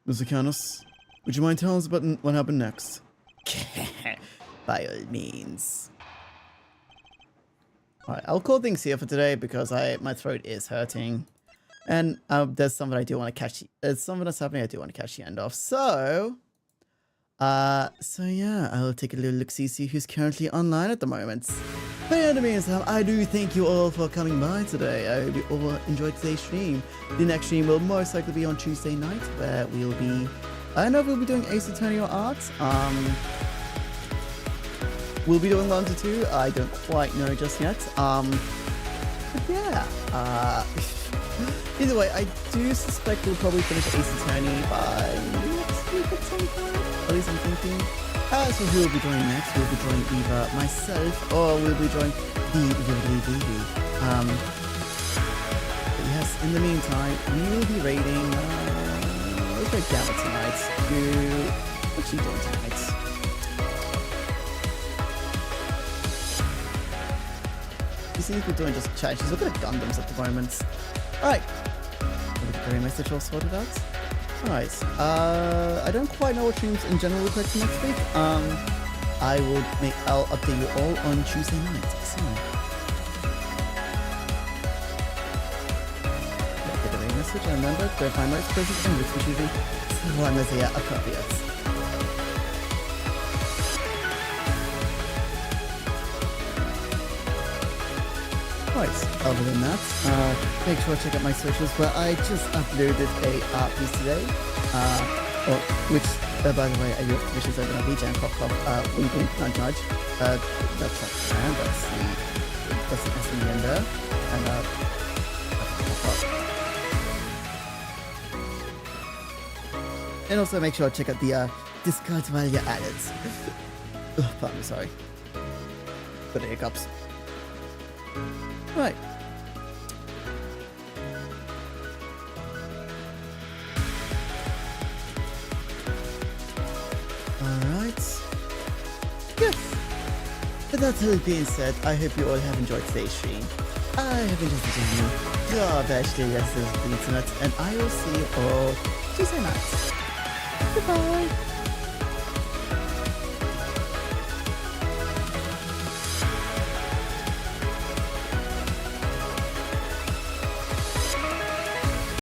Mr. Canis, would you mind telling us about what happened next? By all means. Alright, I'll call things here for today because my throat is hurting. And there's something I do want to catch. There's something that's happening I do want to catch the end of. So yeah, I'll take a little look-see who's currently online at the moment. But in the meantime, I do thank you all for coming by today. I hope you all enjoyed today's stream. The next stream will most likely be on Tuesday night, where we'll be... I don't know if we'll be doing Ace Attorney or Art. We'll be doing London 2. I don't quite know just yet. But yeah. Either way, I do suspect we'll probably finish Ace Attorney by next week at some point. At least I'm thinking. So who will be joining next? We'll be joining either myself or we'll be joining the lovely baby. But yes, in the meantime, we will be raiding. Let's go Gamma tonight. What's she doing tonight? She seems to be doing just chat. She's looking at Gundams at the moment. Alright. We'll get the message all sorted out. Alright, I don't quite know what streams in general look like for next week. I'll update you all on Tuesday night. So, get away message. And remember, verify my expressions and which usually so long as they are appropriate. Right, other than that, make sure to check out my socials where I just uploaded a art piece today, which, by the way, I do have commissions over on VJ and Pop Pop, wink wink, nudge nudge, that's not planned, that's the S in the end there, and Pop Pop. And also make sure to check out the Discord while you're at it. Pardon me, sorry. Got the hiccups. Right. Alright. Yes. With that all being said, I hope you all have enjoyed today's stream. I have enjoyed the journey. God bless the rest of the internet, and I will see you all Tuesday night. Goodbye.